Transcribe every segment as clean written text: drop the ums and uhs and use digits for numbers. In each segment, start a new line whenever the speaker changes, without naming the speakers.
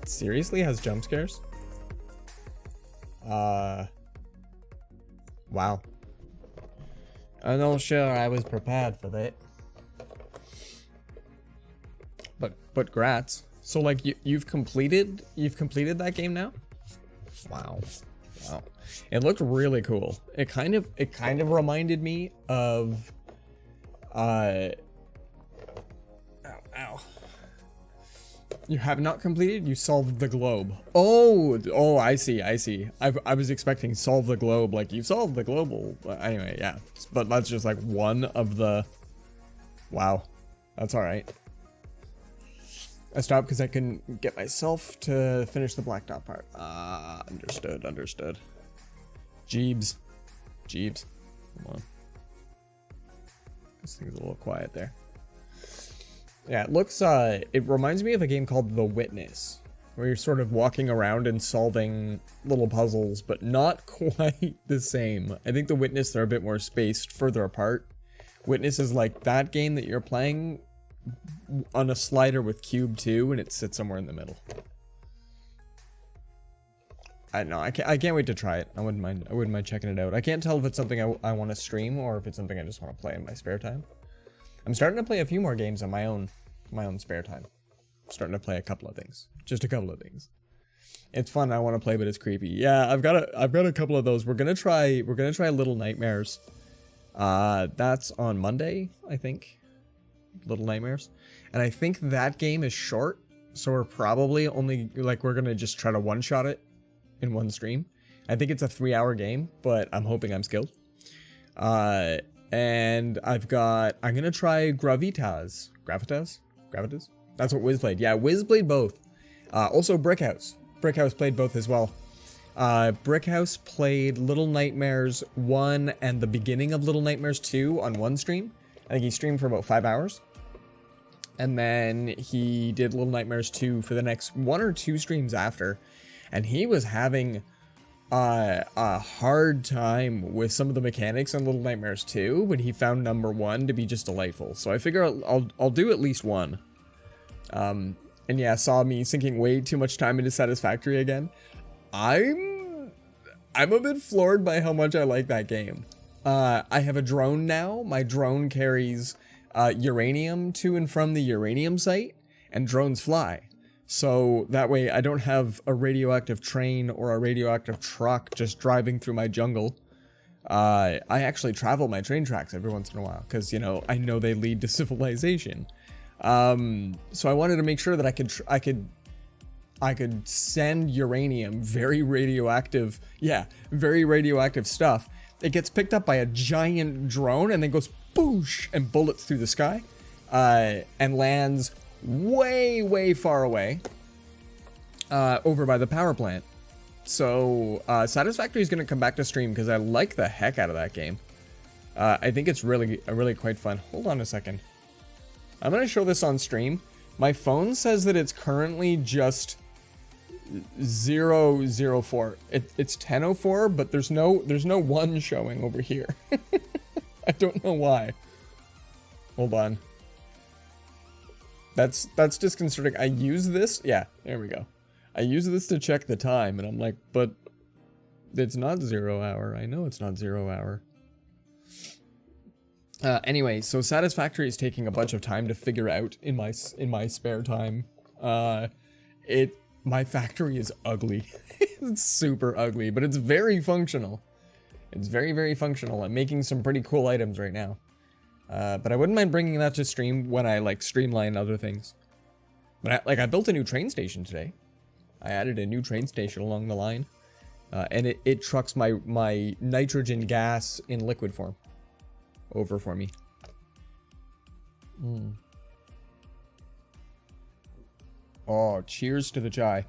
It seriously has jump scares? Wow. I'm not sure I was prepared for that. But grats. So like you've completed that game now? Wow. Wow. It looked really cool. It kind of reminded me of ow. You have not completed? You solved the globe. Oh, I see. I was expecting solve the globe, like you solved the global. Anyway, yeah. But that's just like one of the... Wow. That's alright. I stopped because I couldn't get myself to finish the blacktop part. Understood. Jeebs. Come on. This thing's a little quiet there. Yeah, it looks, it reminds me of a game called The Witness, where you're sort of walking around and solving little puzzles, but not quite the same. I think The Witness, they're a bit more spaced further apart. Witness is like that game that you're playing on a slider with Cube 2, and it sits somewhere in the middle. I don't know, I can't wait to try it. I wouldn't mind checking it out. I can't tell if it's something I want to stream, or if it's something I just want to play in my spare time. I'm starting to play a few more games on my own spare time. I'm starting to play a couple of things. Just a couple of things. It's fun, I want to play, but it's creepy. Yeah, I've got a couple of those. We're gonna try Little Nightmares. That's on Monday, I think. Little Nightmares. And I think that game is short, so we're probably only we're gonna just try to one-shot it in one stream. I think it's a 3-hour game, but I'm hoping I'm skilled. And I'm gonna try Gravitas. That's what Wiz played. Yeah, Wiz played both. Also Brickhouse played both as well. Brickhouse played Little Nightmares 1 and the beginning of Little Nightmares 2 on one stream. I think he streamed for about 5 hours. And then he did Little Nightmares 2 for the next 1 or 2 streams after. And he was having a hard time with some of the mechanics on Little Nightmares 2, but he found number 1 to be just delightful. So I figure I'll do at least one. And yeah, saw me sinking way too much time into Satisfactory again. I'm a bit floored by how much I like that game. I have a drone now. My drone carries uranium to and from the uranium site, and drones fly. So that way I don't have a radioactive train or a radioactive truck just driving through my jungle. I actually travel my train tracks every once in a while because, you know, I know they lead to civilization. So I wanted to make sure that I could send uranium, very radioactive stuff. It gets picked up by a giant drone and then goes boosh and bullets through the sky, and lands way far away, over by the power plant. So Satisfactory is going to come back to stream because I like the heck out of that game. I think it's really quite fun. Hold on a second. I'm going to show this on stream. My phone says that it's currently just 004. It's 10:04, but there's no 1 showing over here. I don't know why. Hold on. That's disconcerting. I use this. Yeah, there we go. I use this to check the time, and I'm like, but it's not 0 hour. I know it's not 0 hour. Anyway, so Satisfactory is taking a bunch of time to figure out in my spare time. My factory is ugly. It's super ugly, but it's very functional. It's very functional. I'm making some pretty cool items right now. But I wouldn't mind bringing that to stream when I streamline other things. But I built a new train station today. I added a new train station along the line, and it trucks my nitrogen gas in liquid form over for me. Oh, cheers to the chai.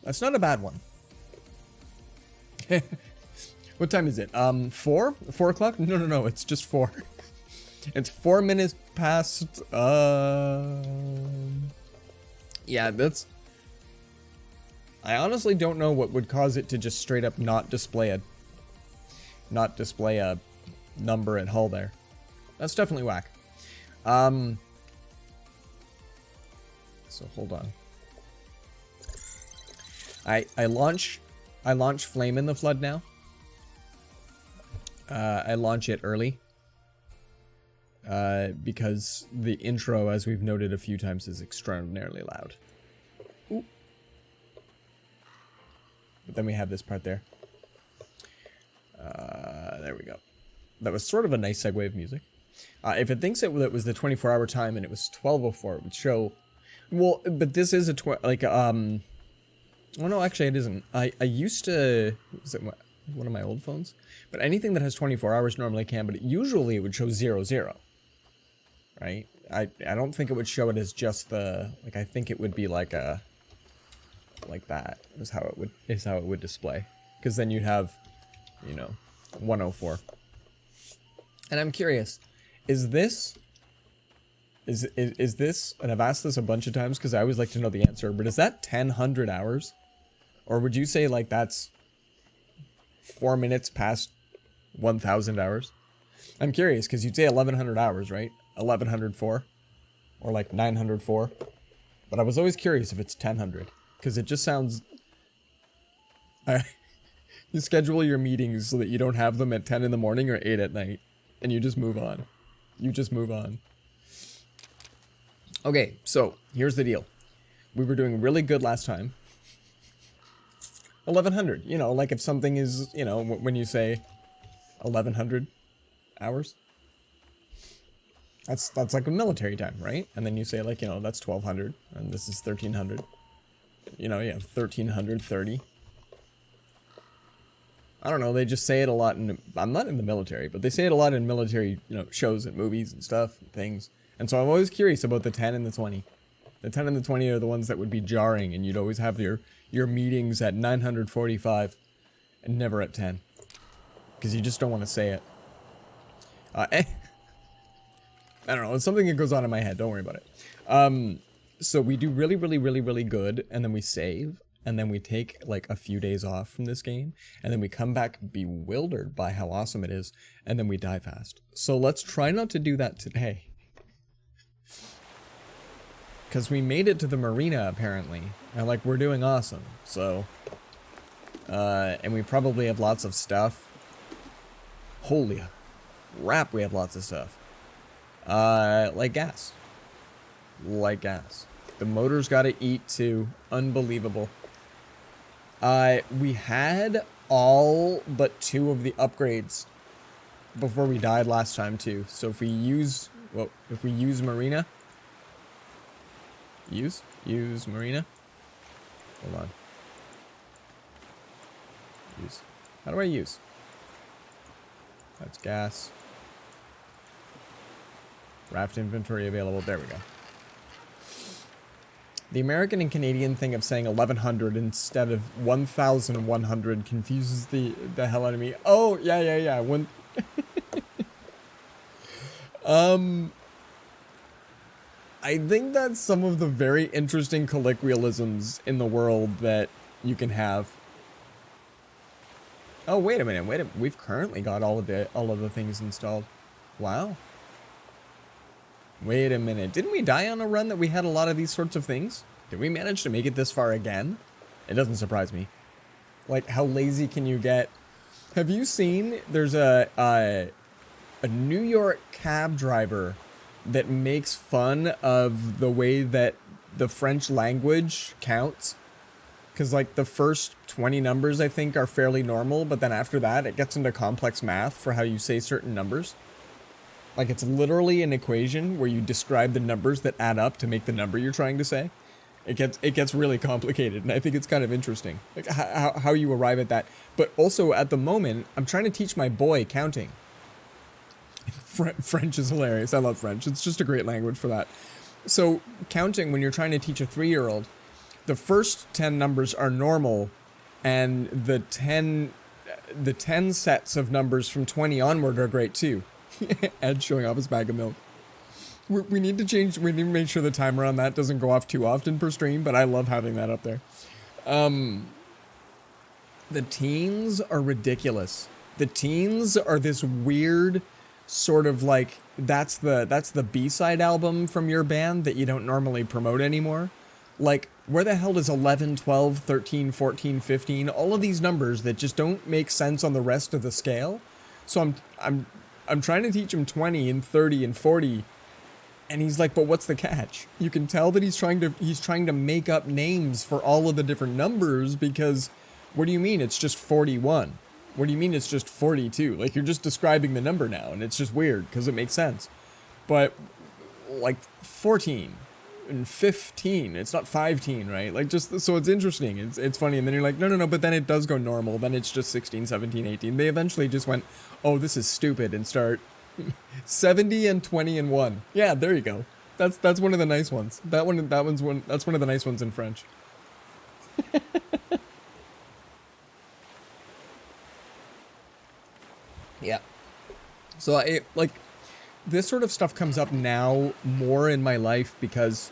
That's not a bad one. What time is it? 4? 4 o'clock? No, it's just 4. It's 4 minutes past, yeah, that's... I honestly don't know what would cause it to just straight up not display a number at hull there. That's definitely whack. So hold on. I launch Flame in the Flood now. I launch it early. Because the intro, as we've noted a few times, is extraordinarily loud. Ooh. But then we have this part there. There we go. That was sort of a nice segue of music. If it thinks it was the 24-hour time and it was 12:04, it would show. Well, but this is a oh no, actually it isn't. I used to. Was it one of my old phones? But anything that has 24 hours normally can. But usually it would show 00. Right? I don't think it would show it as just the like. I think it would be like a like that is how it would display. Because then you'd have, you know, 104. And I'm curious, is this, and I've asked this a bunch of times because I always like to know the answer, but is that 1,000 hours? Or would you say like that's 4 minutes past 1,000 hours? I'm curious because you'd say 1,100 hours, right? 1,104 or like 904. But I was always curious if it's 1,000 because it just sounds... You schedule your meetings so that you don't have them at 10 in the morning or 8 at night. And you just move on. You just move on. Okay, so here's the deal. We were doing really good last time. 1,100. You know, like if something is, you know, when you say 1,100 hours. That's like a military time, right? And then you say like, you know, that's 1,200. And this is 1,300. You know, yeah, 1,330. I don't know, they just say it a lot in... I'm not in the military, but they say it a lot in military, you know, shows and movies and stuff and things. And so I'm always curious about the 10 and the 20. The 10 and the 20 are the ones that would be jarring, and you'd always have your meetings at 945 and never at 10. Because you just don't want to say it. I don't know, it's something that goes on in my head, don't worry about it. So we do really, really, really, really good, and then we save. And then we take like a few days off from this game, and then we come back bewildered by how awesome it is, and then we die fast. So let's try not to do that today. Because we made it to the marina, apparently, and like we're doing awesome, so... and we probably have lots of stuff. Holy crap, we have lots of stuff. Like gas. Like gas. The motor's gotta eat too. Unbelievable. We had all but 2 of the upgrades before we died last time too. So if we use, well, if we use Marina, use Marina. Hold on. Use. How do I use? That's gas. Raft inventory available. There we go. The American and Canadian thing of saying 1,100 instead of 1,100 confuses the hell out of me. Oh, yeah. When I think that's some of the very interesting colloquialisms in the world that you can have. Oh, wait a minute. We've currently got all of the things installed. Wow. Wait a minute. Didn't we die on a run that we had a lot of these sorts of things? Did we manage to make it this far again? It doesn't surprise me. Like, how lazy can you get? Have you seen, there's a New York cab driver that makes fun of the way that the French language counts? Because, like, the first 20 numbers, I think, are fairly normal, but then after that, it gets into complex math for how you say certain numbers. Like, it's literally an equation where you describe the numbers that add up to make the number you're trying to say. It gets really complicated, and I think it's kind of interesting, like how you arrive at that. But also, at the moment, I'm trying to teach my boy counting. French is hilarious. I love French. It's just a great language for that. So, counting, when you're trying to teach a 3-year-old, the first 10 numbers are normal, and the 10 sets of numbers from 20 onward are great too. Ed showing off his bag of milk. We need to make sure the timer on that doesn't go off too often per stream, but I love having that up there. The teens are ridiculous. The teens are this weird sort of like, that's the B-side album from your band that you don't normally promote anymore. Like, where the hell does 11, 12, 13, 14, 15, all of these numbers that just don't make sense on the rest of the scale? So I'm trying to teach him 20 and 30 and 40, and he's like, but what's the catch? You can tell that he's trying to make up names for all of the different numbers, because what do you mean it's just 41? What do you mean it's just 42? Like, you're just describing the number now, and it's just weird because it makes sense. But like 14 and 15, it's not 15, right? Like, just so it's interesting, it's funny. And then you're like, no, but then it does go normal, then it's just 16, 17, 18. They eventually just went, oh, this is stupid, and start 70 and 20 and 1. Yeah, there you go. That's one of the nice ones. That's one of the nice ones in French. Yeah. So like, this sort of stuff comes up now more in my life because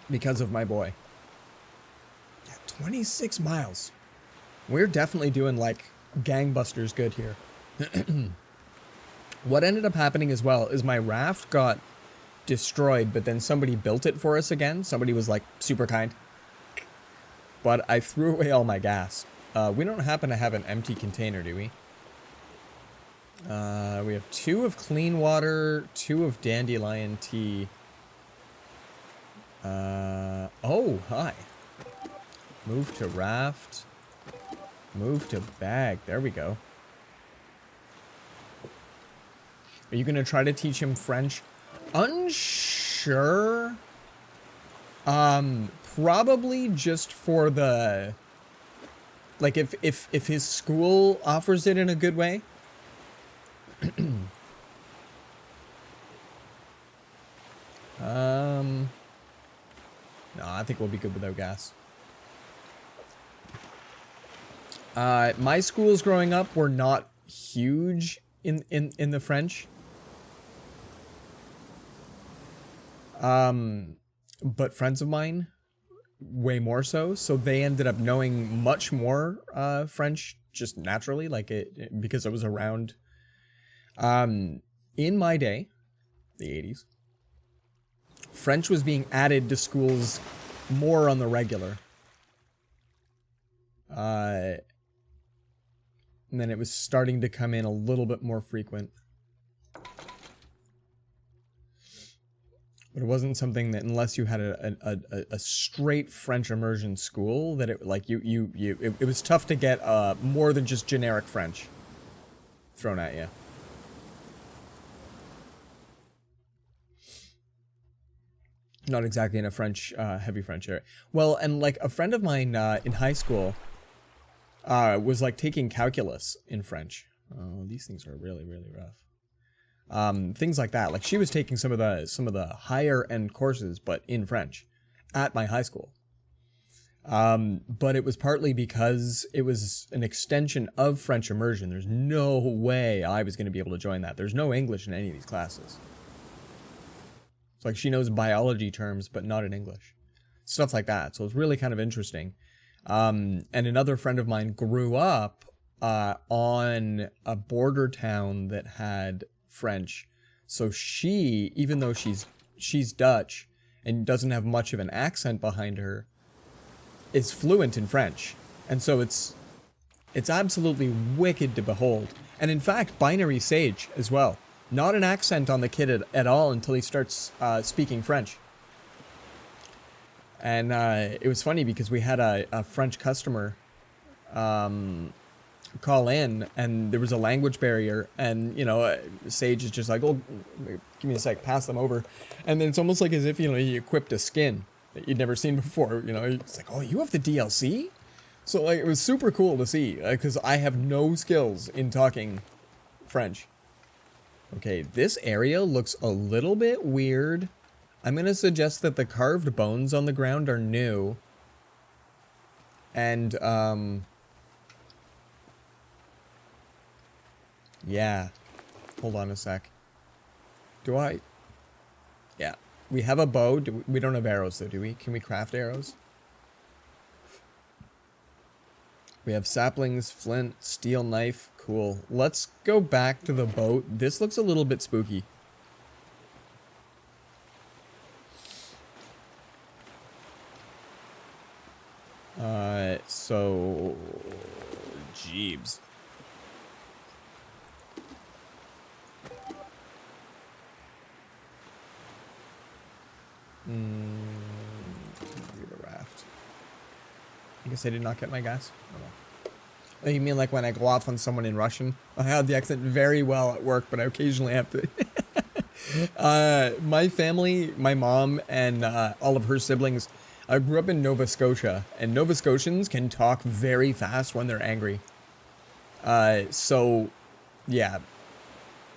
of my boy. Yeah, 26 miles. We're definitely doing like gangbusters good here. What ended up happening as well is my raft got destroyed, but then somebody built it for us again. Somebody was like super kind. But I threw away all my gas. We don't happen to have an empty container, do we? We have 2 of clean water, 2 of dandelion tea. Oh, hi. Move to raft. Move to bag. There we go. Are you going to try to teach him French? Unsure. Probably just for the... Like, if his school offers it in a good way. No, I think we'll be good without gas. My schools growing up were not huge in the French. But friends of mine, way more so. So they ended up knowing much more French just naturally, like because I was around. In my day, the 80s, French was being added to schools more on the regular. And then it was starting to come in a little bit more frequent. But it wasn't something that, unless you had a straight French immersion school, that it like it was tough to get more than just generic French thrown at you. Not exactly in a French, heavy French area. Well, and like a friend of mine in high school was like taking calculus in French. Oh, these things are really, really rough. Things like that. Like, she was taking some of the higher end courses, but in French, at my high school. But it was partly because it was an extension of French immersion. There's no way I was going to be able to join that. There's no English in any of these classes. It's like she knows biology terms, but not in English. Stuff like that. So it's really kind of interesting. And another friend of mine grew up on a border town that had French. So she, even though she's Dutch and doesn't have much of an accent behind her, is fluent in French. And so it's absolutely wicked to behold. And in fact, binary sage as well. Not an accent on the kid at all until he starts speaking French. And it was funny because we had a French customer call in, and there was a language barrier, and, you know, Sage is just like, oh, give me a sec, pass them over. And then it's almost like as if, you know, he equipped a skin that you'd never seen before. You know, it's like, oh, you have the DLC? So, like, it was super cool to see, because I have no skills in talking French. Okay, this area looks a little bit weird. I'm going to suggest that the carved bones on the ground are new. And, yeah. Hold on a sec. Yeah. We have a bow. We don't have arrows, though, do we? Can we craft arrows? We have saplings, flint, steel knife. Cool. Let's go back to the boat. This looks a little bit spooky. So... Jeebs. The raft. I guess I did not get my gas. Oh, well. You mean like when I go off on someone in Russian? I have the accent very well at work, but I occasionally have to. My family, my mom, and all of her siblings grew up in Nova Scotia, and Nova Scotians can talk very fast when they're angry. So, yeah.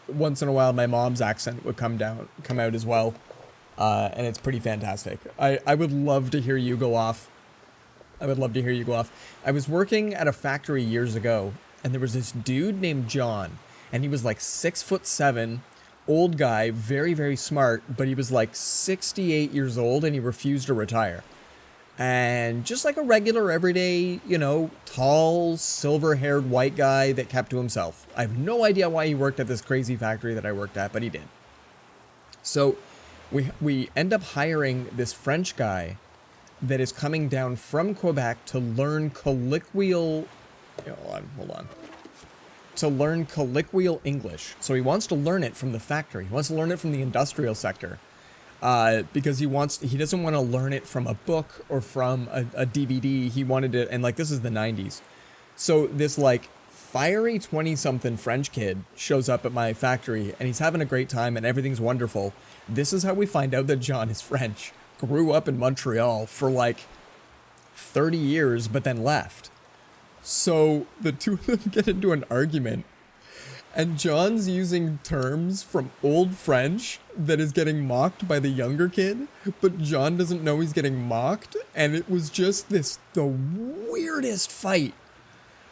Once in a while, my mom's accent would come out as well. And it's pretty fantastic. I would love to hear you go off. I would love to hear you go off. I was working at a factory years ago, and there was this dude named John, and he was like 6'7", old guy, very, very smart, but he was like 68 years old, and he refused to retire. And just like a regular, everyday, you know, tall, silver-haired white guy that kept to himself. I have no idea why he worked at this crazy factory that I worked at, but he did. So we end up hiring this French guy that is coming down from Quebec to learn colloquial... Hold on. To learn colloquial English. So he wants to learn it from the factory. He wants to learn it from the industrial sector. Because he doesn't want to learn it from a book or from a DVD. He wanted it, and like this is the 90s. So this like fiery 20-something French kid shows up at my factory, and he's having a great time, and everything's wonderful. This is how we find out that John is French. Grew up in Montreal for like 30 years, but then left. So the two of them get into an argument, and John's using terms from old French that is getting mocked by the younger kid, but John doesn't know he's getting mocked, and it was just the weirdest fight.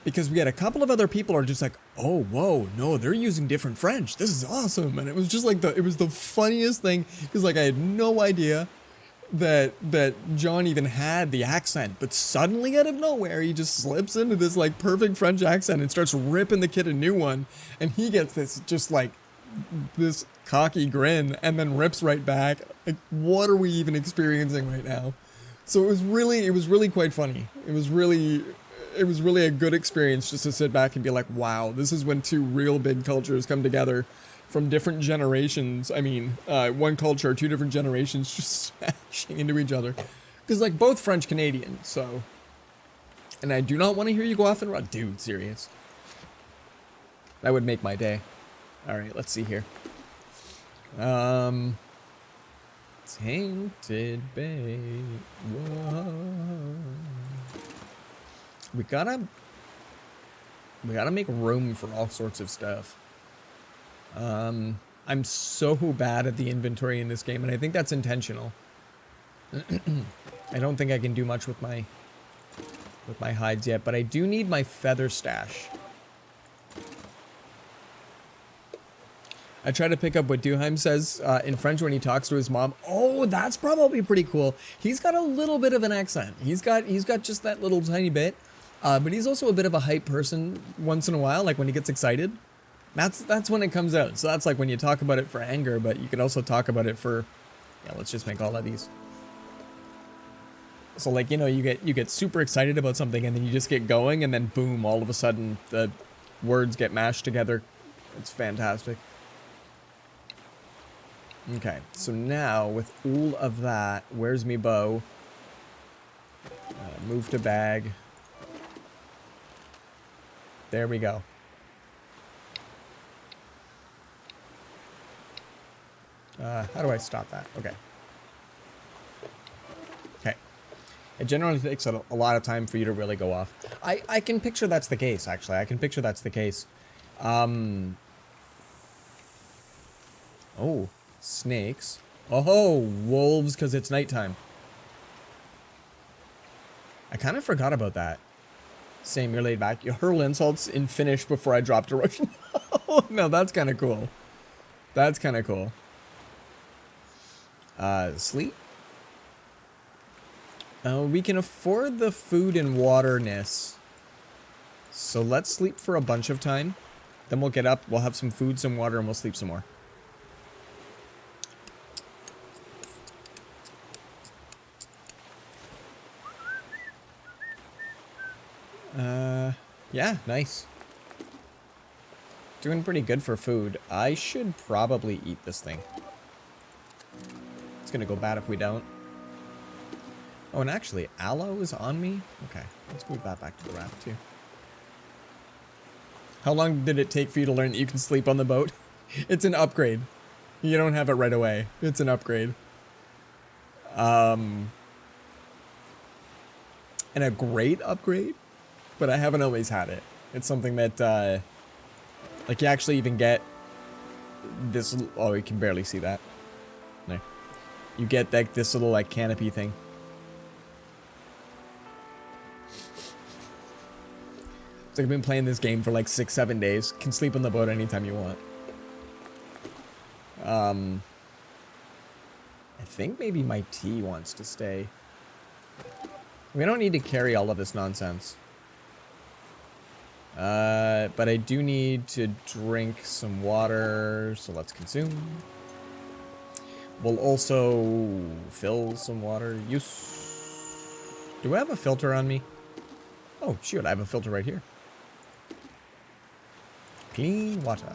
Because we had a couple of other people are just like, oh, whoa, no, they're using different French. This is awesome. And it was just like it was the funniest thing, because like I had no idea that John even had the accent, but suddenly out of nowhere he just slips into this like perfect French accent and starts ripping the kid a new one, and he gets this just like this cocky grin and then rips right back. Like, what are we even experiencing right now? So it was really quite funny. It was really a good experience just to sit back and be like, wow, this is when two real big cultures come together from different generations. I mean, one culture, two different generations just smashing into each other. Because, like, both French-Canadian, so... And I do not want to hear you go off and run. Dude, serious. That would make my day. Alright, let's see here. Tainted Bay. Whoa. We gotta make room for all sorts of stuff. I'm so bad at the inventory in this game, and I think that's intentional. I don't think I can do much with my hides yet, but I do need my feather stash. I try to pick up what Duheim says in French when he talks to his mom. Oh, that's probably pretty cool. He's got a little bit of an accent. He's got just that little tiny bit. But he's also a bit of a hype person once in a while, like when he gets excited. That's when it comes out. So that's like when you talk about it for anger, but you could also talk about it for, yeah, let's just make all of these. So like, you know, you get super excited about something, and then you just get going, and then boom, all of a sudden the words get mashed together. It's fantastic. Okay, so now with all of that, where's me bow? Move to bag. There we go. How do I stop that? Okay. Okay. It generally takes a lot of time for you to really go off. I can picture that's the case, actually. I can picture that's the case. Oh, snakes. Oh, wolves, because it's nighttime. I kind of forgot about that. Same, you're laid back. You hurl insults in Finnish before I dropped a Russian. Oh, no, that's kind of cool. That's kind of cool. Sleep. We can afford the food and waterness. So let's sleep for a bunch of time. Then we'll get up, we'll have some food, some water, and we'll sleep some more. Yeah, nice. Doing pretty good for food. I should probably eat this thing. It's gonna go bad if we don't. Oh, and actually, aloe is on me? Okay, let's move that back to the raft, too. How long did it take for you to learn that you can sleep on the boat? It's an upgrade. You don't have it right away. It's an upgrade. And a great upgrade, but I haven't always had it. It's something that, like, you actually even get this. Oh, you can barely see that. No. You get like this little like canopy thing. It's like I've been playing this game for like 6-7 days. Can sleep on the boat anytime you want. I think maybe my tea wants to stay. We don't need to carry all of this nonsense. But I do need to drink some water, so let's consume. We'll also fill some water. Use. Do I have a filter on me? Oh, shoot, I have a filter right here. Clean water.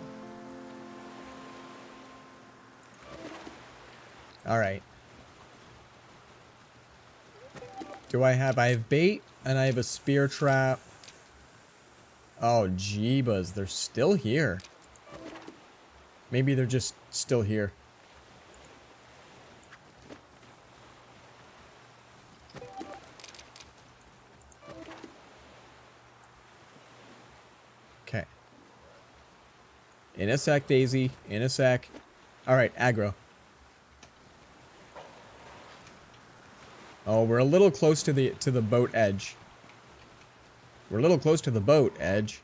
Alright. I have bait, and I have a spear trap. Oh, jeebas, they're still here. Maybe they're just still here. Okay. In a sec, Daisy. In a sec. Alright, aggro. Oh, we're a little close to the boat edge. We're a little close to the boat edge.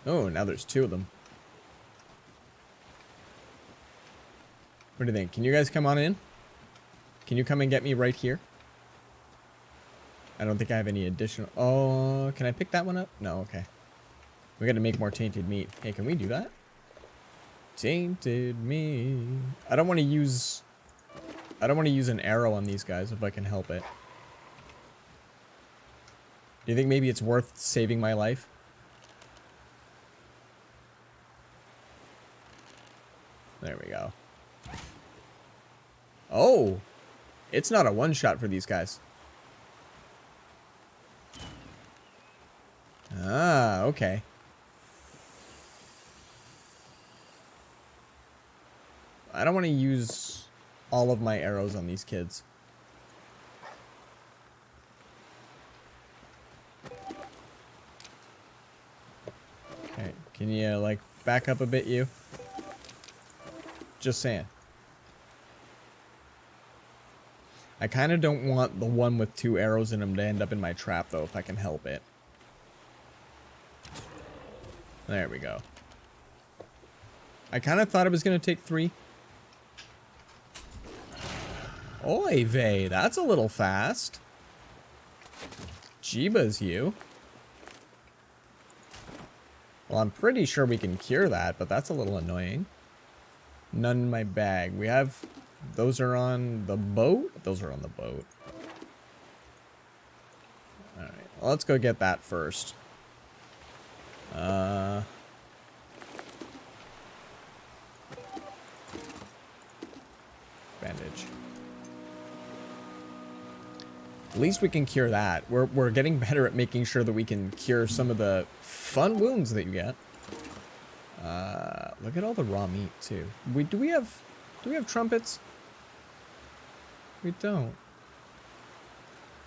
Oh, now there's 2 of them. What do you think? Can you guys come on in? Can you come and get me right here? I don't think I have any additional... Oh, can I pick that one up? No, okay. We gotta make more tainted meat. Hey, can we do that? Tainted meat. I don't want to use an arrow on these guys if I can help it. Do you think maybe it's worth saving my life? There we go. Oh! It's not a one-shot for these guys. Ah, okay. I don't want to use all of my arrows on these kids. Okay, can you, like, back up a bit, you? Just saying. I kind of don't want the one with 2 arrows in him to end up in my trap, though, if I can help it. There we go. I kind of thought it was going to take 3. Oy vey, that's a little fast. Jeebas, you. Well, I'm pretty sure we can cure that, but that's a little annoying. None in my bag. We have... Those are on the boat? Those are on the boat. Alright, well, let's go get that first. Bandage. At least we can cure that. We're getting better at making sure that we can cure some of the fun wounds that you get. Look at all the raw meat too. Do we have trumpets? We don't.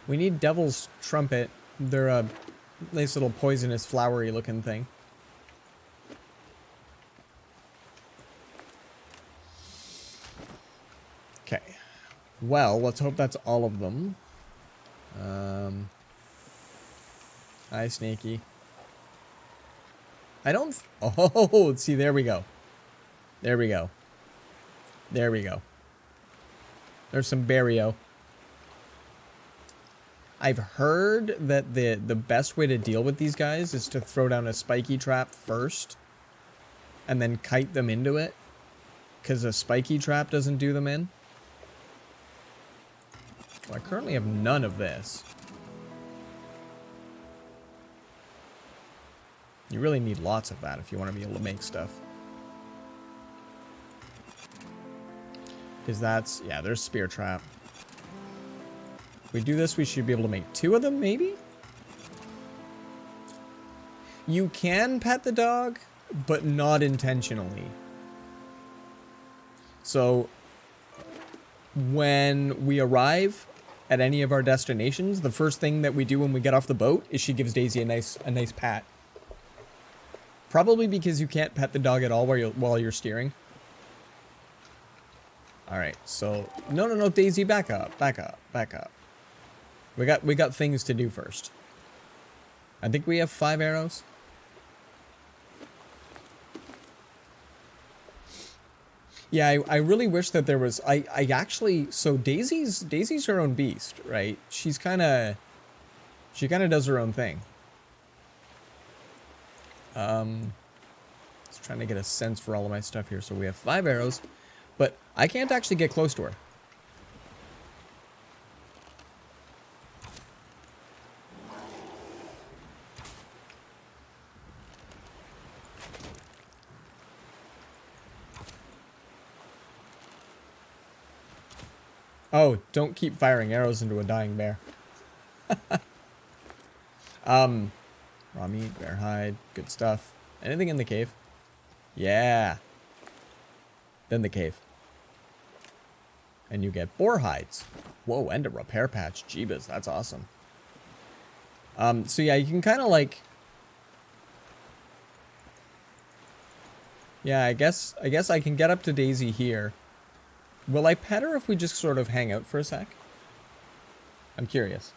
We need devil's trumpet. They're a nice little poisonous flowery looking thing. Okay. Well, let's hope that's all of them. Hi, Snaky. I don't... Oh, see, there we go. There we go. There we go. There's some Barrio. I've heard that the best way to deal with these guys is to throw down a spiky trap first and then kite them into it, because a spiky trap doesn't do them in. So I currently have none of this. You really need lots of that if you want to be able to make stuff. Because that's, yeah, there's spear trap. If we do this, we should be able to make 2 of them, maybe? You can pet the dog, but not intentionally. So, when we arrive at any of our destinations, the first thing that we do when we get off the boat is she gives Daisy a nice pat. Probably because you can't pet the dog at all while you're steering. All right, so no, Daisy, back up. We got things to do first. I think we have 5 arrows. Yeah, I really wish that there was. I actually, so Daisy's her own beast, right? She kind of does her own thing. Just trying to get a sense for all of my stuff here. So we have 5 arrows. But I can't actually get close to her. Oh, don't keep firing arrows into a dying bear. Raw meat, bear hide, good stuff. Anything in the cave? Yeah. Then the cave. And you get boar hides. Whoa, and a repair patch. Jeebus, that's awesome. So yeah, you can kind of like... Yeah, I guess I can get up to Daisy here. Will I pet her if we just sort of hang out for a sec? I'm curious.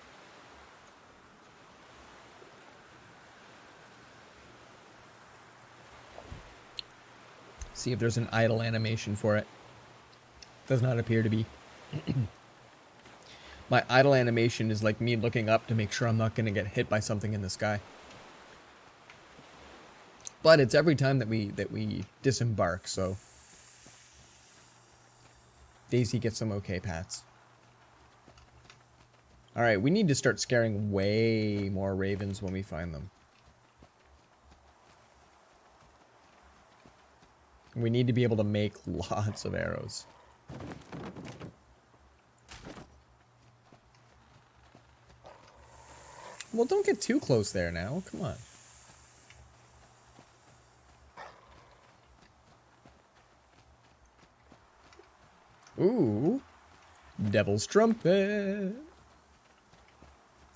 See if there's an idle animation for it. Does not appear to be. My idle animation is like me looking up to make sure I'm not going to get hit by something in the sky. But it's every time that we disembark, so Daisy gets some okay pats. All right, we need to start scaring way more ravens when we find them. We need to be able to make lots of arrows. Well, don't get too close there now. Come on. Ooh. Devil's trumpet.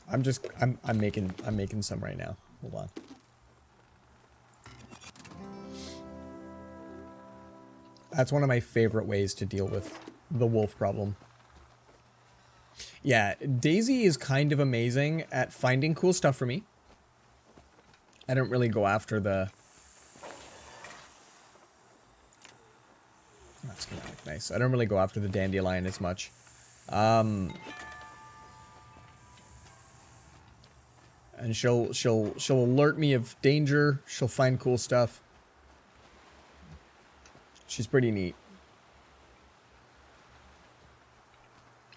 I'm making some right now. Hold on. That's one of my favorite ways to deal with the wolf problem. Yeah, Daisy is kind of amazing at finding cool stuff for me. I don't really go after the... That's gonna look nice. I don't really go after the dandelion as much. And she'll alert me of danger. She'll find cool stuff. She's pretty neat.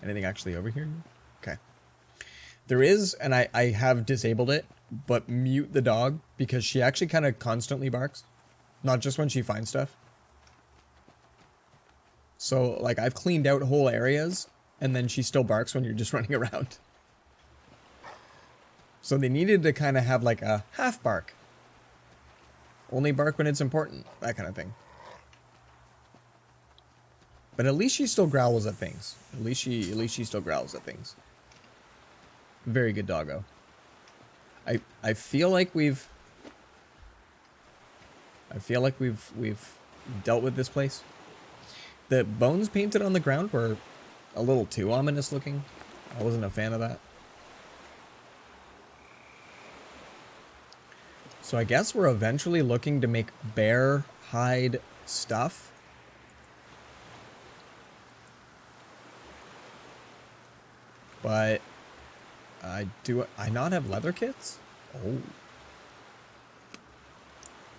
Anything actually over here? Okay. There is, and I have disabled it, but mute the dog because she actually kind of constantly barks. Not just when she finds stuff. So, like, I've cleaned out whole areas, and then she still barks when you're just running around. So they needed to kind of have, like, a half bark. Only bark when it's important. That kind of thing. But at least she still growls at things. At least she still growls at things. Very good doggo. I feel like we've dealt with this place. The bones painted on the ground were a little too ominous looking. I wasn't a fan of that. So I guess we're eventually looking to make bear hide stuff. But do I not have leather kits? Oh.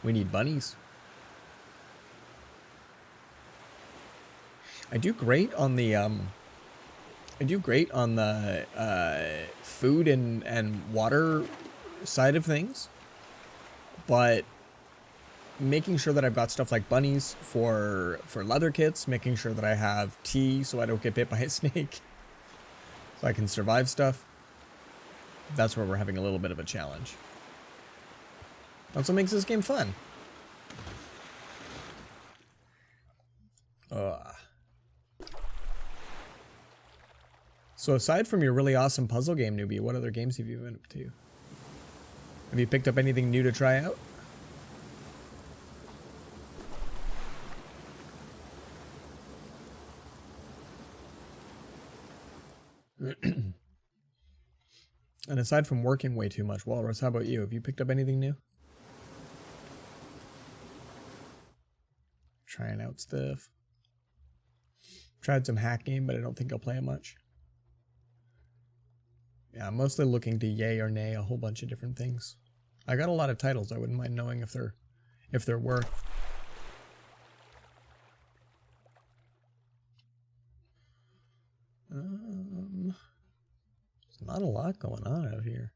We need bunnies. I do great on the I do great on the food and water side of things, but making sure that I've got stuff like bunnies for leather kits, making sure that I have tea so I don't get bit by a snake, so I can survive stuff. That's where we're having a little bit of a challenge. That's what makes this game fun. So aside from your really awesome puzzle game, newbie, what other games have you been up to? Have you picked up anything new to try out? And aside from working way too much, Walrus, how about you? Have you picked up anything new? Trying out stuff. Tried some hack game, but I don't think I'll play it much. Yeah, I'm mostly looking to yay or nay a whole bunch of different things. I got a lot of titles. I wouldn't mind knowing if they're worth. There's not a lot going on out here.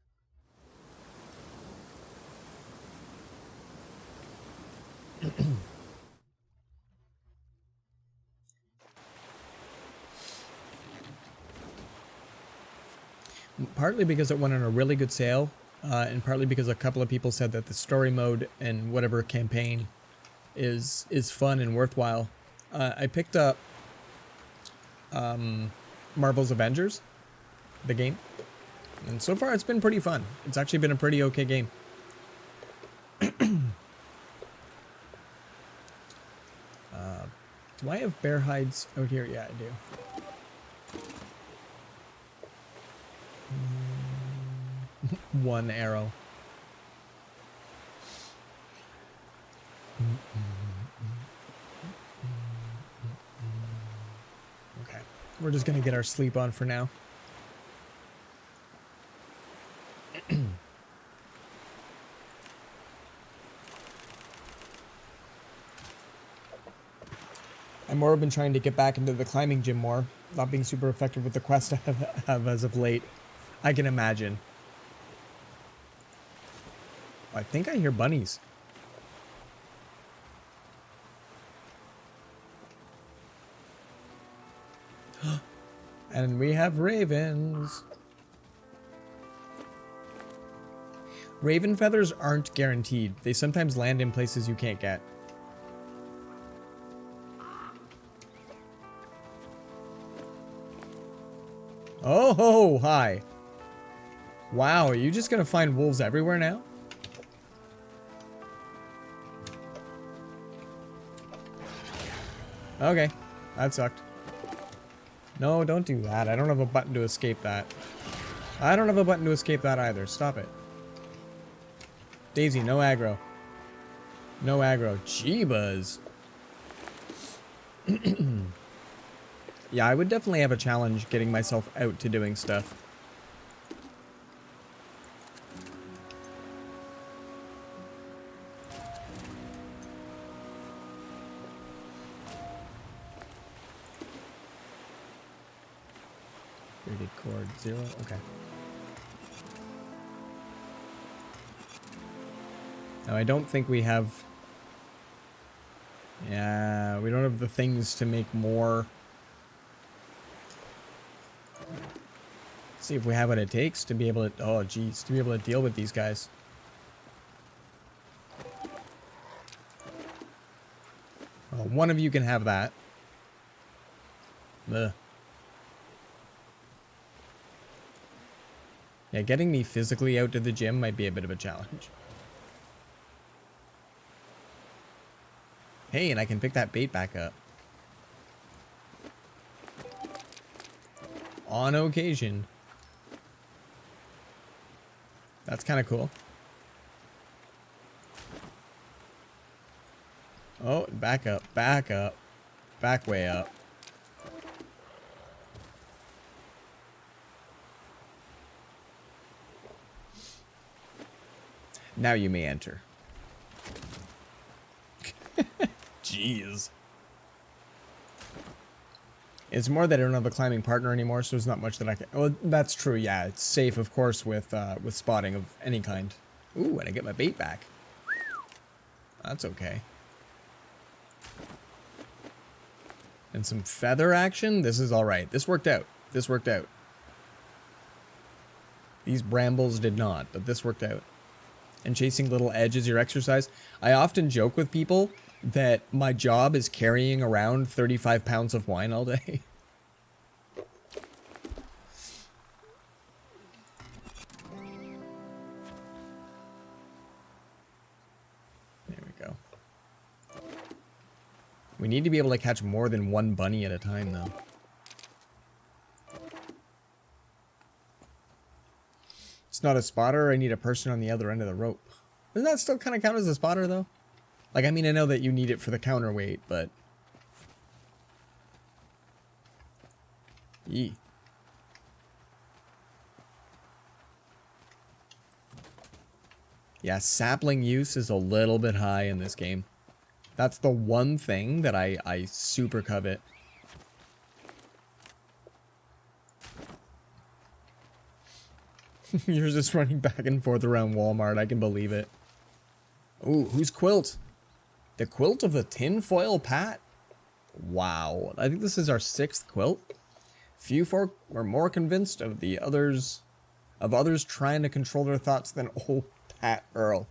Partly because it went on a really good sale, and partly because a couple of people said that the story mode and whatever campaign is fun and worthwhile. I picked up Marvel's Avengers, the game, and so far it's been pretty fun. It's actually been a pretty okay game. Do I have bear hides out here? Yeah, I do. One arrow. Okay, we're just gonna get our sleep on for now. I've more been trying to get back into the climbing gym more, not being super effective with the quest I have as of late. I can imagine. I think I hear bunnies. And we have ravens. Raven feathers aren't guaranteed. They sometimes land in places you can't get. Oh, hi. Wow, are you just gonna find wolves everywhere now? Okay, that sucked. No, don't do that. I don't have a button to escape that. I don't have a button to escape that either. Stop it. Daisy, no aggro. No aggro. Jeebus. Yeah, I would definitely have a challenge getting myself out to doing stuff. Rated cord 0. Okay. Now I don't think we have. Yeah, we don't have the things to make more. Let's see if we have what it takes to be able to. Oh, geez, to be able to deal with these guys. Well, one of you can have that. Ugh. Yeah, getting me physically out to the gym might be a bit of a challenge. Hey, and I can pick that bait back up. On occasion. That's kind of cool. Oh, back up, back up, back way up. Now you may enter. Jeez. It's more that I don't have a climbing partner anymore, so there's not much that I can... Well, that's true, yeah. It's safe, of course, with spotting of any kind. Ooh, and I get my bait back. That's okay. And some feather action? This is alright. This worked out. This worked out. These brambles did not, but this worked out. And chasing little edges your exercise. I often joke with people that my job is carrying around 35 pounds of wine all day. There we go. We need to be able to catch more than one bunny at a time, though. It's not a spotter. I need a person on the other end of the rope. Doesn't that still kind of count as a spotter, though? Like, I mean, I know that you need it for the counterweight, but... Yee. Yeah, sapling use is a little bit high in this game. That's the one thing that I super covet. You're just running back and forth around Walmart. I can believe it. Ooh, whose quilt? The quilt of the tinfoil Pat? Wow. I think this is our 6th quilt. Few folk are more convinced of others trying to control their thoughts than old Pat Earl.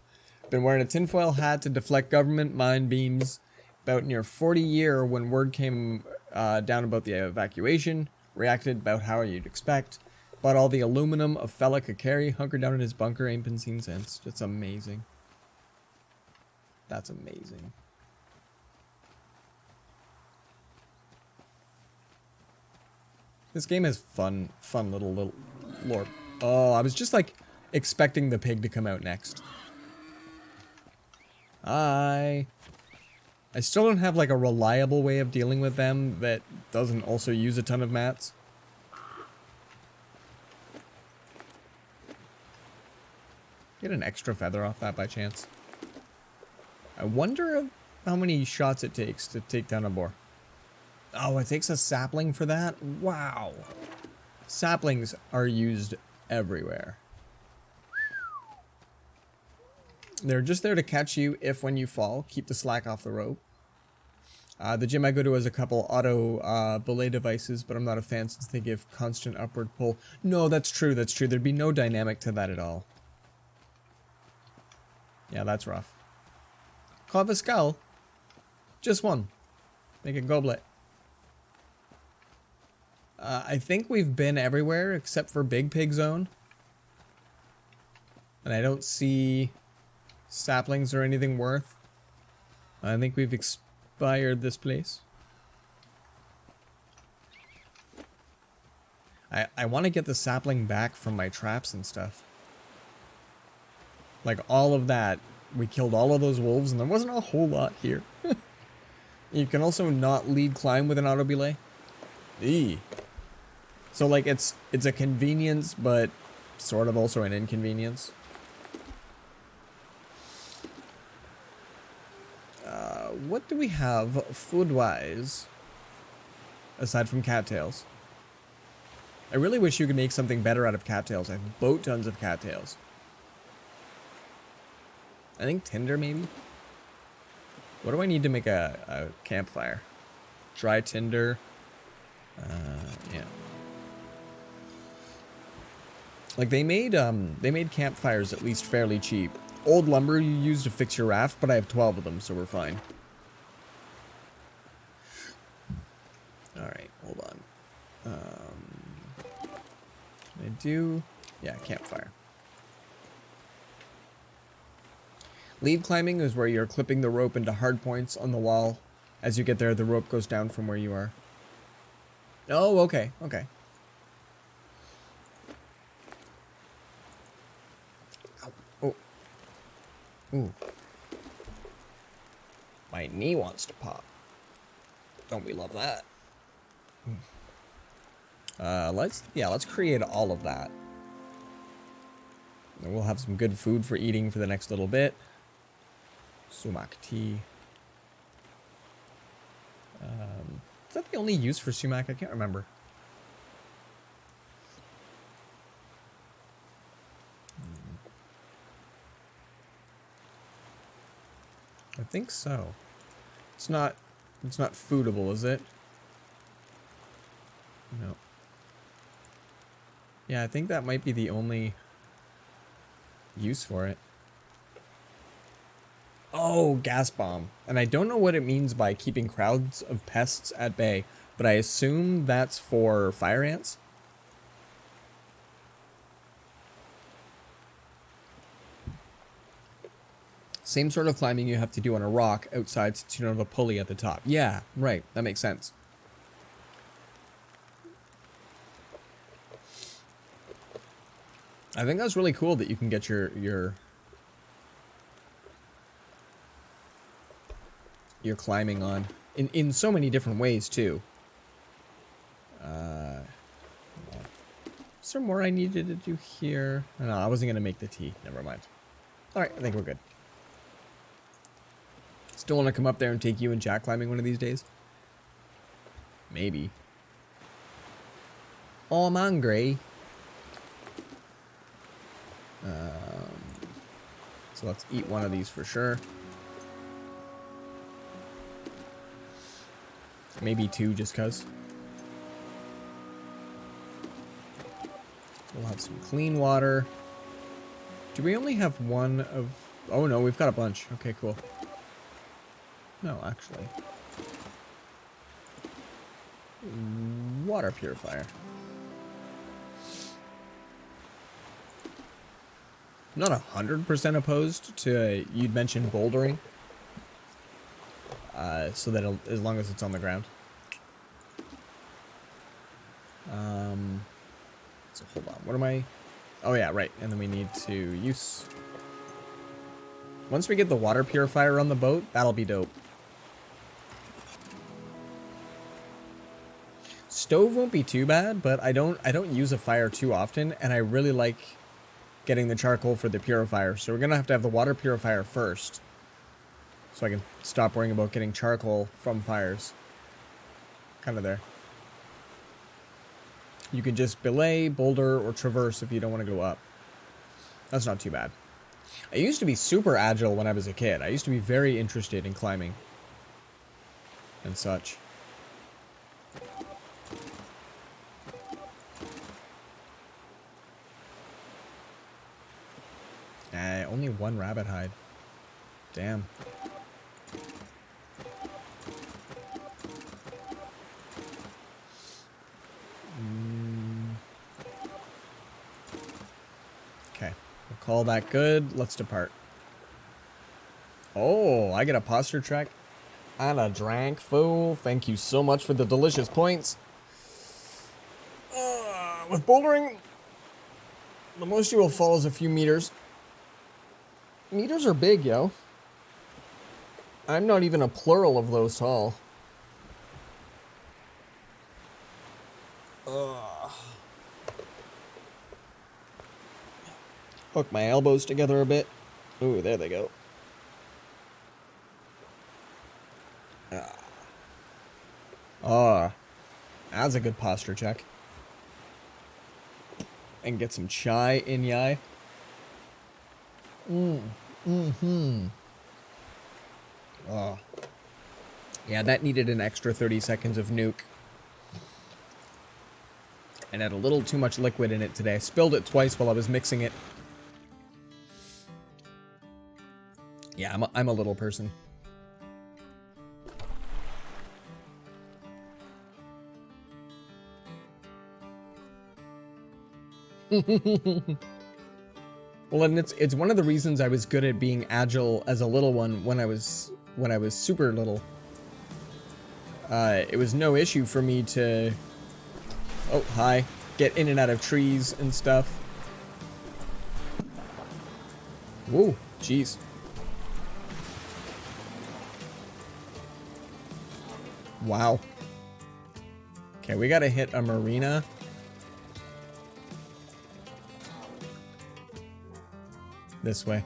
Been wearing a tinfoil hat to deflect government mine beams. About near 40 year when word came down about the evacuation. Reacted about how you'd expect. Bought all the aluminum a fella could carry, hunkered down in his bunker, ain't been seen since. It's amazing. That's amazing. This game has fun little lore. Oh, I was just like expecting the pig to come out next. I still don't have like a reliable way of dealing with them that doesn't also use a ton of mats. Get an extra feather off that by chance. I wonder how many shots it takes to take down a boar. Oh, it takes a sapling for that? Wow. Saplings are used everywhere. They're just there to catch you if when you fall, keep the slack off the rope. The gym I go to has a couple auto belay devices, but I'm not a fan since they give constant upward pull. No, that's true, that's true. There'd be no dynamic to that at all. Yeah, that's rough. Carve a skull. Just one. Make a goblet. I think we've been everywhere except for Big Pig Zone. And I don't see saplings or anything worth. I think we've expired this place. I want to get the sapling back from my traps and stuff. Like all of that. We killed all of those wolves and there wasn't a whole lot here. You can also not lead climb with an auto belay. Eee. So like it's a convenience, but sort of also an inconvenience. What do we have food-wise aside from cattails? I really wish you could make something better out of cattails. I have boat tons of cattails. I think tinder maybe? What do I need to make a campfire? Dry tinder. Yeah. Like they made campfires at least fairly cheap. Old lumber you use to fix your raft, but I have 12 of them, so we're fine. Alright, hold on. Can I do... Yeah, campfire. Lead climbing is where you're clipping the rope into hard points on the wall. As you get there, the rope goes down from where you are. Oh, okay, okay. Ow. Oh. Ooh. My knee wants to pop. Don't we love that? Let's create all of that. And we'll have some good food for eating for the next little bit. Sumac tea. Is that the only use for sumac? I can't remember. I think so. It's not foodable, is it? No. Yeah, I think that might be the only use for it. Oh, gas bomb. And I don't know what it means by keeping crowds of pests at bay, but I assume that's for fire ants. Same sort of climbing you have to do on a rock outside since you don't have a pulley at the top. Yeah, right. That makes sense. I think that's really cool that you can get your climbing on in so many different ways too. Is there more I needed to do here? No, I wasn't gonna make the tea. Never mind. All right, I think we're good. Still want to come up there and take you and Jack climbing one of these days? Maybe. Oh, I'm hungry. So let's eat one of these for sure. Maybe two just cuz. We'll have some clean water. Do we only have one of... Oh no, we've got a bunch. Okay, cool. No, actually. Water purifier. I'm not 100% opposed to, you'd mentioned bouldering. So that as long as it's on the ground. So hold on, what am I? Oh yeah, right, and then we need to use... Once we get the water purifier on the boat, that'll be dope. Stove won't be too bad, but I don't use a fire too often, and I really like getting the charcoal for the purifier. So we're gonna have to have the water purifier first, so I can stop worrying about getting charcoal from fires. Kind of there. You can just belay, boulder, or traverse if you don't want to go up. That's not too bad. I used to be super agile when I was a kid. I used to be very interested in climbing and such. Only one rabbit hide. Damn. Okay, we'll call that good. Let's depart. Oh, I get a posture check and a drank, fool. Thank you so much for the delicious points. With bouldering, the most you will fall is a few meters. Meters are big, yo. I'm not even a plural of those tall. Hook my elbows together a bit. Ooh, there they go. That's a good posture check. And get some chai in yai. Yeah, that needed an extra 30 seconds of nuke. And had a little too much liquid in it today. I spilled it twice while I was mixing it. Yeah, I'm a little person. Well, and it's one of the reasons I was good at being agile as a little one when I was super little. It was no issue for me to get in and out of trees and stuff. Whoa, jeez. Wow. Okay, we gotta hit a marina. This way.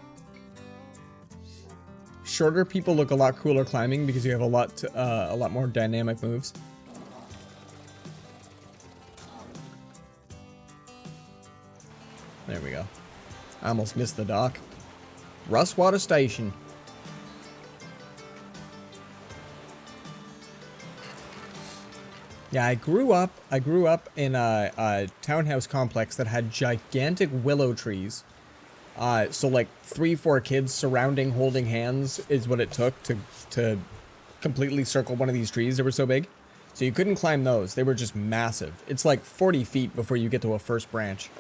Shorter people look a lot cooler climbing because you have a lot more dynamic moves. There we go. I almost missed the dock. Rustwater Station. Yeah, I grew up in a townhouse complex that had gigantic willow trees. So like 3-4 kids surrounding, holding hands is what it took to completely circle one of these trees. They were so big. So you couldn't climb those. They were just massive. It's like 40 feet before you get to a first branch.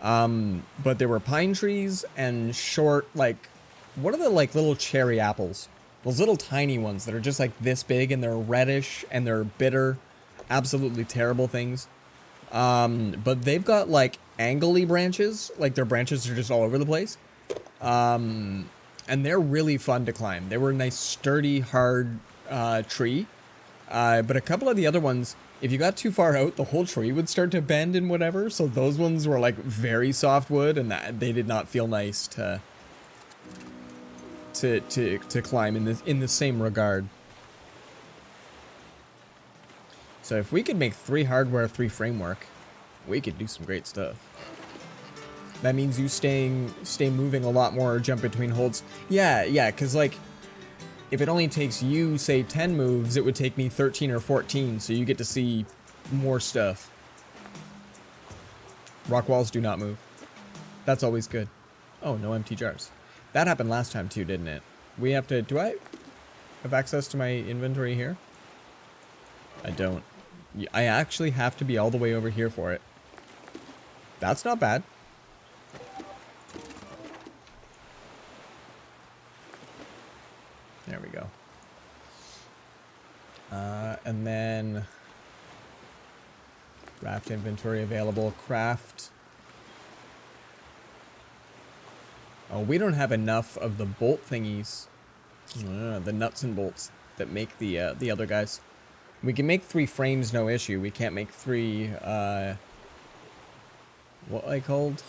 But there were pine trees and short, like, what are the like little cherry apples? Those little tiny ones that are just like this big and they're reddish and they're bitter. Absolutely terrible things. But they've got like angly branches, like their branches are just all over the place. And they're really fun to climb. They were a nice sturdy, hard tree. But a couple of the other ones, if you got too far out, the whole tree would start to bend and whatever. So those ones were like very soft wood, and that they did not feel nice to climb in the same regard. So if we could make 3 hardware, 3 framework, we could do some great stuff. That means you stay moving a lot more, or jump between holds. Yeah, because like, if it only takes you, say, 10 moves, it would take me 13 or 14, so you get to see more stuff. Rock walls do not move. That's always good. Oh, no empty jars. That happened last time too, didn't it? We have to... Do I have access to my inventory here? I don't. I actually have to be all the way over here for it. That's not bad. There we go. And then raft inventory available. Craft. Oh, we don't have enough of the bolt thingies. The nuts and bolts that make the other guys. We can make 3 frames, no issue. We can't make 3, what I called?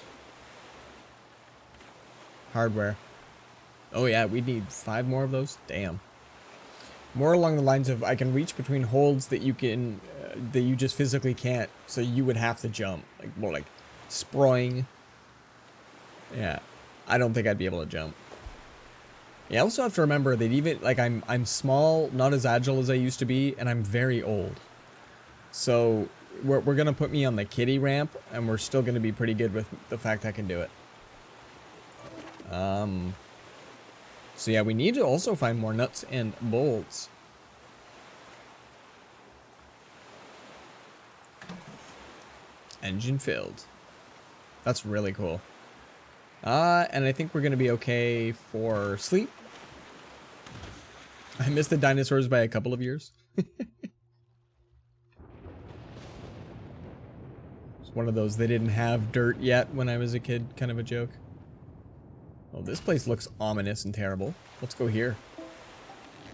Hardware. Oh yeah, we need 5 more of those? Damn. More along the lines of, I can reach between holds that you can, that you just physically can't, so you would have to jump. Like, more like, sproing. Yeah. I don't think I'd be able to jump. You also have to remember that even, like, I'm small, not as agile as I used to be, and I'm very old. So, we're going to put me on the kiddie ramp, and we're still going to be pretty good with the fact I can do it. So yeah, we need to also find more nuts and bolts. Engine filled. That's really cool. And I think we're going to be okay for sleep. I missed the dinosaurs by a couple of years. It's one of those, they didn't have dirt yet when I was a kid kind of a joke. Oh, this place looks ominous and terrible. Let's go here.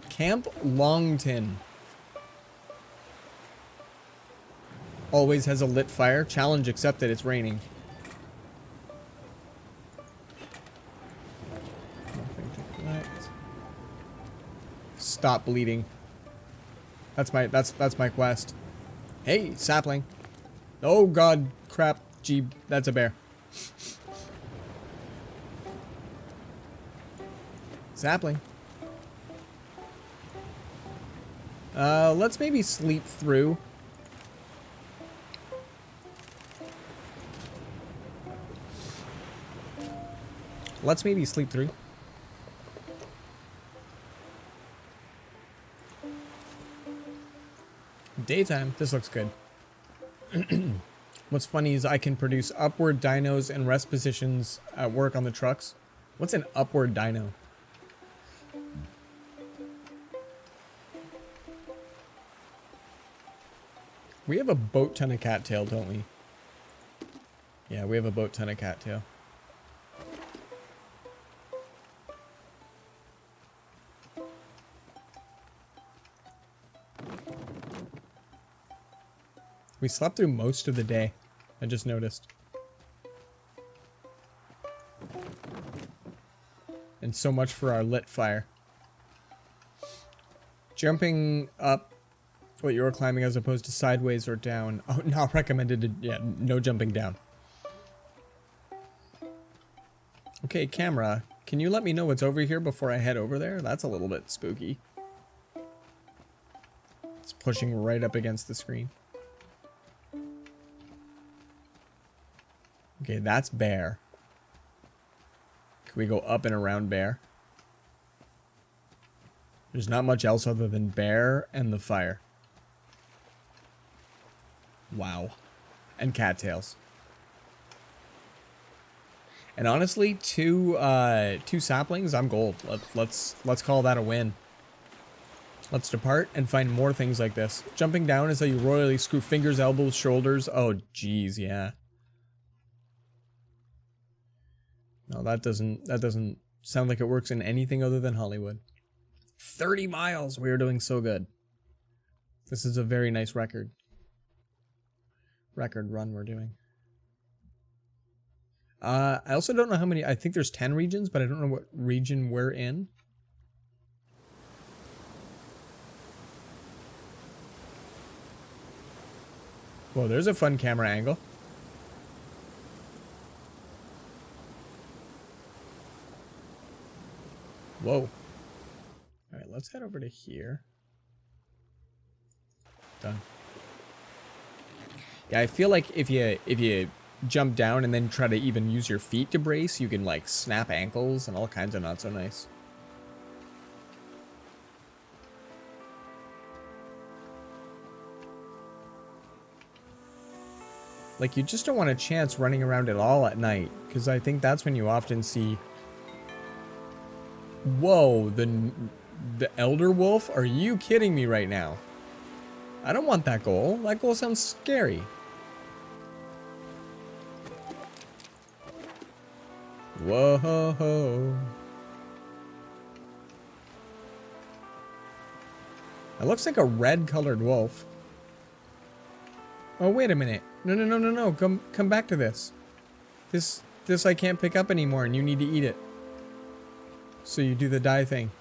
Camp Longton. Always has a lit fire. Challenge accepted, it's raining. Nothing to collect. Stop bleeding. That's my quest. Hey, sapling. Oh god, crap. Gee, that's a bear. Sapling. Let's maybe sleep through. Let's maybe sleep through. Daytime. This looks good. What's funny is I can produce upward dynos and rest positions at work on the trucks. What's an upward dyno? We have a boat ton of cattail, don't we? Yeah, we have a boat ton of cattail. We slept through most of the day. I just noticed. And so much for our lit fire. Jumping up what you were climbing as opposed to sideways or down. Oh, not recommended. Yeah, no jumping down. Okay, camera, can you let me know what's over here before I head over there? That's a little bit spooky. It's pushing right up against the screen. Okay, that's bear. Can we go up and around bear? There's not much else other than bear and the fire. Wow. And cattails. And honestly, two saplings, I'm gold. Let's call that a win. Let's depart and find more things like this. Jumping down is how you royally screw fingers, elbows, shoulders. Oh, geez, yeah. No, that doesn't sound like it works in anything other than Hollywood. 30 miles! We are doing so good. This is a very nice record. Record run we're doing. I also don't know how many... I think there's 10 regions, but I don't know what region we're in. Whoa, there's a fun camera angle. Whoa. Alright, let's head over to here. Done. Yeah, I feel like if you jump down and then try to even use your feet to brace, you can like snap ankles and all kinds of not so nice. Like, you just don't want a chance running around at all at night, because I think that's when you often see... Whoa, the elder wolf? Are you kidding me right now? I don't want that goal. That goal sounds scary. Whoa. It looks like a red-colored wolf. Oh, wait a minute. No. Come back to this. This I can't pick up anymore, and you need to eat it. So you do the die thing.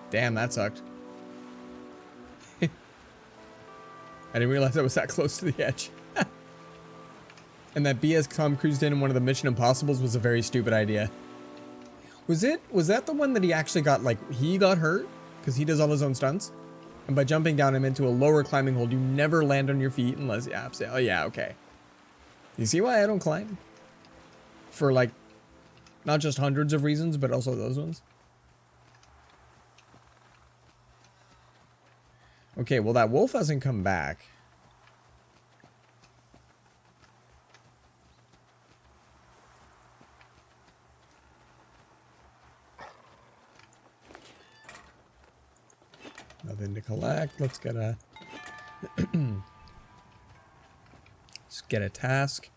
Damn, that sucked. I didn't realize I was that close to the edge. And that BS Tom cruised in one of the Mission Impossibles was a very stupid idea. Was that the one that he actually got, like, he got hurt? Because he does all his own stunts? And by jumping down him into a lower climbing hold, you never land on your feet unless... Yeah, oh, yeah, okay. You see why I don't climb? For, like, not just hundreds of reasons, but also those ones. Okay, well, that wolf hasn't come back. Nothing to collect. Let's get a... Let's get a task.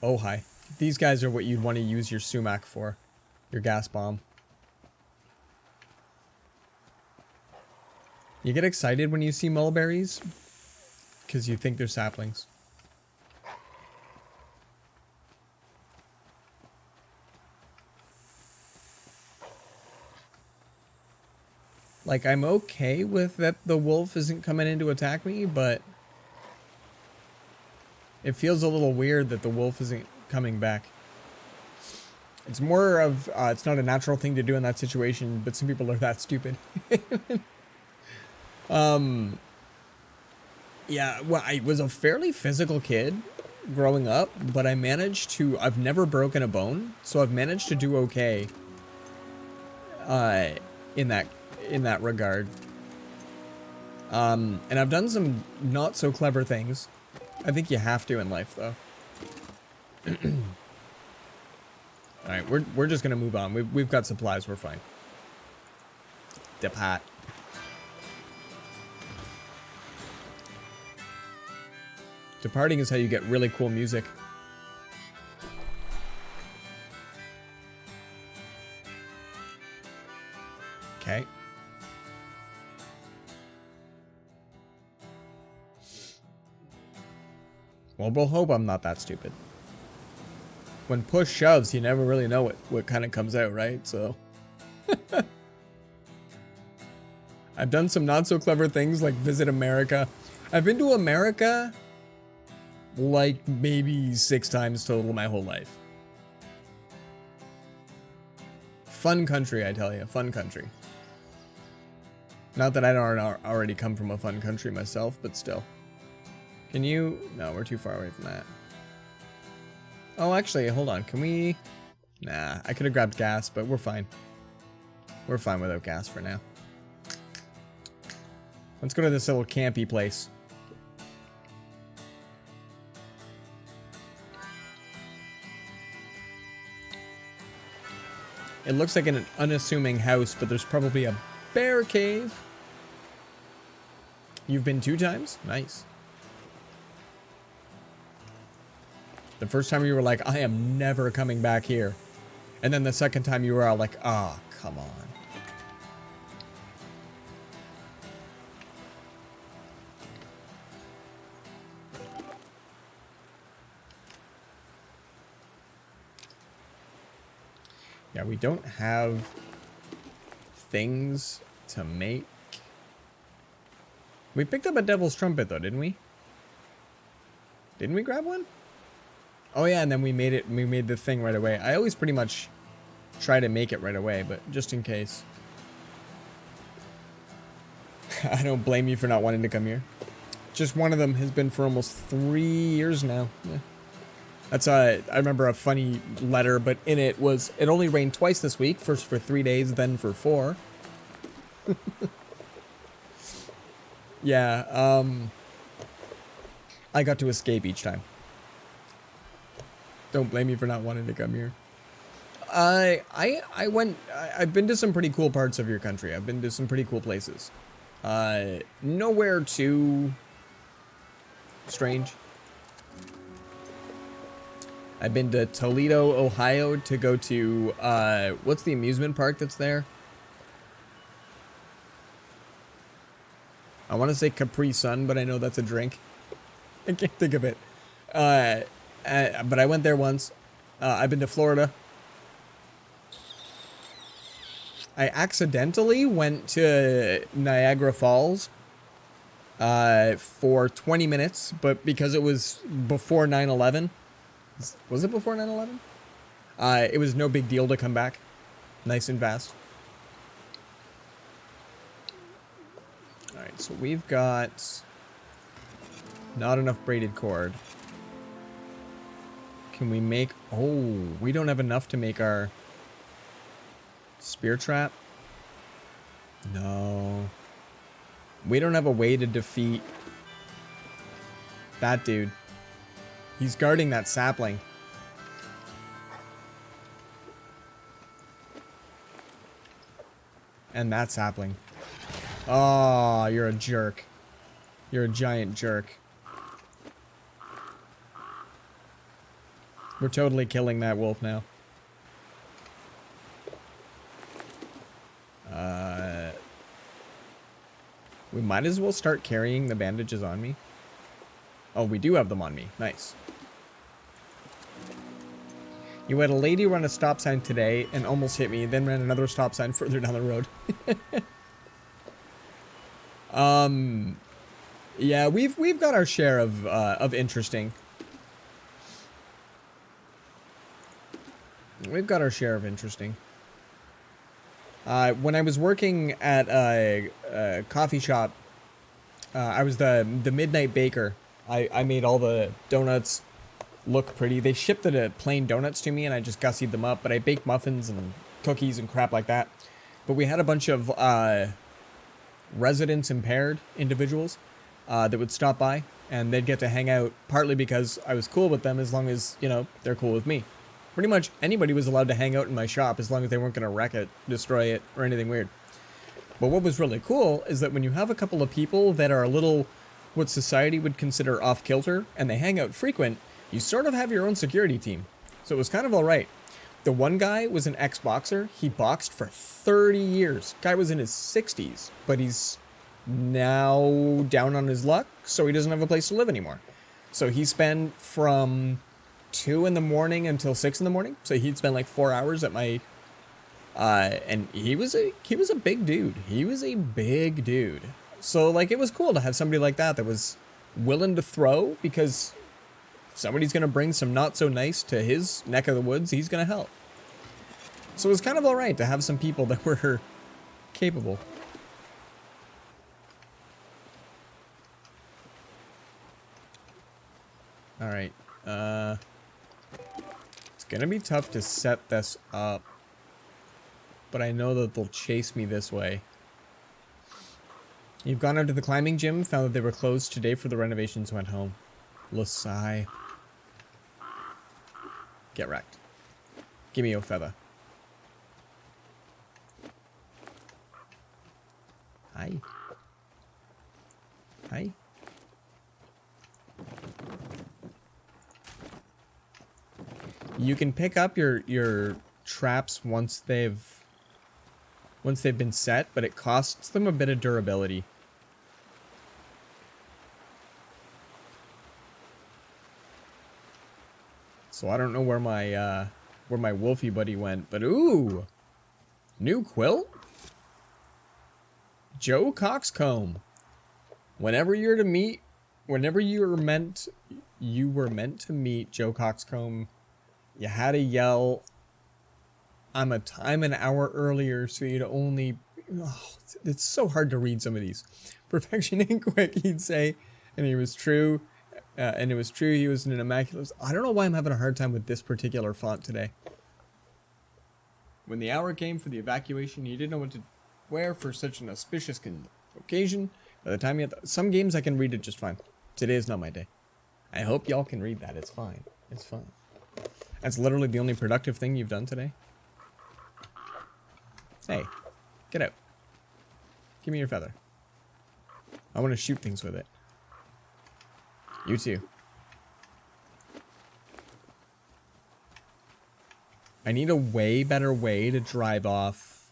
Oh, hi. These guys are what you'd want to use your sumac for. Your gas bomb. You get excited when you see mulberries? Because you think they're saplings. Like, I'm okay with that the wolf isn't coming in to attack me, but it feels a little weird that the wolf isn't coming back. It's more of, it's not a natural thing to do in that situation, but some people are that stupid. Yeah, well, I was a fairly physical kid growing up, but I managed to, I've never broken a bone, so I've managed to do okay in that regard. And I've done some not so clever things. I think you have to in life, though. Alright, we're just gonna move on. We've got supplies, we're fine. Depart. Departing is how you get really cool music. Okay. Well, we'll hope I'm not that stupid. When push shoves, you never really know what kind of comes out, right? So... I've done some not so clever things like visit America. I've been to America like maybe 6 times total my whole life. Fun country, I tell you. Fun country. Not that I don't already come from a fun country myself, but still. Can you... No, we're too far away from that. Oh, actually, hold on. Can we... Nah, I could have grabbed gas, but we're fine. We're fine without gas for now. Let's go to this little campy place. It looks like an unassuming house, but there's probably a bear cave. You've been 2 times? Nice. The first time you were like, I am never coming back here. And then the second time you were all like, ah, oh, come on. Yeah, we don't have things to make. We picked up a devil's trumpet though, didn't we? Didn't we grab one? Oh yeah, and then we made it. We made the thing right away. I always pretty much try to make it right away, but just in case. I don't blame you for not wanting to come here. Just one of them has been for almost 3 years now. Yeah. That's I remember a funny letter, but in it was, it only rained twice this week. First for 3 days, then for 4. Yeah, I got to escape each time. Don't blame me for not wanting to come here. I've been to some pretty cool parts of your country. I've been to some pretty cool places. Nowhere too strange. I've been to Toledo, Ohio to go to, what's the amusement park that's there? I want to say Capri Sun, but I know that's a drink. I can't think of it. But I went there once. I've been to Florida. I accidentally went to Niagara Falls for 20 minutes, but because it was before 9/11. Was it before 9/11? It was no big deal to come back. Nice and fast. Alright, so we've got not enough braided cord. Can we make... Oh, we don't have enough to make our spear trap. No. We don't have a way to defeat that dude. He's guarding that sapling. And that sapling. Oh, you're a jerk. You're a giant jerk. We're totally killing that wolf now. We might as well start carrying the bandages on me. Oh, we do have them on me. Nice. You had a lady run a stop sign today and almost hit me, then ran another stop sign further down the road. Yeah, we've got our share of interesting. We've got our share of interesting. When I was working at a coffee shop, I was the midnight baker. I made all the donuts look pretty. They shipped the plain donuts to me and I just gussied them up, but I baked muffins and cookies and crap like that. But we had a bunch of residents impaired individuals that would stop by and they'd get to hang out, partly because I was cool with them as long as, you know, they're cool with me. Pretty much anybody was allowed to hang out in my shop as long as they weren't going to wreck it, destroy it, or anything weird. But what was really cool is that when you have a couple of people that are a little what society would consider off-kilter and they hang out frequent, you sort of have your own security team. So it was kind of alright. The one guy was an ex-boxer. He boxed for 30 years. Guy was in his 60s, but he's now down on his luck, so he doesn't have a place to live anymore. So he spent from 2 in the morning until 6 in the morning. So he'd spend like 4 hours at my, and he was a big dude. He was a big dude. So like, it was cool to have somebody like that was willing to throw, because if somebody's going to bring some not so nice to his neck of the woods, he's going to help. So it was kind of alright to have some people that were capable. Alright. It's gonna be tough to set this up. But I know that they'll chase me this way. You've gone out to the climbing gym, found that they were closed today for the renovations, went home. Lasai. Get wrecked. Give me your feather. Hi. Hi. You can pick up your traps once they've been set, but it costs them a bit of durability. So I don't know where my wolfie buddy went, but ooh, new quilt. Joe Coxcomb. Whenever you were meant to meet Joe Coxcomb, you had to yell, I'm an hour earlier, so you'd only... Oh, it's so hard to read some of these. Perfection ain't quick, he'd say. And it was true. He was an immaculate... I don't know why I'm having a hard time with this particular font today. When the hour came for the evacuation, you didn't know what to wear for such an auspicious occasion. By the time you had... Some games I can read it just fine. Today is not my day. I hope y'all can read that. It's fine. It's fine. That's literally the only productive thing you've done today. Hey, get out. Give me your feather. I want to shoot things with it. You too. I need a way better way to drive off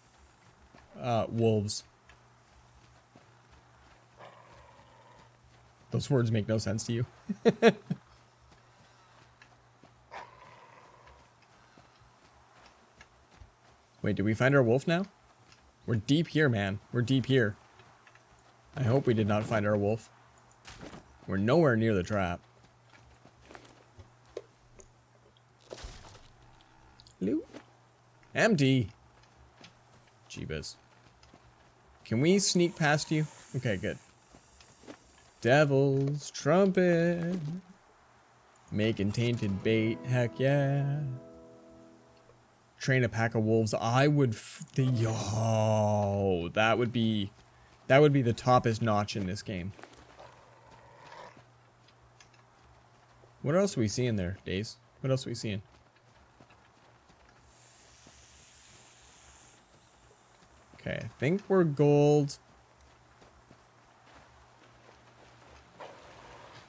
wolves. Those words make no sense to you. Wait, did we find our wolf now? We're deep here, man. We're deep here. I hope we did not find our wolf. We're nowhere near the trap. Loot. Empty. Jeebus. Can we sneak past you? Okay, good. Devil's trumpet. Making tainted bait. Heck yeah. Train a pack of wolves. I would... Yo, that would be the toppest notch in this game. What else are we seeing there, Days? What else are we seeing? Okay, I think we're gold.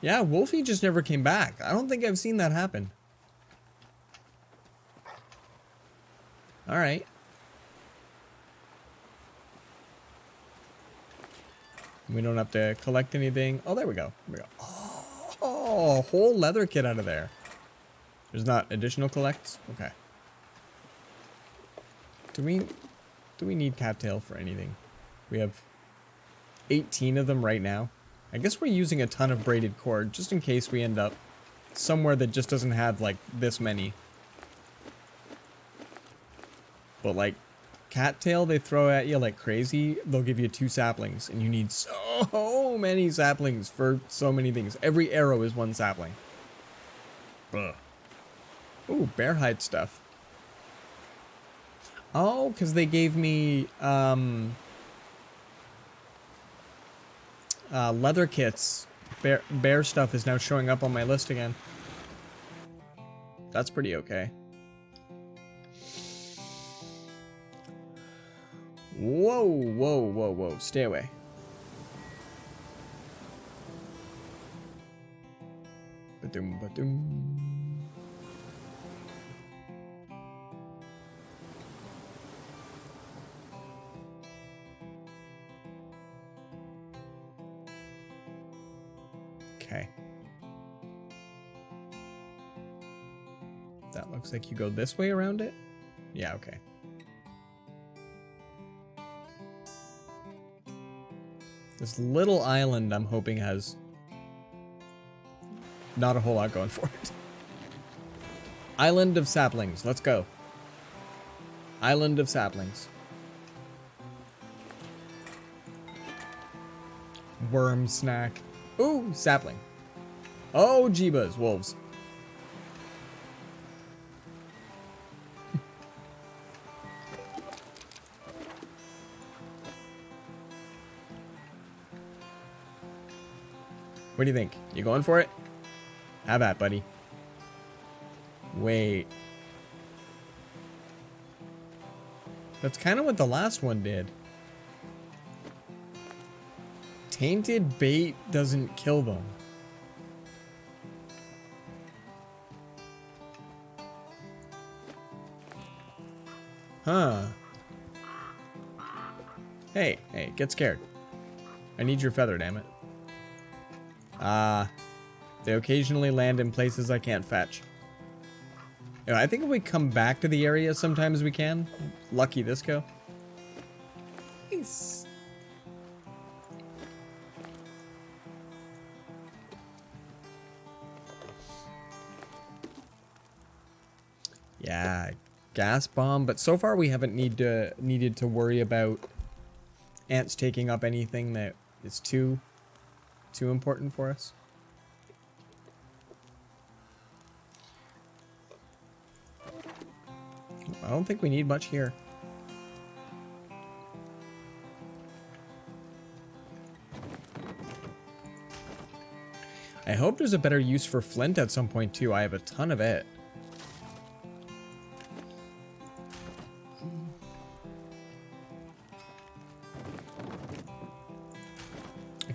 Yeah, Wolfie just never came back. I don't think I've seen that happen. Alright. We don't have to collect anything. Oh, there we go. There we go. Oh, a whole leather kit out of there. There's not additional collects? Okay. Do we need cattail for anything? We have 18 of them right now. I guess we're using a ton of braided cord just in case we end up somewhere that just doesn't have like this many. But like cattail they throw at you like crazy, they'll give you 2 saplings and you need so many saplings for so many things. Every arrow is 1 sapling. Ugh. Ooh, bear hide stuff. Oh, because they gave me leather kits. Bear stuff is now showing up on my list again. That's pretty okay. Whoa, whoa, whoa, whoa. Stay away. Ba-doom, ba-doom. Okay. That looks like you go this way around it? Yeah, okay. This little island I'm hoping has not a whole lot going for it. Island of saplings, let's go. Island of saplings. Worm snack. Ooh, sapling. Oh, jeebas, wolves. What do you think? You going for it? Have at, buddy. Wait. That's kind of what the last one did. Tainted bait doesn't kill them. Huh. Hey, get scared. I need your feather, damn it. They occasionally land in places I can't fetch. You know, I think if we come back to the area sometimes we can. Lucky this go. Nice. Yeah, gas bomb, but so far we haven't needed to worry about ants taking up anything that is too important for us. I don't think we need much here. I hope there's a better use for flint at some point too. I have a ton of it.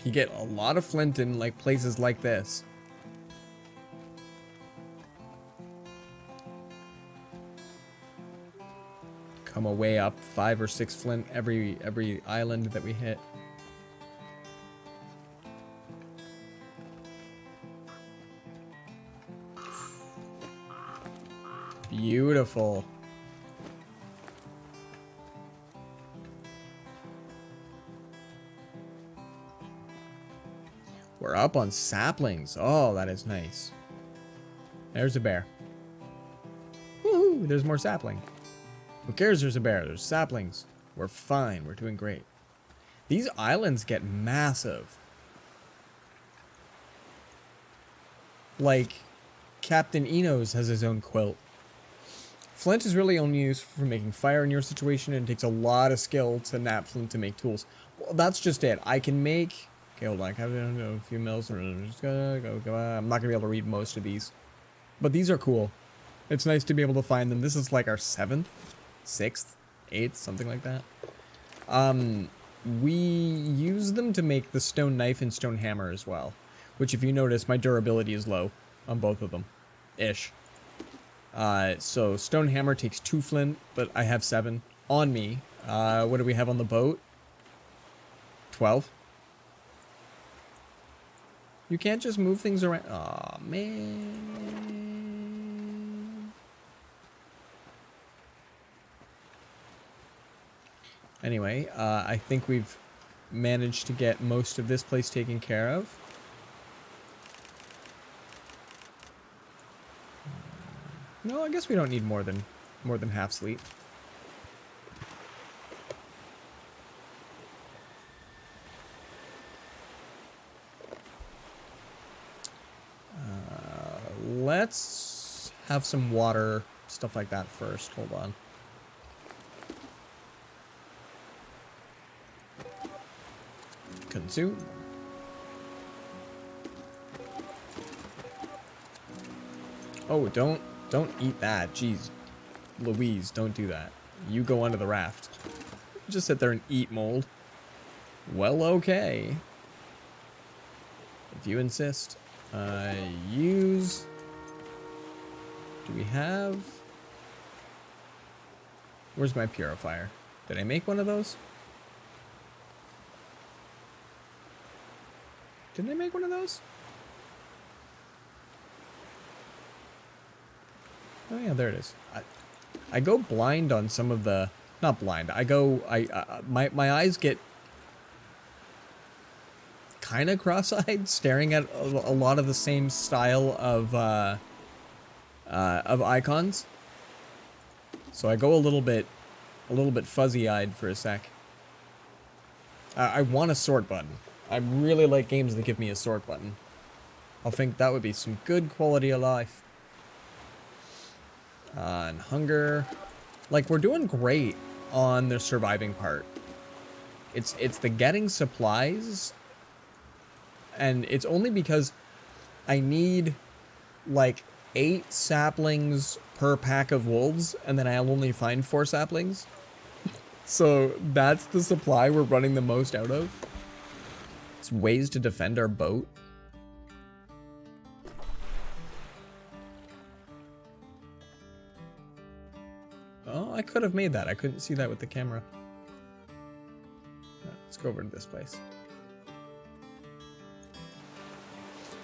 You get a lot of flint in like places like this. Come away up 5 or 6 flint every island that we hit. Beautiful. We're up on saplings. Oh, that is nice. There's a bear. Woohoo! There's more sapling. Who cares there's a bear? There's saplings. We're fine. We're doing great. These islands get massive. Like, Captain Enos has his own quilt. Flint is really only used for making fire in your situation, and it takes a lot of skill to nap flint to make tools. Well, that's just it. I can make... Okay, hold on. I have a few mils. I'm just gonna go. I'm not gonna be able to read most of these, but these are cool. It's nice to be able to find them. This is like our 7th, 6th, 8th, something like that. We use them to make the stone knife and stone hammer as well, which, if you notice, my durability is low on both of them, ish. So stone hammer takes 2 flint, but I have 7 on me. What do we have on the boat? 12. You can't just move things around. Aw, man. Anyway, I think we've managed to get most of this place taken care of. No, I guess we don't need more than half sleep. Let's have some water, stuff like that first. Hold on. Consume. Oh, don't eat that. Jeez. Louise, don't do that. You go under the raft. Just sit there and eat mold. Well, okay. If you insist. Use... Do we have... Where's my purifier? Did I make one of those? Didn't I make one of those? Oh yeah, there it is. I go blind on some of the... Not blind. My eyes get kind of cross-eyed staring at a lot of the same style of icons. So I go a little bit a little bit fuzzy-eyed for a sec. I want a sort button. I really like games that give me a sort button. I think that would be some good quality of life. And hunger. Like, we're doing great on the surviving part. It's the getting supplies. And it's only because I need, like, 8 saplings per pack of wolves, and then I'll only find 4 saplings. So that's the supply we're running the most out of. It's ways to defend our boat. Oh, I could have made that. I couldn't see that with the camera. Let's go over to this place.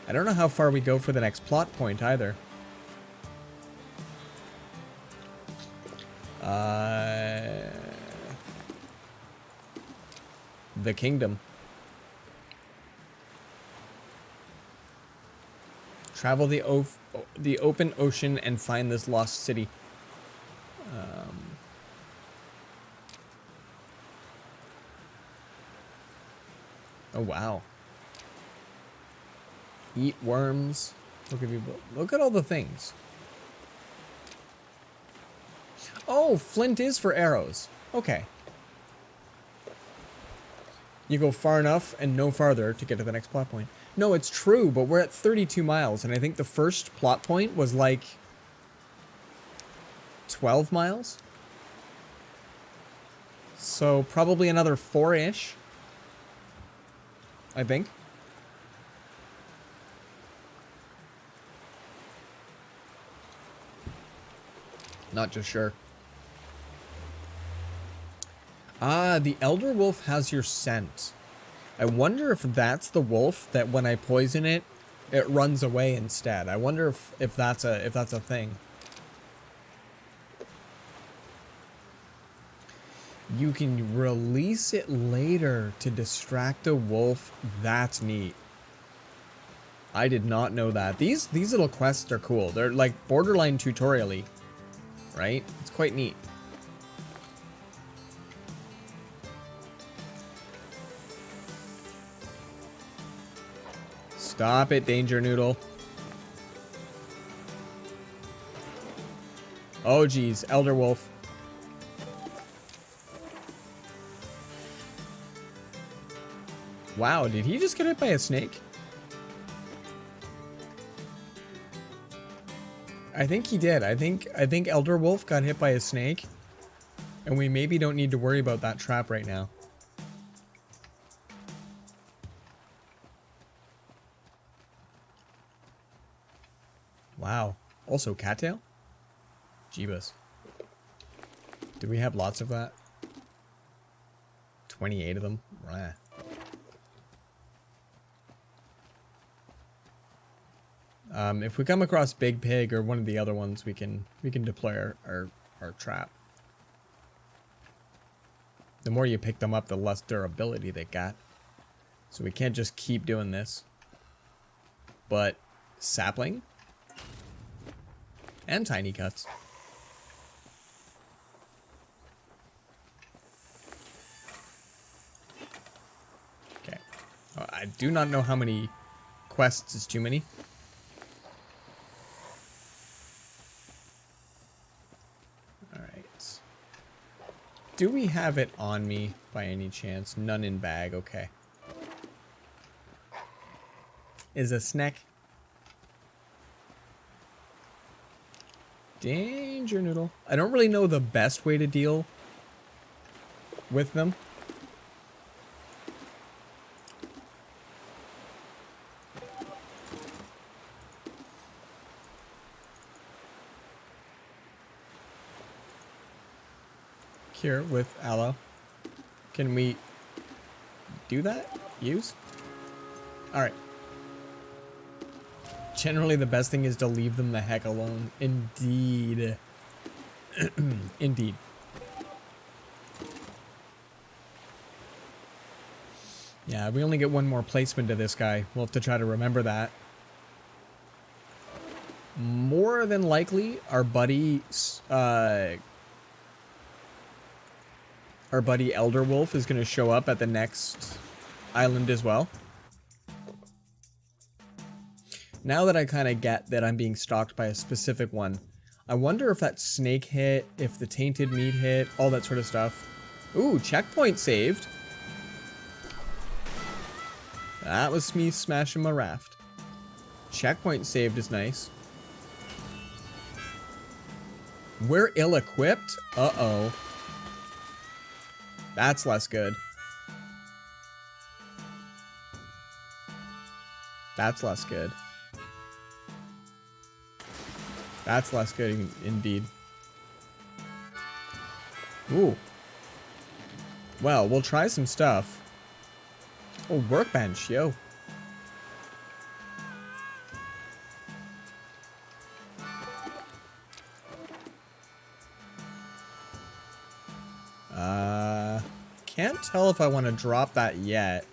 I don't know how far we go for the next plot point either. The kingdom. Travel the open ocean and find this lost city. Oh wow. Eat worms. Look at all the things. Oh, flint is for arrows. Okay. You go far enough and no farther to get to the next plot point. No, it's true, but we're at 32 miles, and I think the first plot point was like 12 miles. So probably another 4-ish, I think. Not just sure. Ah, the elder wolf has your scent. I wonder if that's the wolf that when I poison it, it runs away instead. I wonder if that's a thing. You can release it later to distract a wolf. That's neat. I did not know that. These little quests are cool. They're like borderline tutorial-y, right? It's quite neat. Stop it, Danger Noodle. Oh, geez. Elder Wolf. Wow, did he just get hit by a snake? I think he did. I think Elder Wolf got hit by a snake. And we maybe don't need to worry about that trap right now. Wow. Also cattail? Jeebus. Do we have lots of that? 28 of them? Rah. If we come across Big Pig or one of the other ones, we can deploy our trap. The more you pick them up, the less durability they got. So we can't just keep doing this. But sapling and tiny cuts. Okay. I do not know how many quests is too many. Alright. Do we have it on me by any chance? None in bag, okay. Is a snack. Danger Noodle. I don't really know the best way to deal with them. Cure with aloe. Can we do that? Use? Alright. Generally, the best thing is to leave them the heck alone. Indeed. Indeed. Yeah, we only get one more placement to this guy. We'll have to try to remember that. More than likely, our buddy our buddy Elder Wolf is going to show up at the next island as well. Now that I kind of get that I'm being stalked by a specific one, I wonder if that snake hit, if the tainted meat hit, all that sort of stuff. Ooh, checkpoint saved. That was me smashing my raft. Checkpoint saved is nice. We're ill-equipped? Uh-oh. That's less good. That's less good. That's less good indeed. Ooh. Well, we'll try some stuff. Oh, workbench, yo. Can't tell if I want to drop that yet.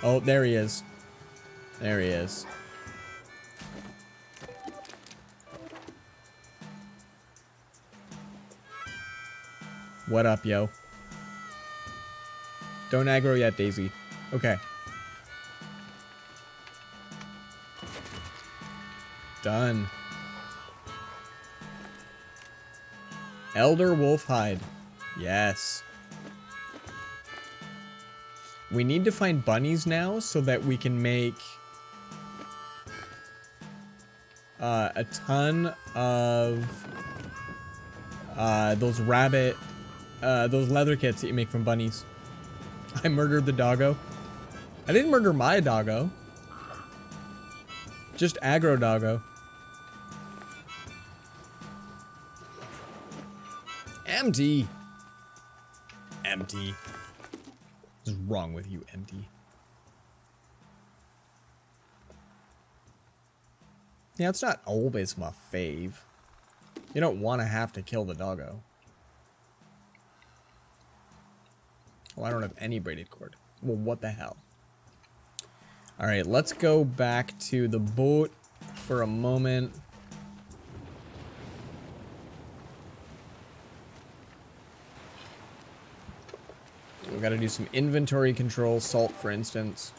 Oh, there he is. There he is. What up, yo? Don't aggro yet, Daisy. Okay. Done. Elder Wolf Hide. Yes. We need to find bunnies now so that we can make a ton of those those leather kits that you make from bunnies. I murdered the doggo. I didn't murder my doggo. Just aggro doggo. Empty. Empty. What's wrong with you, empty? Yeah, it's not always my fave. You don't want to have to kill the doggo. Well, I don't have any braided cord. Well, what the hell? Alright, let's go back to the boat for a moment. We gotta do some inventory control, salt for instance.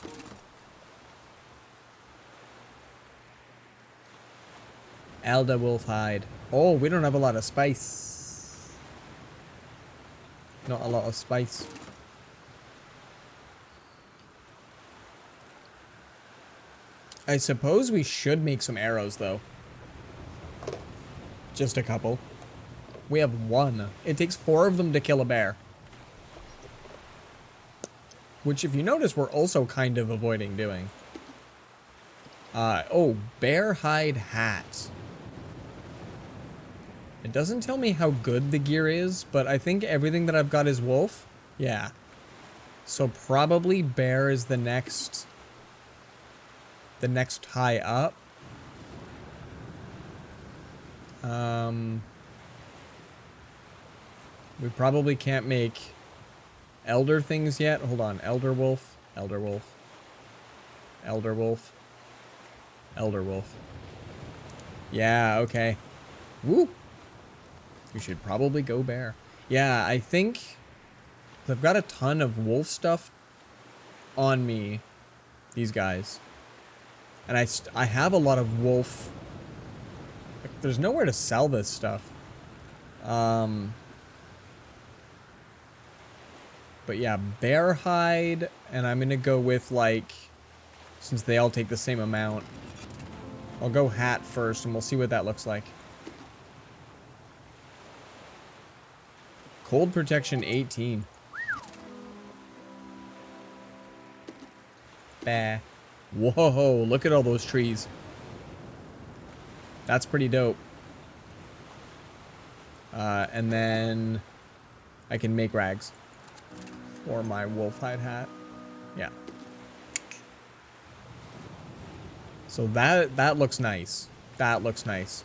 Elder Wolf Hide. Oh, we don't have a lot of spice. Not a lot of spice. I suppose we should make some arrows though. Just a couple. We have one. It takes 4 of them to kill a bear. Which, if you notice, we're also kind of avoiding doing. Oh, bear hide hat. It doesn't tell me how good the gear is, but I think everything that I've got is wolf. Yeah. So probably bear is the next high up. We probably can't make elder things yet. Hold on. Elder wolf. Elder wolf. Elder wolf. Elder wolf. Yeah, okay. Woo! We should probably go bear. Yeah, I think I've got a ton of wolf stuff on me. These guys. And I have a lot of wolf. Like, there's nowhere to sell this stuff. But yeah, bear hide, and I'm gonna go with, like, since they all take the same amount, I'll go hat first, and we'll see what that looks like. Cold protection 18. Bah. Whoa, look at all those trees. That's pretty dope. And then I can make rags. Or my wolf hide hat. Yeah. So that looks nice. That looks nice.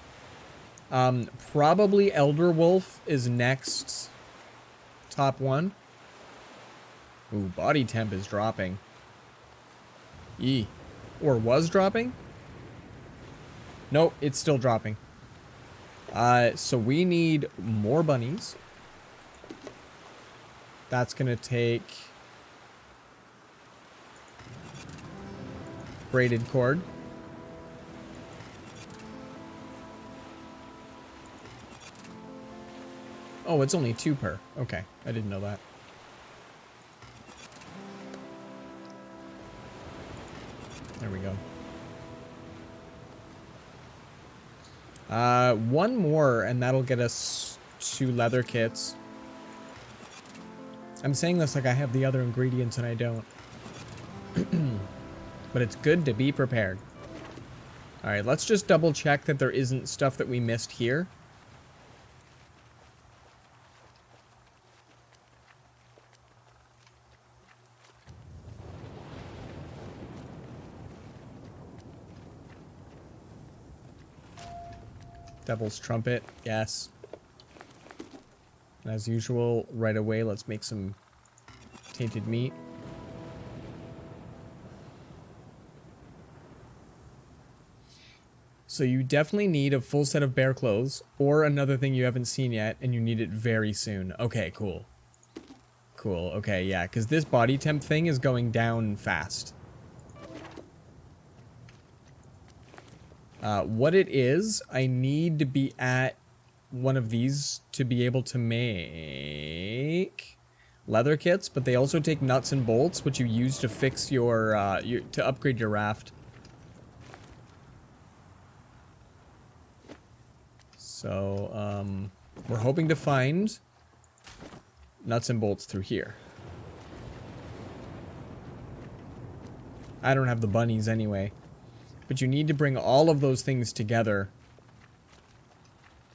Probably Elder Wolf is next. Top one. Ooh, body temp is dropping. E. Or was dropping? Nope, it's still dropping. So we need more bunnies. That's gonna take braided cord. Oh, it's only 2 per. Okay, I didn't know that. There we go. 1 more, and that'll get us 2 leather kits. I'm saying this like I have the other ingredients and I don't. But it's good to be prepared. Alright, let's just double check that there isn't stuff that we missed here. Devil's Trumpet, yes. As usual, right away, let's make some tainted meat. So you definitely need a full set of bear clothes, or another thing you haven't seen yet, and you need it very soon. Okay, cool. Cool, okay, yeah, because this body temp thing is going down fast. What it is, I need to be at one of these to be able to make leather kits, but they also take nuts and bolts, which you use to fix your to upgrade your raft. So, we're hoping to find nuts and bolts through here. I don't have the bunnies anyway. But you need to bring all of those things together.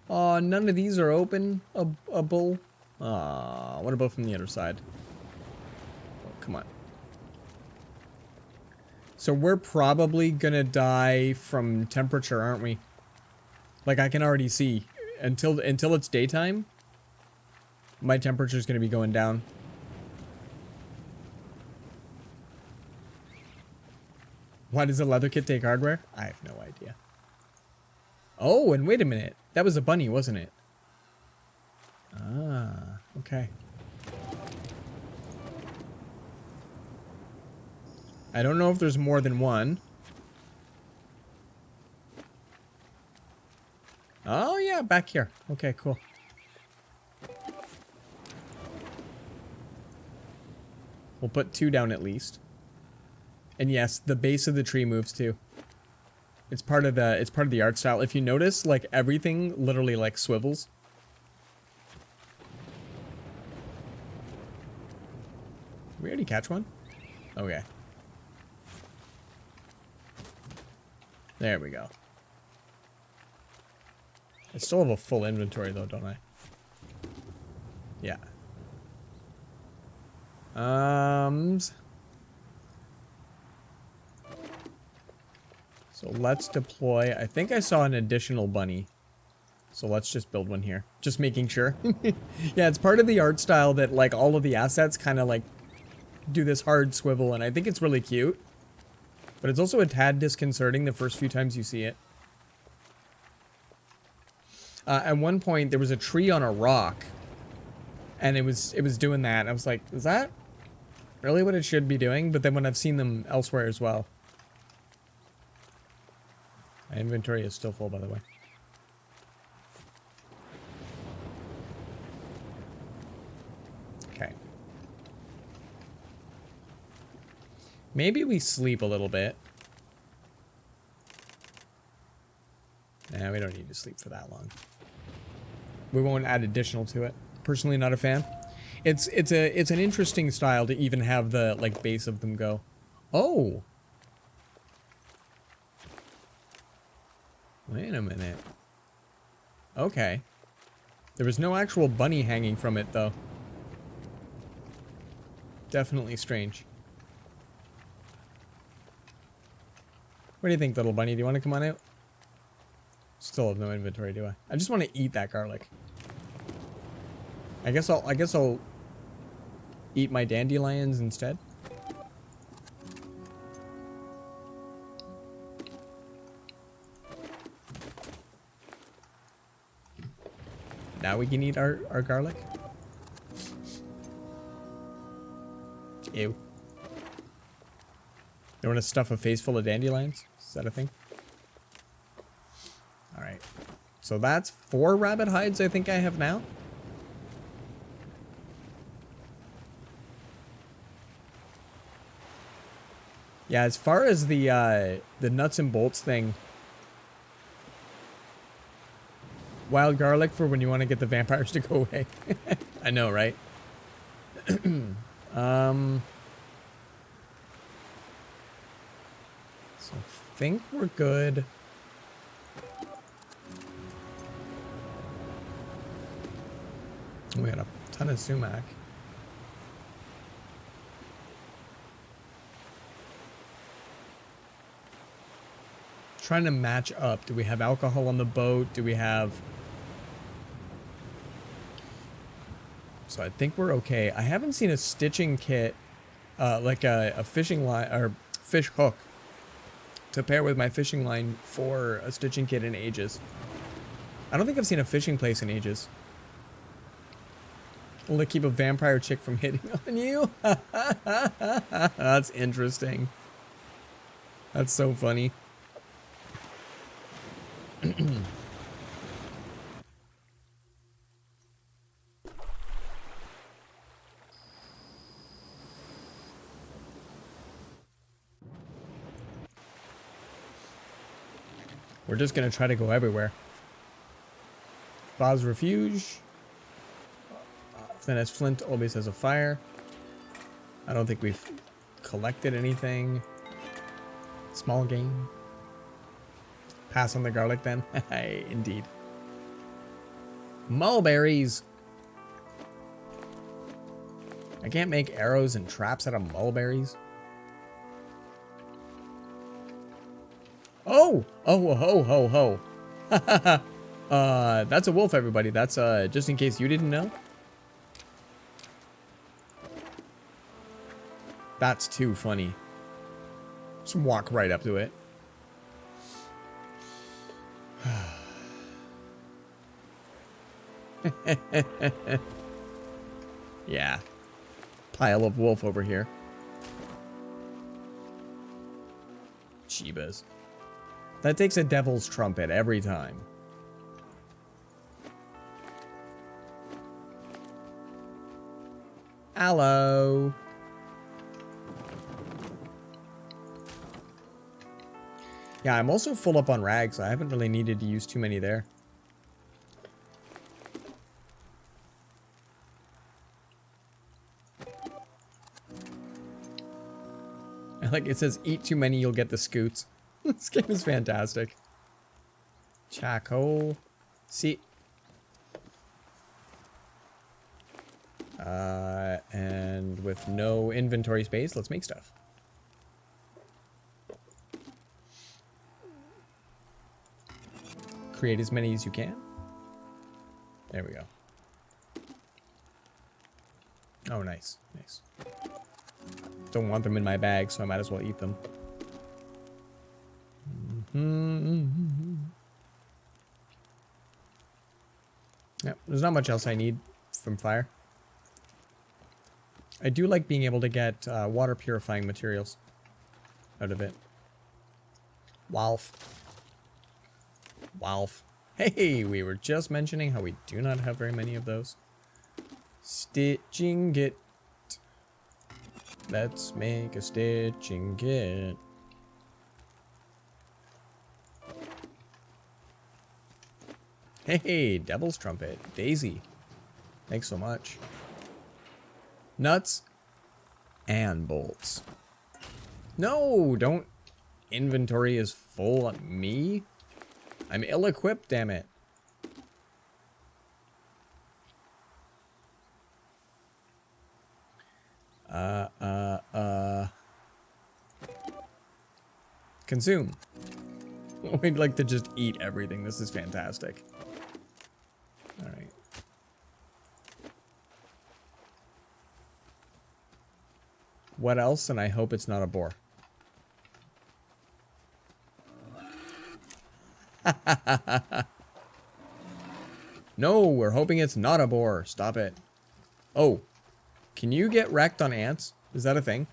Aw, none of these are open. A bull. Aw, what about from the other side? Oh, come on. So we're probably gonna die from temperature, aren't we? Like, I can already see. Until it's daytime, my temperature's gonna be going down. Why does a leather kit take hardware? I have no idea. Oh, and wait a minute. That was a bunny, wasn't it? Ah, okay. I don't know if there's more than one. Oh, yeah, back here. Okay, cool. We'll put 2 down at least. And yes, the base of the tree moves too. It's part of the art style. If you notice, like, everything literally like swivels. Did we already catch one? Okay. There we go. I still have a full inventory though, don't I? Yeah. So let's deploy. I think I saw an additional bunny. So let's just build one here. Just making sure. Yeah, it's part of the art style that, like, all of the assets kind of, like, do this hard swivel, and I think it's really cute. But it's also a tad disconcerting the first few times you see it. At one point, there was a tree on a rock, and it was doing that. I was like, is that really what it should be doing? But then when I've seen them elsewhere as well. My inventory is still full, by the way. Okay. Maybe we sleep a little bit. Nah, we don't need to sleep for that long. We won't add additional to it. Personally, not a fan. It's an interesting style to even have the, like, base of them go. Oh! Wait a minute. Okay. There was no actual bunny hanging from it, though. Definitely strange. What do you think, little bunny? Do you want to come on out? Still have no inventory, do I? I just want to eat that garlic. I guess I'll eat my dandelions instead. Now we can eat our garlic. Ew. They want to stuff a face full of dandelions? Is that a thing? Alright. So that's 4 rabbit hides I think I have now. Yeah, as far as the nuts and bolts thing. Wild garlic for when you want to get the vampires to go away. I know, right? So I think we're good. We got a ton of sumac. Trying to match up. Do we have alcohol on the boat? Do we have... So I think we're okay. I haven't seen a stitching kit, like a fishing line or fish hook to pair with my fishing line for a stitching kit in ages. I don't think I've seen a fishing place in ages. Will it keep a vampire chick from hitting on you? That's interesting. That's so funny. We're just gonna try to go everywhere. Vase refuge. Then as flint always has a fire. I don't think we've collected anything. Small game. Pass on the garlic then. Indeed. Mulberries. I can't make arrows and traps out of mulberries. Oh! Oh, ho, ho, ho. That's a wolf, everybody. That's, just in case you didn't know. That's too funny. Just walk right up to it. Yeah. Pile of wolf over here. Jeebus. That takes a devil's trumpet every time. Hello. Yeah, I'm also full up on rags. I haven't really needed to use too many there. Like it says, eat too many, you'll get the scoots. This game is fantastic. Charcoal. See. And with no inventory space, let's make stuff. Create as many as you can. There we go. Oh, nice. Nice. Don't want them in my bag, so I might as well eat them. Yep, there's not much else I need from fire. I do like being able to get water purifying materials out of it. Walf. Walf. Hey, we were just mentioning how we do not have very many of those. Stitching it. Let's make a stitching kit. Hey, Devil's Trumpet. Daisy. Thanks so much. Nuts and bolts. No, don't. Inventory is full on me. I'm ill-equipped, damn it. Consume. We'd like to just eat everything. This is fantastic. All right. What else? And I hope it's not a boar. No, we're hoping it's not a boar. Stop it. Oh, can you get wrecked on ants? Is that a thing?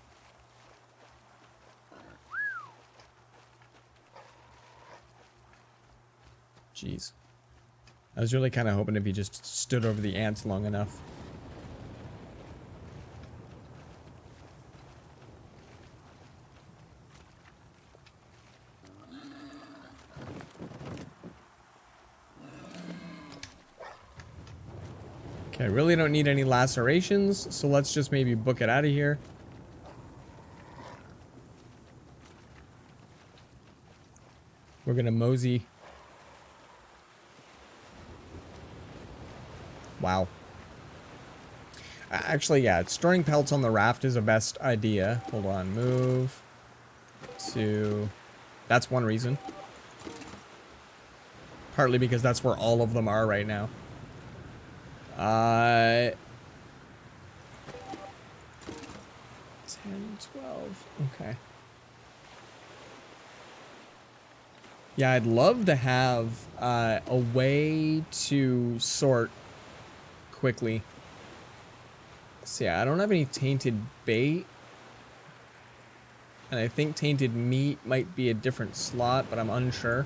Jeez. I was really kind of hoping if he just stood over the ants long enough. Okay, I really don't need any lacerations, so let's just maybe book it out of here. We're gonna mosey. Wow. Actually, yeah, storing pelts on the raft is the best idea. Hold on, move to... That's one reason. Partly because that's where all of them are right now. 10, 12, okay. Yeah, I'd love to have a way to sort quickly. So yeah, I don't have any tainted bait. And I think tainted meat might be a different slot, but I'm unsure.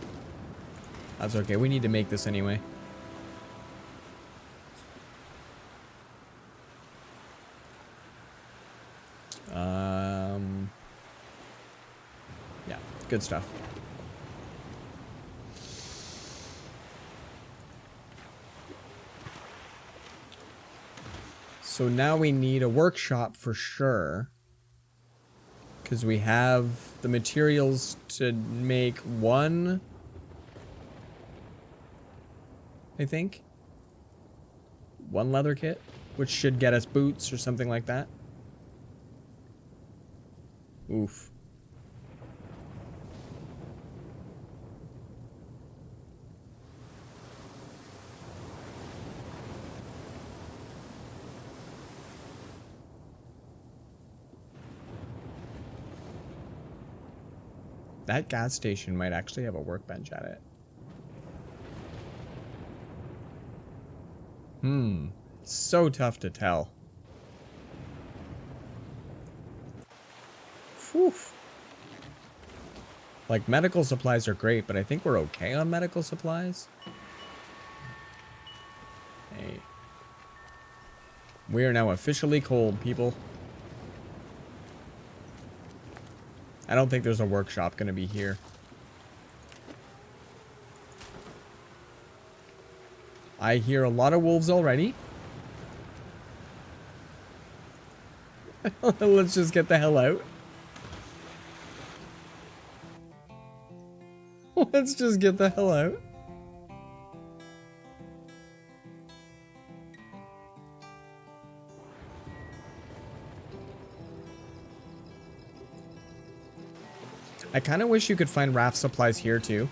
That's okay, we need to make this anyway. Yeah, good stuff. So now we need a workshop for sure. Because we have the materials to make one, I think. One leather kit, which should get us boots or something like that. Oof. That gas station might actually have a workbench at it. It's so tough to tell. Whew. Like, medical supplies are great, but I think we're okay on medical supplies. Hey. We are now officially cold, people. I don't think there's a workshop gonna be here. I hear a lot of wolves already. Let's just get the hell out. Let's just get the hell out. I kind of wish you could find raft supplies here too.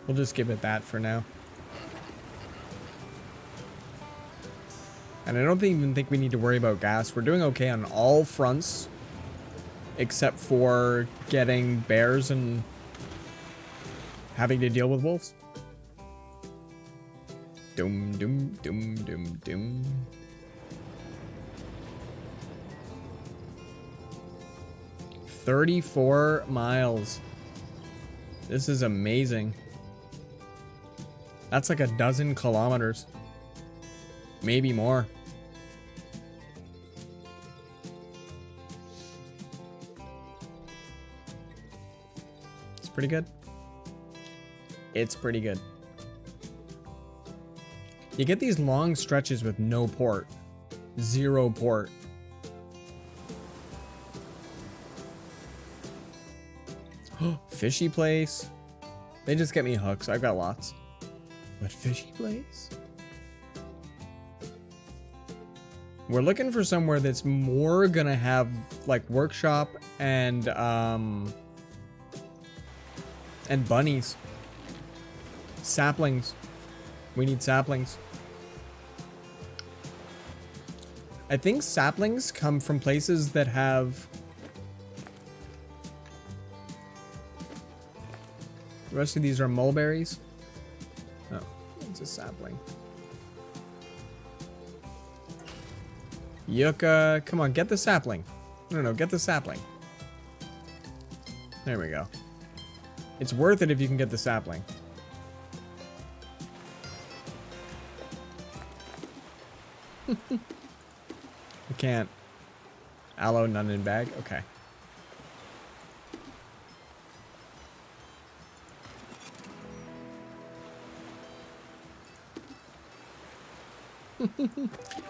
We'll just give it that for now. And I don't even think we need to worry about gas. We're doing okay on all fronts. Except for getting bears and having to deal with wolves. Doom, doom, doom, doom, doom. $34 miles. This is amazing. That's like a dozen kilometers. Maybe more. Pretty good. It's pretty good. You get these long stretches with no port. Zero port. Fishy place. They just get me hooks. I've got lots. But fishy place? We're looking for somewhere that's more gonna have like workshop and bunnies. Saplings. We need saplings. I think saplings come from places that have... The rest of these are mulberries. Oh, it's a sapling. Yucca, come on, get the sapling. No, get the sapling. There we go. It's worth it if you can get the sapling. You can't. Aloe, none in bag? Okay.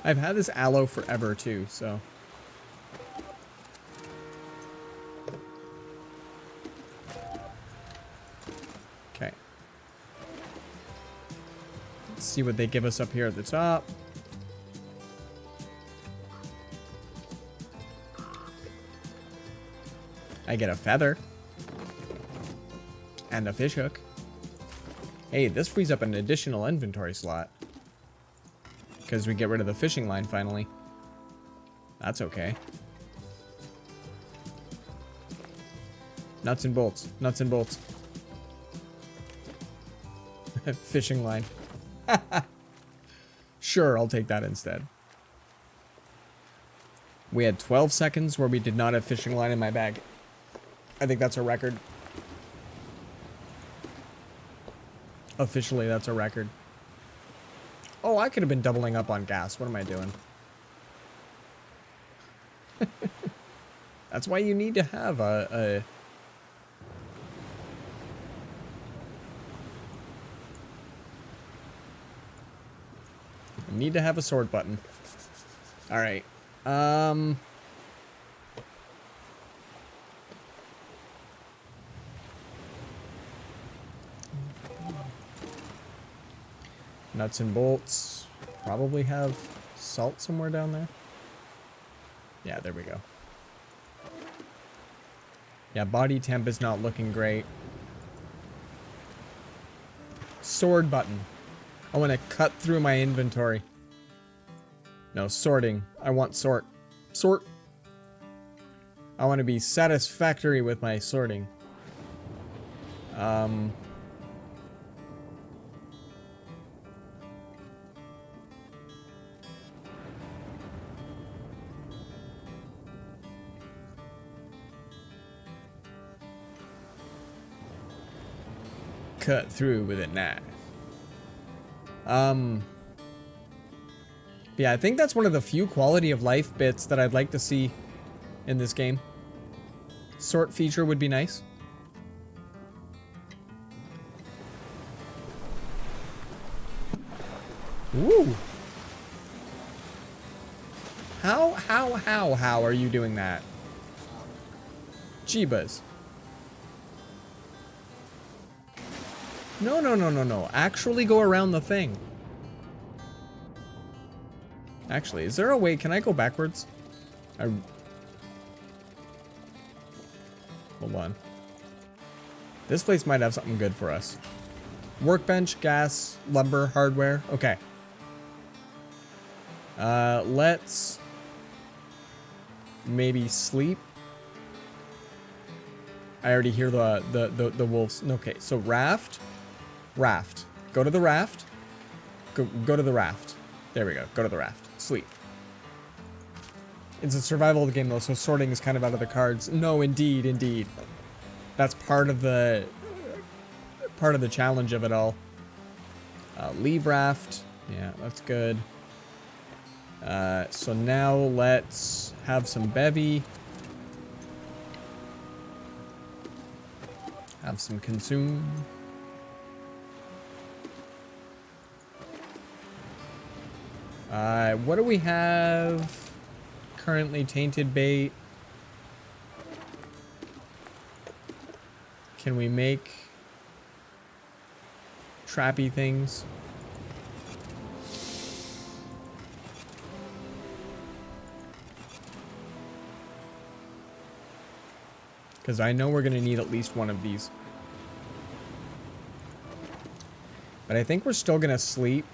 I've had this aloe forever too, so. Okay. Let's see what they give us up here at the top. I get a feather. And a fish hook. Hey, this frees up an additional inventory slot. Because we get rid of the fishing line finally. That's okay. Nuts and bolts. Nuts and bolts. Fishing line. Sure, I'll take that instead. We had 12 seconds where we did not have fishing line in my bag. I think that's a record. Officially, that's a record. Oh, I could have been doubling up on gas. What am I doing? That's why you need to have a... You need to have a sword button. Alright. Nuts and bolts. Probably have salt somewhere down there. Yeah, there we go. Yeah, body temp is not looking great. Sword button. I want to cut through my inventory. No, sorting. I want sort. Sort. I want to be satisfactory with my sorting. Cut through with a knife. Yeah, I think that's one of the few quality of life bits that I'd like to see in this game. Sort feature would be nice. Ooh. How are you doing that? Jeebas. No. Actually go around the thing. Actually, is there a way? Can I go backwards? Hold on. This place might have something good for us. Workbench, gas, lumber, hardware. Okay. Let's maybe sleep. I already hear the wolves. Okay, so raft. Raft. Go to the raft. Go to the raft. There we go. Go to the raft. Sleep. It's a survival of the game though, so sorting is kind of out of the cards. No, indeed. That's part of the challenge of it all. Leave raft. Yeah, that's good. So now let's have some bevy. Have some consume. What do we have? Currently tainted bait. Can we make trappy things? Because I know we're going to need at least one of these. But I think we're still going to sleep.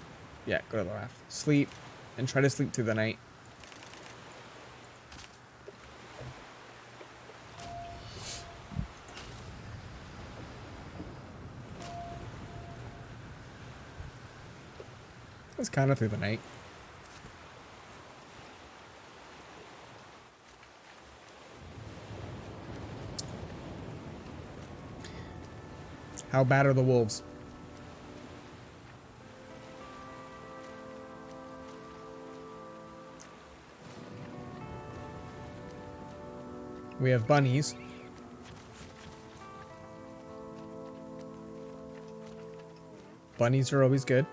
Yeah, go to the raft. Sleep. And try to sleep through the night. It's kind of through the night. How bad are the wolves? We have bunnies. Bunnies are always good.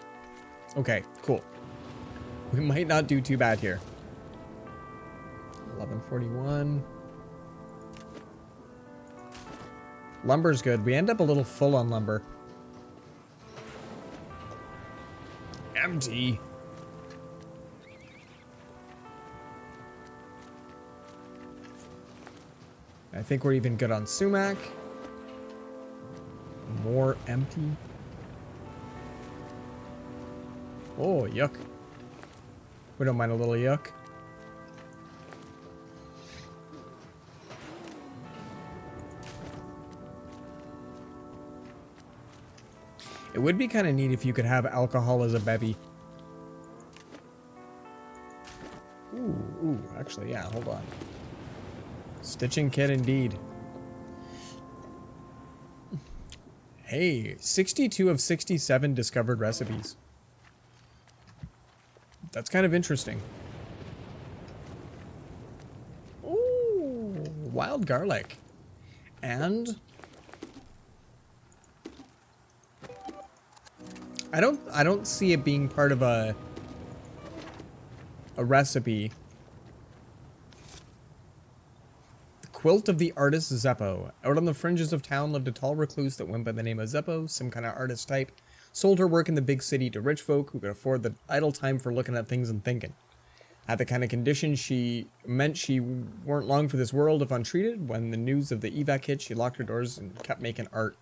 Okay, cool. We might not do too bad here. 1141. Lumber's good. We end up a little full on lumber. Empty. I think we're even good on sumac. More empty. Oh, yuck. We don't mind a little yuck. It would be kind of neat if you could have alcohol as a bevy. Ooh, actually, yeah, hold on. Stitching kit indeed. Hey, 62 of 67 discovered recipes. That's kind of interesting. Ooh, wild garlic. And I don't see it being part of a recipe. The quilt of the artist Zeppo. Out on the fringes of town lived a tall recluse that went by the name of Zeppo, some kind of artist type. Sold her work in the big city to rich folk who could afford the idle time for looking at things and thinking. Had the kind of condition she meant she weren't long for this world if untreated. When the news of the evac hit, she locked her doors and kept making art.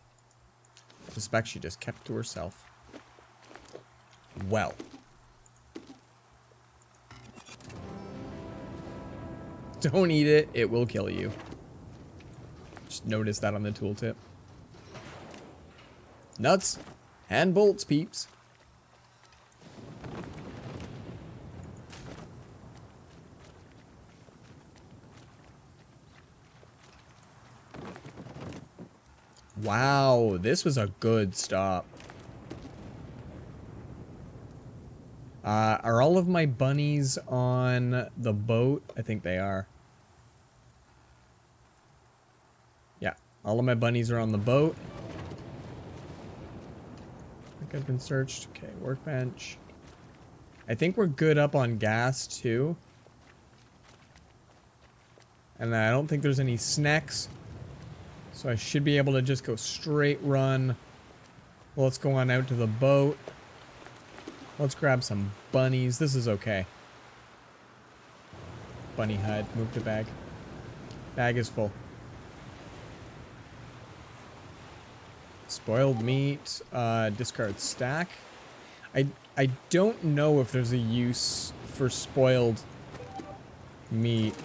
I suspect she just kept to herself. Well. Don't eat it, it will kill you. Just notice that on the tooltip. Nuts and bolts, peeps. Wow, this was a good stop. Are all of my bunnies on the boat? I think they are. Yeah, all of my bunnies are on the boat. I think I've been searched. Okay, workbench. I think we're good up on gas, too. And I don't think there's any snacks. So I should be able to just go straight run. Well, let's go on out to the boat. Let's grab some bunnies. This is okay. Bunny hide. Move the bag. Bag is full. Spoiled meat. Discard stack. I don't know if there's a use for spoiled meat.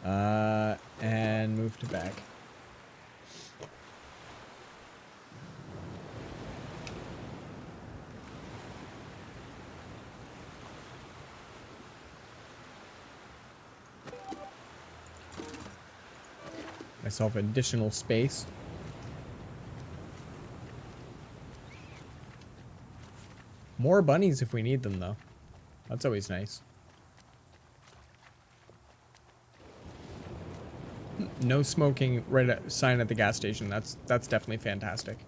And move to bag. Myself additional space. More bunnies if we need them, though. That's always nice. No smoking right at sign at the gas station. That's definitely fantastic.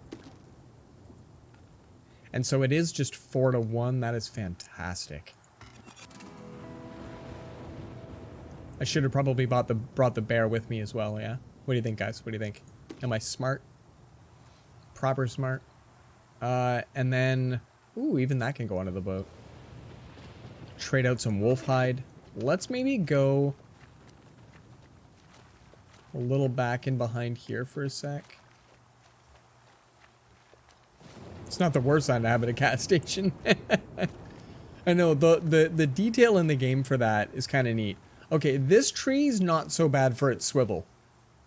And so it is just 4-1. That is fantastic. I should have probably brought the bear with me as well, yeah? What do you think, guys? What do you think? Am I smart? Proper smart? And then... Ooh, even that can go onto the boat. Trade out some wolf hide. Let's maybe go a little back in behind here for a sec. It's not the worst time to have at a gas station. I know, the detail in the game for that is kind of neat. Okay, this tree's not so bad for its swivel.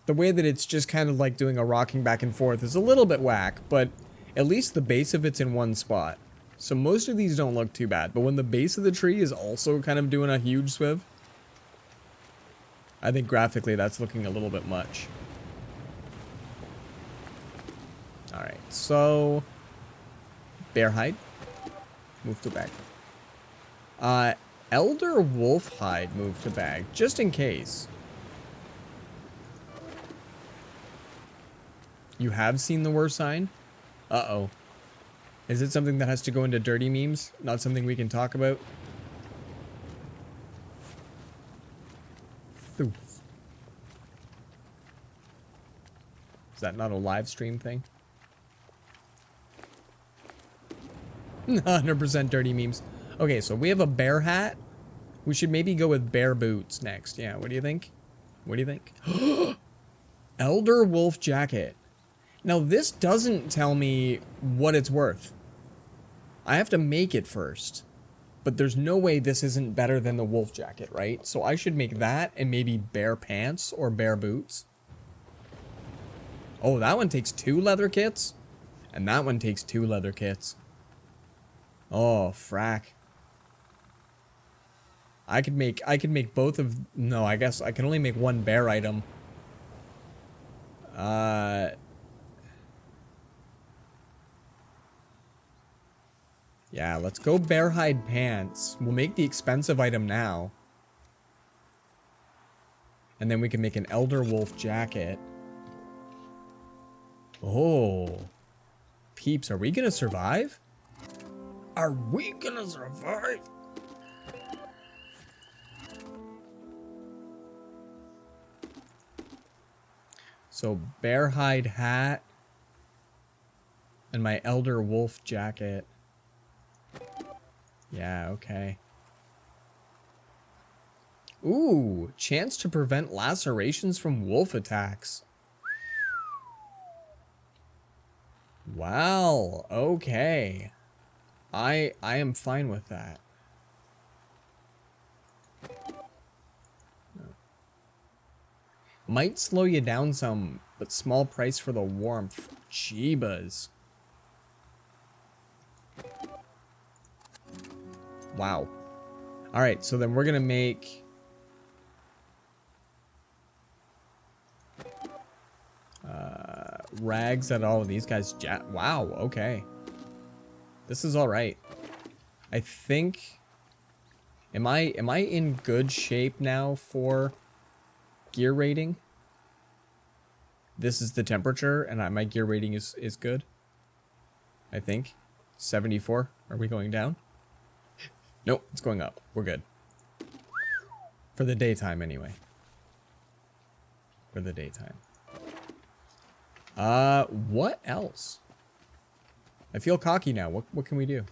The way that it's just kind of like doing a rocking back and forth is a little bit whack, but At least the base of it's in one spot. So most of these don't look too bad. But when the base of the tree is also kind of doing a huge swiv, I think graphically that's looking a little bit much. Alright, so... bear hide. Move to bag. Elder wolf hide, move to bag. Just in case. You have seen the worst sign? Uh-oh. Is it something that has to go into dirty memes? Not something we can talk about? Thoof. Is that not a live stream thing? 100% dirty memes. Okay, so we have a bear hat. We should maybe go with bear boots next. Yeah, what do you think? What do you think? Elder wolf jacket. Now, this doesn't tell me what it's worth. I have to make it first. But there's no way this isn't better than the wolf jacket, right? So I should make that and maybe bear pants or bear boots. Oh, that one takes 2 leather kits. And that one takes 2 leather kits. Oh, frack. I could make both of... No, I guess I can only make one bear item. Yeah, let's go bear hide pants. We'll make the expensive item now. And then we can make an elder wolf jacket. Oh. Peeps, are we gonna survive? Are we gonna survive? So, bear hide hat. And my elder wolf jacket. Yeah, okay. Ooh, chance to prevent lacerations from wolf attacks. Wow, okay. I am fine with that. Might slow you down some, but small price for the warmth. Jeebas. Wow. Alright, so then we're gonna make... rags at all of these guys. Wow, okay. This is alright. I think... Am I in good shape now for gear rating? This is the temperature, and my gear rating is good. I think. 74. Are we going down? Nope, it's going up. We're good. For the daytime, anyway. For the daytime. What else? I feel cocky now. What can we do?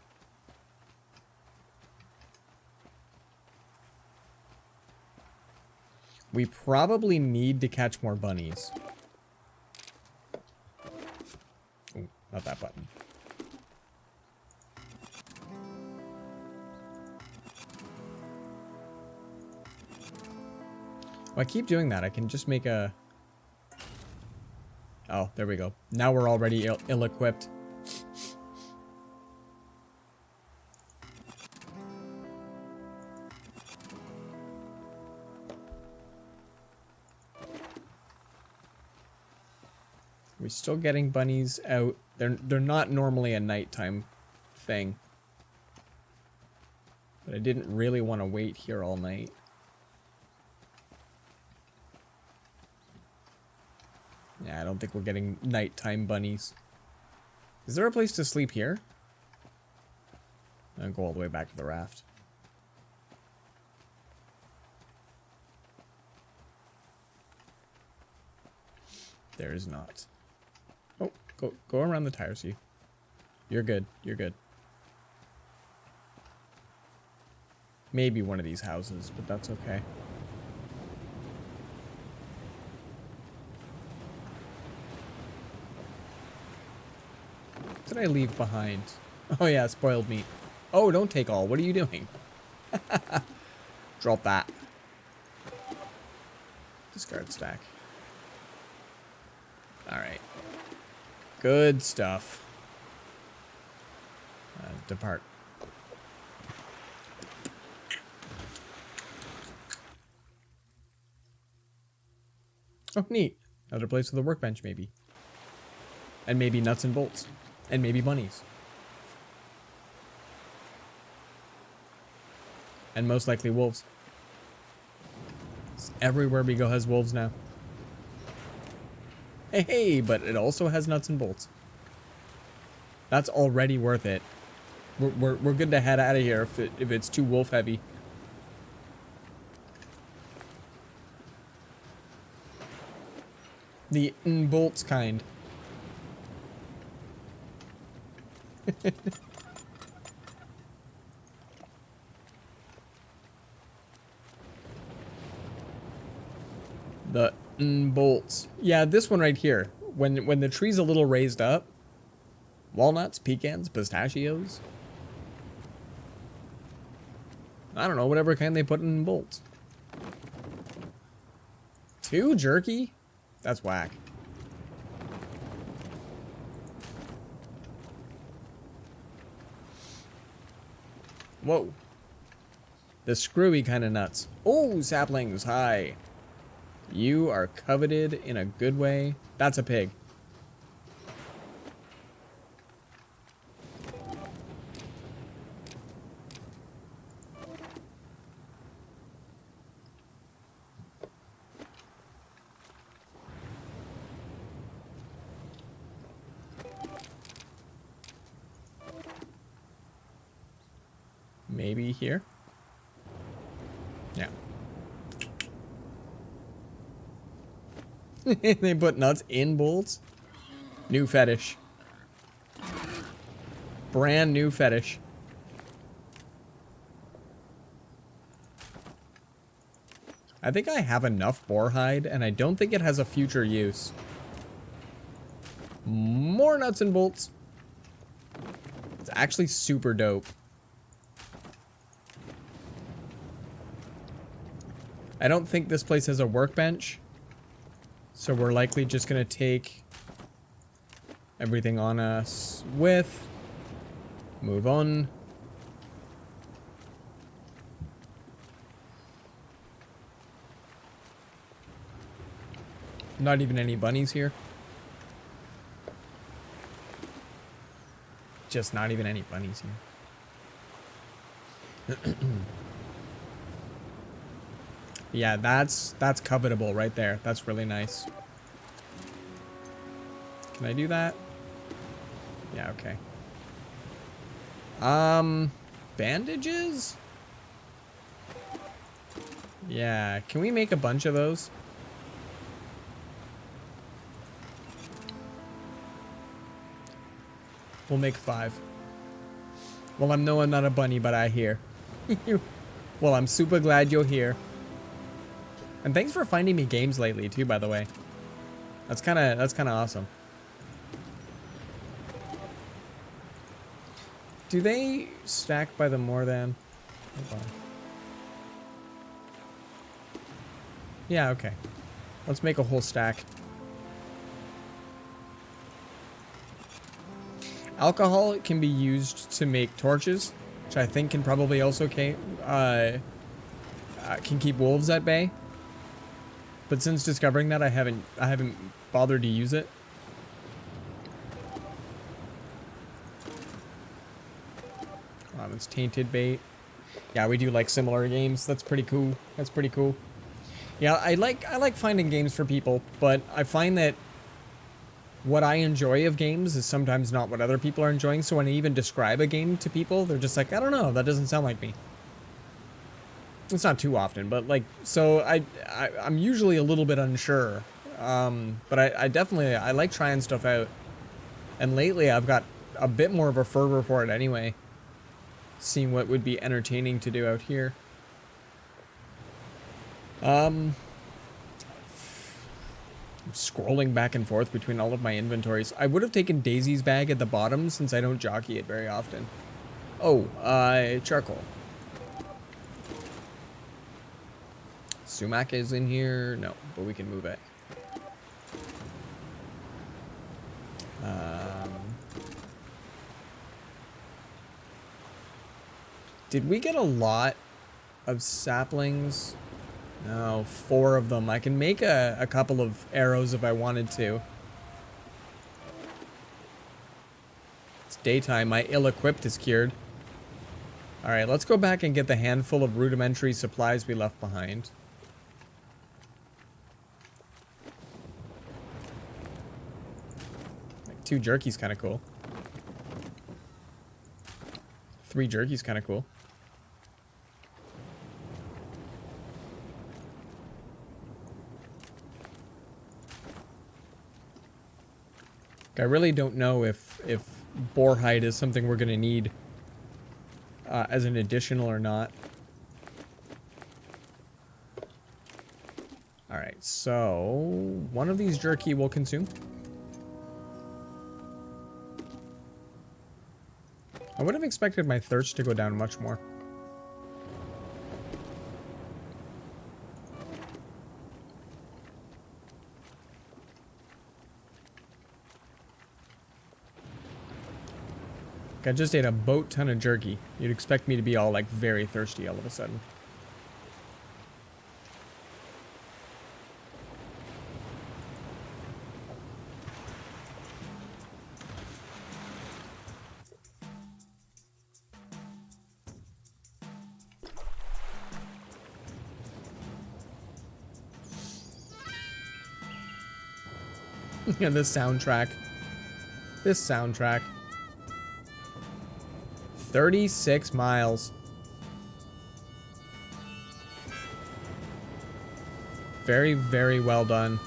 We probably need to catch more bunnies. Ooh, not that button. Well, I keep doing that. I can just make a... Oh, there we go. Now we're already ill-equipped. We're still getting bunnies out. They're not normally a nighttime thing. But I didn't really want to wait here all night. Yeah, I don't think we're getting nighttime bunnies. Is there a place to sleep here? I'll go all the way back to the raft. There is not. Oh, go around the tires, you. You're good. You're good. Maybe one of these houses, but that's okay. What did I leave behind? Oh yeah, spoiled meat. Oh, don't take all. What are you doing? Drop that. Discard stack. Alright. Good stuff. depart. Oh, neat. Another place with a workbench, maybe. And maybe nuts and bolts. And maybe bunnies. And most likely wolves. Everywhere we go has wolves now. Hey, but it also has nuts and bolts. That's already worth it. We're good to head out of here if it's too wolf heavy. The bolts kind. The bolts. Yeah, this one right here. When the tree's a little raised up. Walnuts, pecans, pistachios. I don't know, whatever kind they put in bolts. 2 jerky? That's whack. Whoa. The screwy kind of nuts. Oh, saplings, hi. You are coveted in a good way. That's a pig. Maybe here? Yeah. They put nuts in bolts? New fetish. Brand new fetish. I think I have enough boar hide, and I don't think it has a future use. More nuts and bolts. It's actually super dope. I don't think this place has a workbench, so we're likely just gonna take everything on us with, move on. Not even any bunnies here. Just not even any bunnies here. Yeah, that's covetable right there. That's really nice. Can I do that? Yeah, okay. Bandages? Yeah, can we make a bunch of those? We'll make 5. Well, I'm not a bunny, but I hear. Well, I'm super glad you're here. And thanks for finding me games lately too, by the way. That's kind of awesome. Do they stack by the more than? Hold on. Yeah, okay. Let's make a whole stack. Alcohol can be used to make torches, which I think can probably also can keep wolves at bay. But since discovering that, I haven't bothered to use it. It's tainted bait. Yeah, we do like similar games. That's pretty cool. That's pretty cool. Yeah, I like finding games for people, but I find that what I enjoy of games is sometimes not what other people are enjoying. So when I even describe a game to people, they're just like, I don't know, that doesn't sound like me. It's not too often, but like, so I'm usually a little bit unsure. But I definitely, I like trying stuff out. And lately I've got a bit more of a fervor for it anyway. Seeing what would be entertaining to do out here. I'm scrolling back and forth between all of my inventories. I would have taken Daisy's bag at the bottom since I don't jockey it very often. Oh, charcoal. Sumac is in here. No, but we can move it. Did we get a lot of saplings? No, 4 of them. I can make a couple of arrows if I wanted to. It's daytime. My ill-equipped is cured. Alright, let's go back and get the handful of rudimentary supplies we left behind. Like 2 jerky's kind of cool. 3 jerky's kind of cool. I really don't know if boar hide is something we're going to need as an additional or not. Alright, so one of these jerky will consume. I would have expected my thirst to go down much more. I just ate a boat ton of jerky. You'd expect me to be all like very thirsty all of a sudden. Yeah, this soundtrack. This soundtrack. 36 miles. Very, very well done.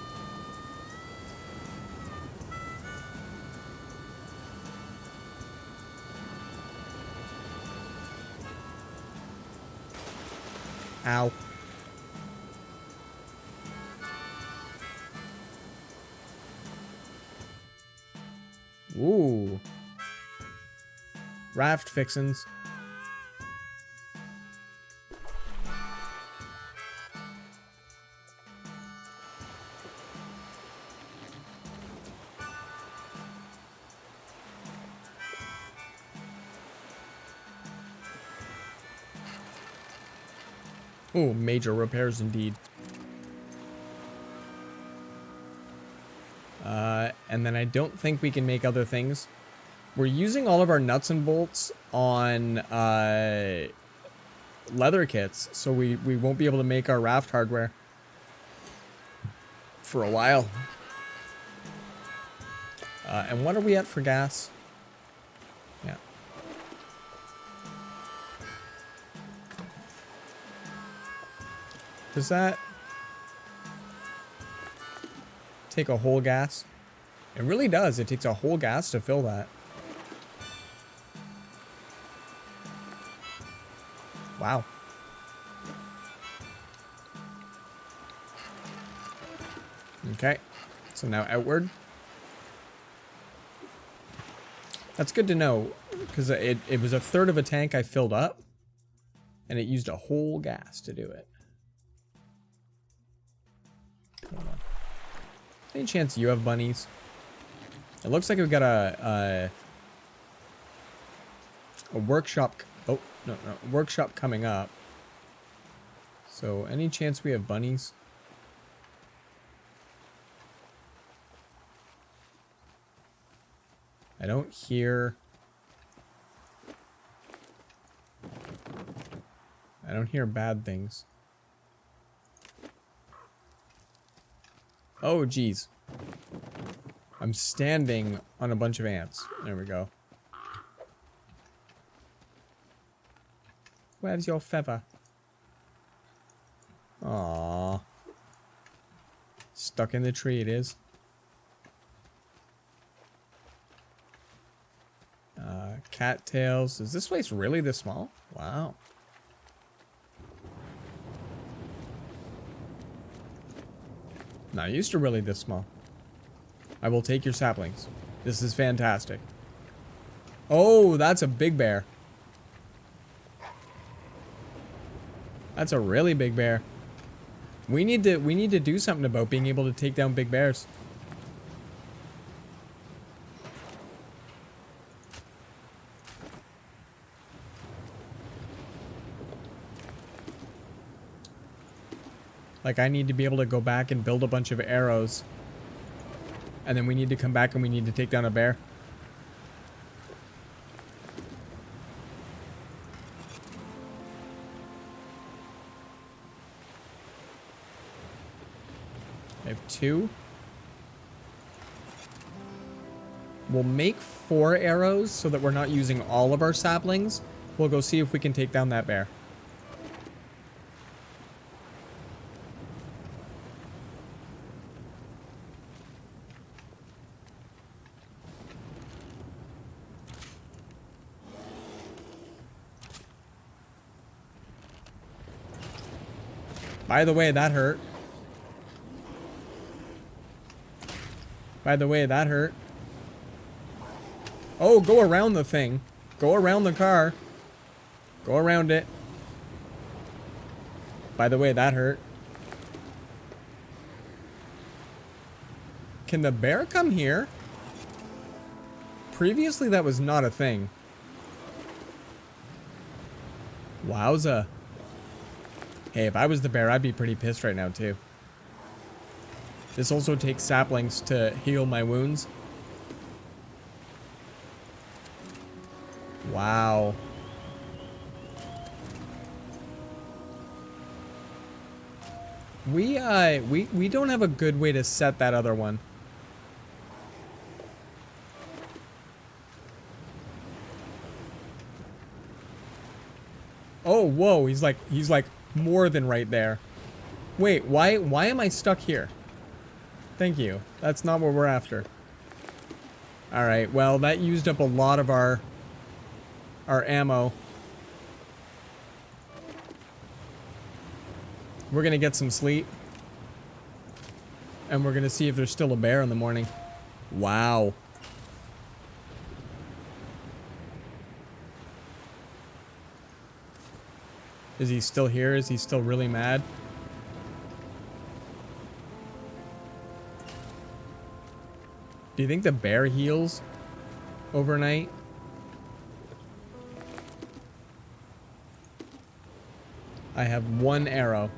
Ow. Ooh. Raft fixins. Ooh, major repairs indeed. And then I don't think we can make other things. We're using all of our nuts and bolts on leather kits, so we won't be able to make our raft hardware for a while. And what are we at for gas? Yeah. Does that take a whole gas? It really does. It takes a whole gas to fill that. Wow. Okay. So now outward. That's good to know, because it was a third of a tank I filled up, and it used a whole gas to do it. Hold on. Any chance you have bunnies? It looks like we've got a workshop. Oh, no, workshop coming up. So, any chance we have bunnies? I don't hear bad things. Oh, geez. I'm standing on a bunch of ants. There we go. Where's your feather? Aww. Stuck in the tree it is. Cattails. Is this place really this small? Wow. Not used to really this small. I will take your saplings. This is fantastic. Oh, that's a big bear. That's a really big bear. We need to do something about being able to take down big bears. Like, I need to be able to go back and build a bunch of arrows. And then we need to come back and we need to take down a bear. I have 2. We'll make 4 arrows so that we're not using all of our saplings. We'll go see if we can take down that bear. By the way, that hurt. By the way, that hurt. Oh, go around the thing. Go around the car. Go around it. By the way, that hurt. Can the bear come here? Previously, that was not a thing. Wowza. Hey, if I was the bear, I'd be pretty pissed right now, too. This also takes saplings to heal my wounds. Wow. We don't have a good way to set that other one. Oh, whoa, he's like more than right there. Wait, why am I stuck here? Thank you. That's not what we're after. All right, well, that used up a lot of our ammo. We're gonna get some sleep. And we're gonna see if there's still a bear in the morning. Wow. Is he still here? Is he still really mad? Do you think the bear heals overnight? I have 1 arrow.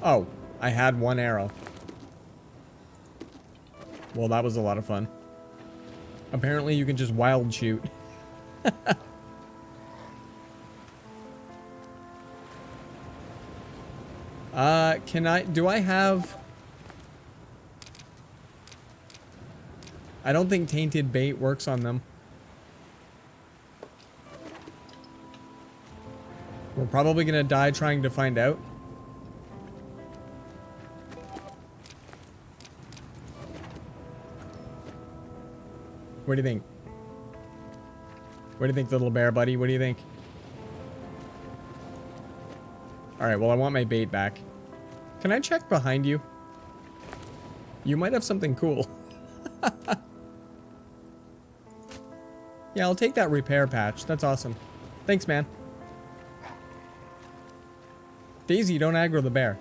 Oh, I had 1 arrow. Well, that was a lot of fun. Apparently you can just wild shoot. Do I have... I don't think tainted bait works on them. We're probably gonna die trying to find out. What do you think? What do you think, little bear buddy? What do you think? Alright, well, I want my bait back. Can I check behind you? You might have something cool. Yeah, I'll take that repair patch. That's awesome. Thanks, man. Daisy, don't aggro the bear.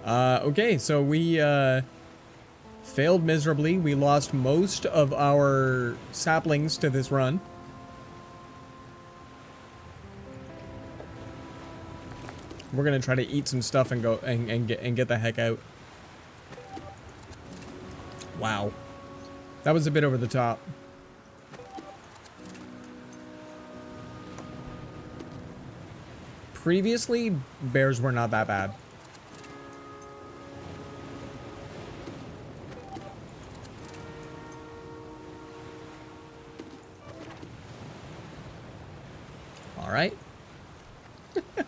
Okay, so we, failed miserably. We lost most of our saplings to this run. We're gonna try to eat some stuff and go and get the heck out. Wow. That was a bit over the top. Previously, bears were not that bad. All right.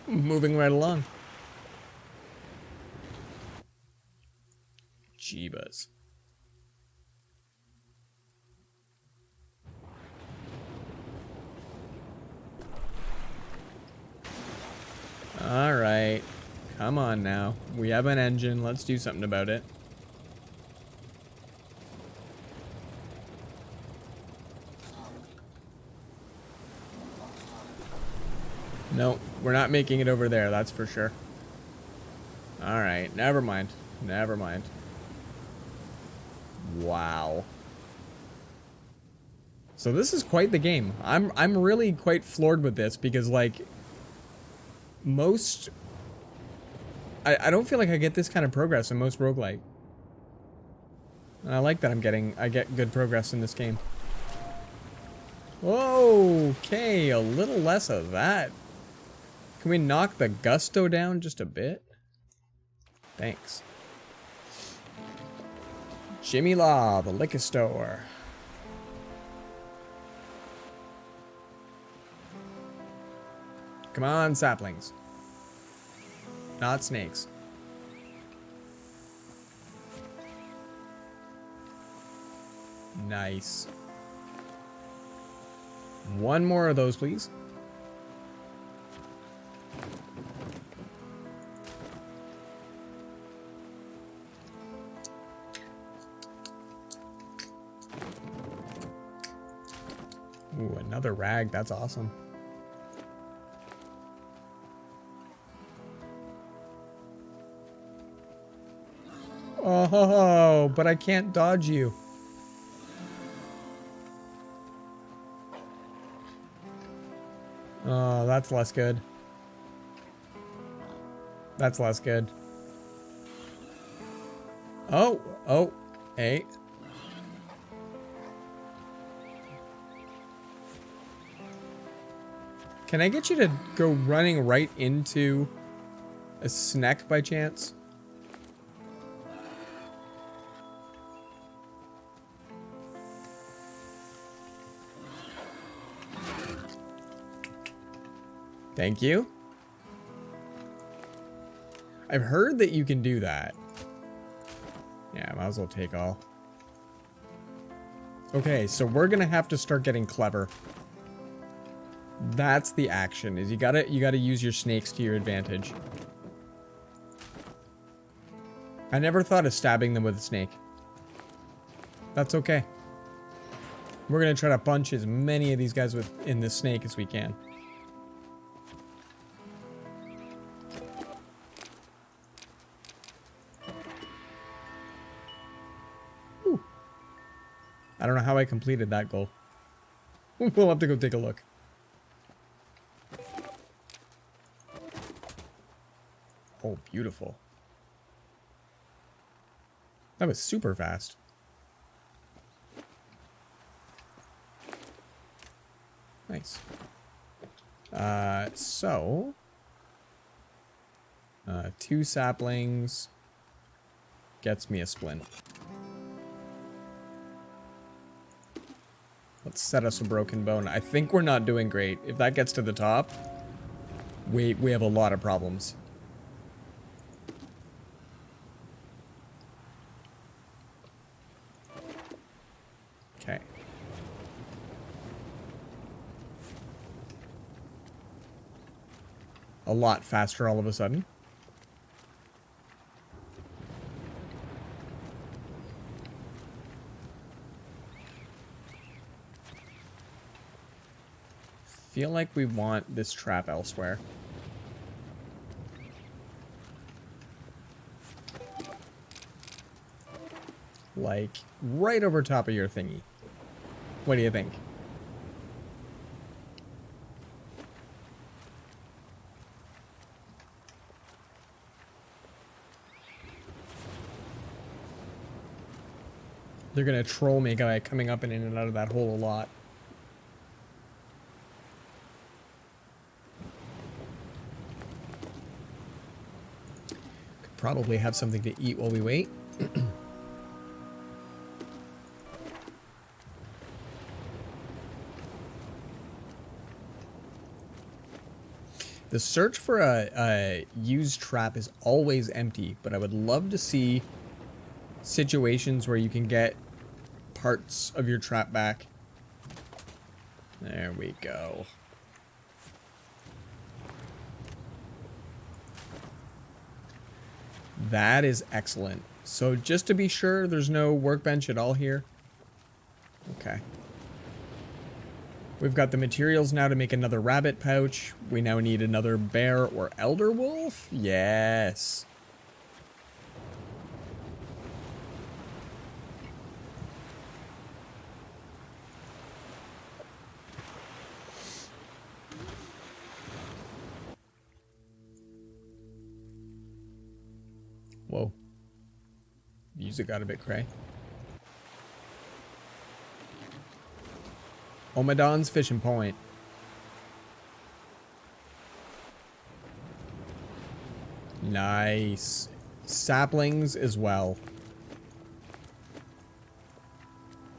Moving right along. Jeebus. All right. Come on now. We have an engine. Let's do something about it. No, we're not making it over there, that's for sure. Alright, never mind. Never mind. Wow. So this is quite the game. I'm really quite floored with this because like most I don't feel like I get this kind of progress in most roguelite. And I like that I get good progress in this game. Okay, a little less of that. Can we knock the gusto down just a bit? Thanks. Jimmy Law, the liquor store. Come on, saplings. Not snakes. Nice. One more of those, please. Ooh, another rag. That's awesome. Oh, but I can't dodge you. Oh, that's less good. That's less good. Oh, hey. Can I get you to go running right into a snack by chance? Thank you. I've heard that you can do that. Yeah, might as well take all. Okay, so we're gonna have to start getting clever. That's the action, is you gotta use your snakes to your advantage. I never thought of stabbing them with a snake. That's okay. We're gonna try to punch as many of these guys in this snake as we can. Whew. I don't know how I completed that goal. We'll have to go take a look. Oh, beautiful. That was super fast. Nice. So... 2 saplings gets me a splint. Let's set us a broken bone. I think we're not doing great. If that gets to the top, we have a lot of problems. Okay. A lot faster all of a sudden. Feel like we want this trap elsewhere. Like right over top of your thingy. What do you think? They're gonna troll me by coming up and in and out of that hole a lot. Could probably have something to eat while we wait. The search for a used trap is always empty, but I would love to see situations where you can get parts of your trap back. There we go. That is excellent. So just to be sure, there's no workbench at all here. Okay. We've got the materials now to make another rabbit pouch. We now need another bear or elder wolf. Yes. Whoa. Music got a bit cray. Omadon's Fishing Point. Nice. Saplings as well.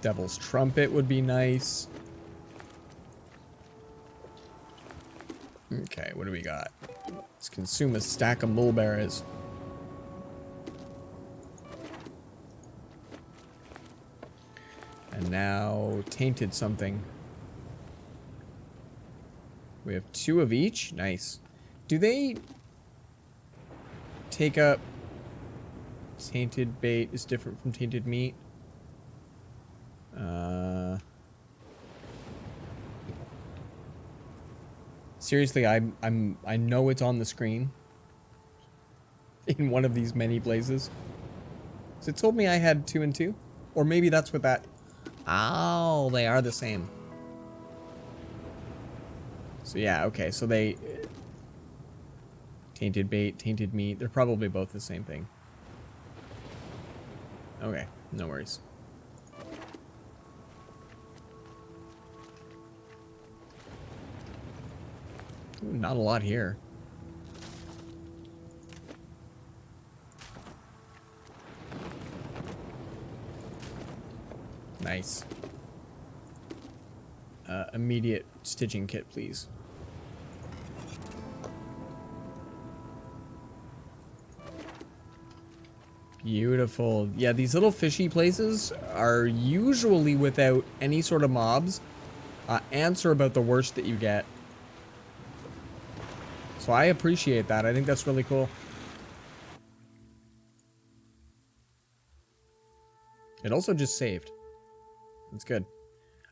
Devil's Trumpet would be nice. Okay, what do we got? Let's consume a stack of mulberries. And now, tainted something. We have 2 of each? Nice. Do they take up... Tainted bait is different from tainted meat? Seriously, I know it's on the screen. In one of these many places. So it told me I had 2 and 2? Or maybe that's what that... Oh, they are the same. So yeah, okay, so they... Tainted bait, tainted meat, they're probably both the same thing. Okay, no worries. Ooh, not a lot here. Nice. Immediate stitching kit, please. Beautiful. Yeah, these little fishy places are usually without any sort of mobs. Ants are about the worst that you get. So I appreciate that. I think that's really cool. It also just saved. That's good.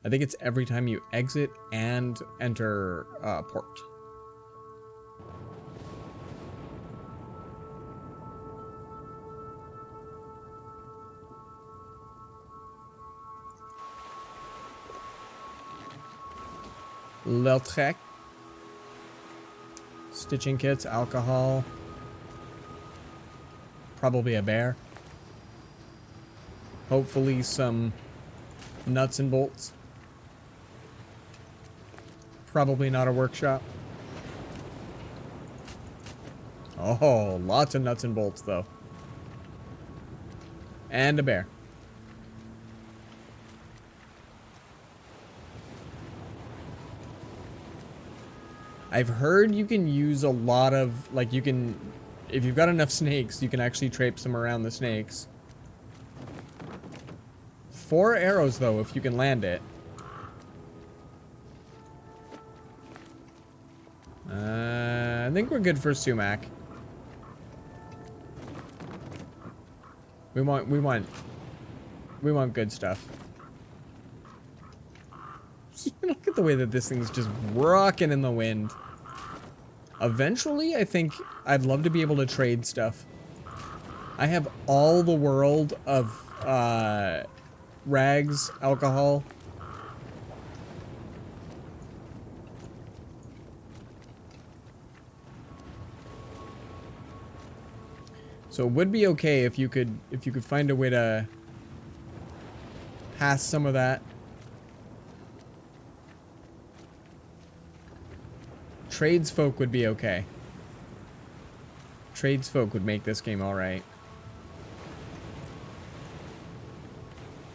I think it's every time you exit and enter port. L'Eltrec. Stitching kits, alcohol. Probably a bear. Hopefully some nuts and bolts. Probably not a workshop. Oh, lots of nuts and bolts though. And a bear. I've heard you can use a lot of, like you can, if you've got enough snakes, you can actually traipse them around the snakes. 4 arrows though, if you can land it. I think we're good for sumac. We want good stuff. Look at the way that this thing's just rocking in the wind. Eventually, I think I'd love to be able to trade stuff. I have all the world of rags, alcohol. So it would be okay if you could find a way to pass some of that. Tradesfolk would be okay. Tradesfolk would make this game alright.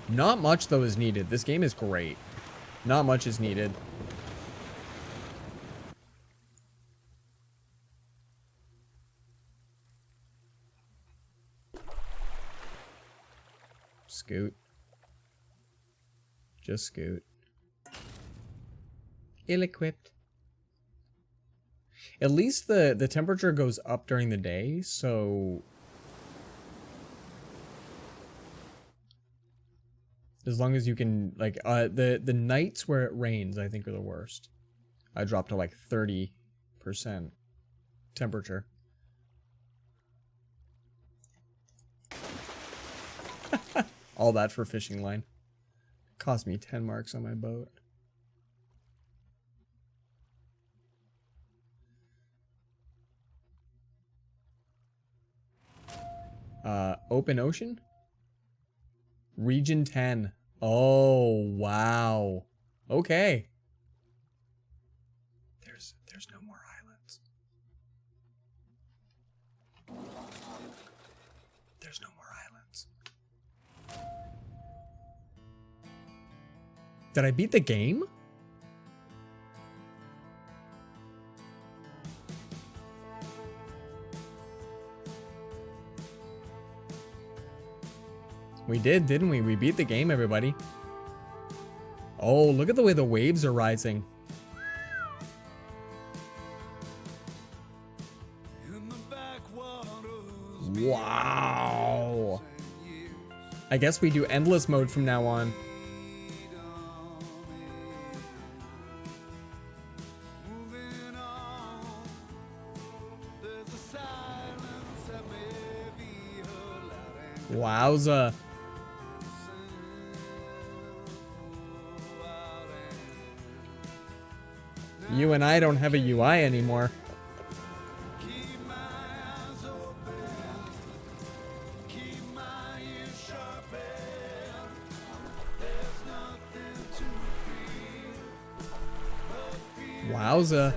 Not much though is needed. This game is great. Not much is needed. Scoot. Just scoot. Ill-equipped. At least the temperature goes up during the day, so as long as you can, like, the nights where it rains, I think are the worst. I dropped to like 30% temperature. All that for fishing line. Cost me 10 marks on my boat. Open ocean? Region 10. Oh, wow. Okay. There's no more islands. There's no more islands. Did I beat the game? We did, didn't we? We beat the game, everybody. Oh, look at the way the waves are rising. Wow. I guess we do endless mode from now on. Wowza. You and I don't have a UI anymore. Wowza.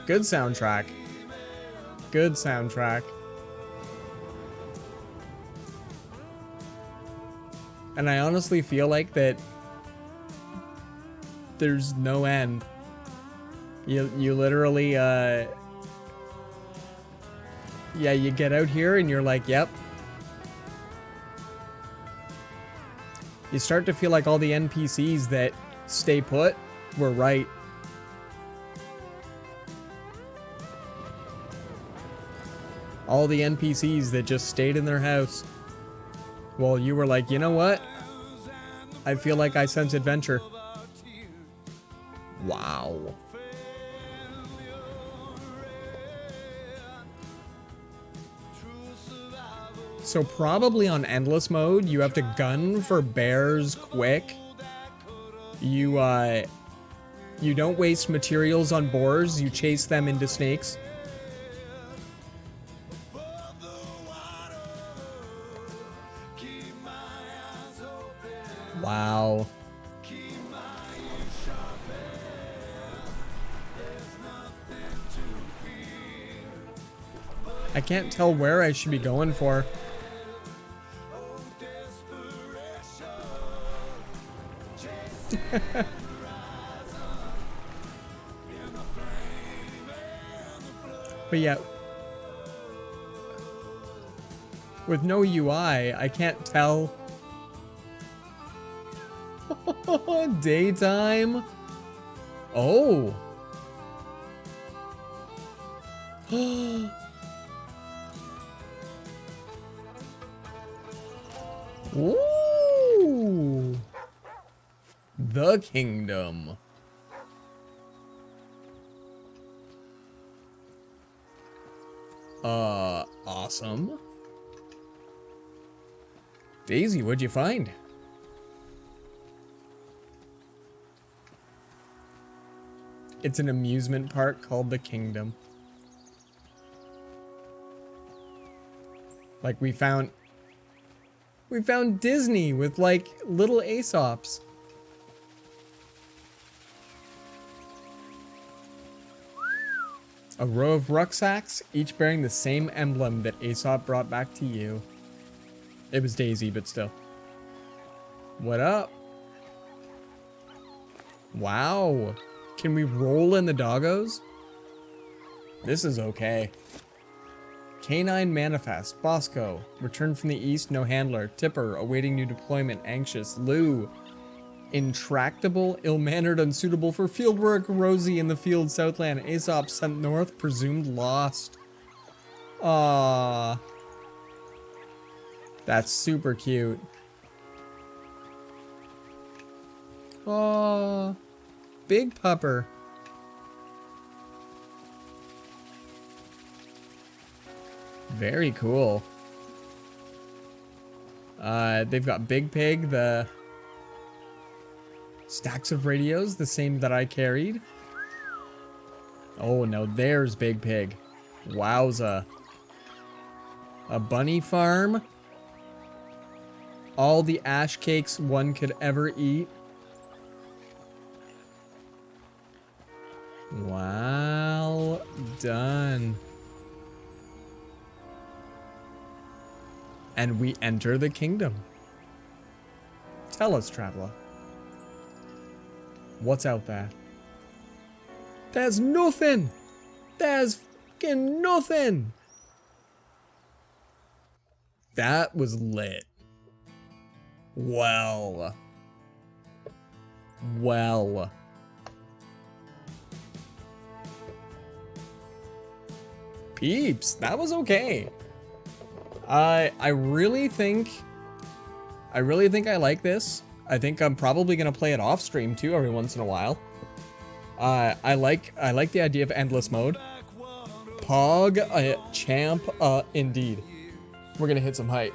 Good soundtrack. Good soundtrack. And I honestly feel like that there's no end. You literally, yeah, you get out here and you're like, yep. You start to feel like all the NPCs that stay put were right. All the NPCs that just stayed in their house. Well, you were like, you know what? I feel like I sense adventure. Wow. So probably on endless mode, you have to gun for bears quick. You don't waste materials on boars, you chase them into snakes. Wow. I can't tell where I should be going for. But yeah, with no UI, I can't tell. Daytime? Oh. Ooh. The kingdom. Awesome. Daisy, what'd you find? It's an amusement park called the Kingdom. Like we found Disney with like little Aesops. A row of rucksacks, each bearing the same emblem that Aesop brought back to you. It was Daisy, but still. What up? Wow. Can we roll in the doggos? This is okay. Canine Manifest, Bosco, returned from the east, no handler. Tipper, awaiting new deployment, anxious. Lou, intractable, ill-mannered, unsuitable for fieldwork. Rosie in the field, Southland. Aesop sent north, presumed lost. Aww. That's super cute. Aww. Big pupper. Very cool. They've got Big Pig, the Stacks of radios, the same that I carried. Oh, no, there's Big Pig. Wowza. A bunny farm. All the ash cakes one could ever eat. Well done. And we enter the kingdom. Tell us, traveler. What's out there? There's nothing! There's fucking nothing! That was lit. Well. Well. Peeps, that was okay. I really think I like this. I think I'm probably gonna play it off stream too every once in a while. I like the idea of endless mode. Pog, champ, indeed. We're gonna hit some height.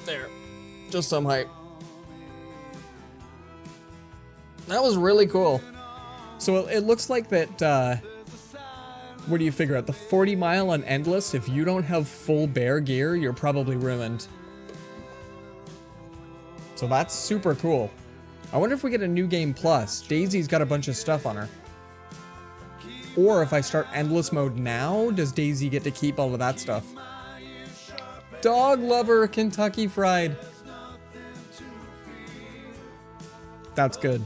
There, just some height. That was really cool. So it looks like that. What do you figure out? The 40 mile on endless. If you don't have full bear gear, you're probably ruined. So that's super cool. I wonder if we get a new game plus. Daisy's got a bunch of stuff on her. Or if I start endless mode now, does Daisy get to keep all of that stuff? Dog lover Kentucky Fried. That's good.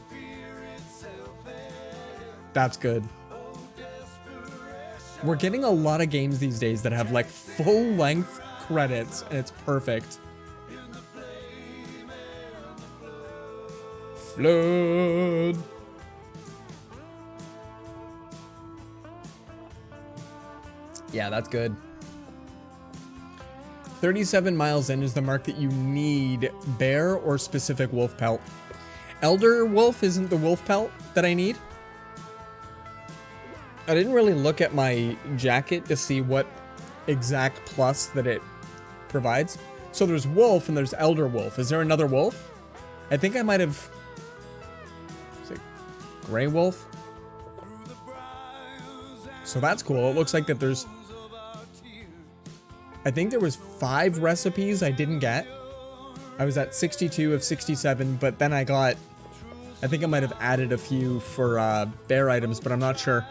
That's good. We're getting a lot of games these days that have like full length credits and it's perfect. Flood. Yeah, that's good. 37 miles in is the mark that you need bear or specific wolf pelt. Elder wolf isn't the wolf pelt that I need. I didn't really look at my jacket to see what exact plus that it provides. So there's wolf and there's elder wolf. Is there another wolf? I think I might have... Is it gray wolf? So that's cool. It looks like that there's... I think there was 5 recipes I didn't get. I was at 62 of 67, but then I got... I think I might have added a few for bear items, but I'm not sure.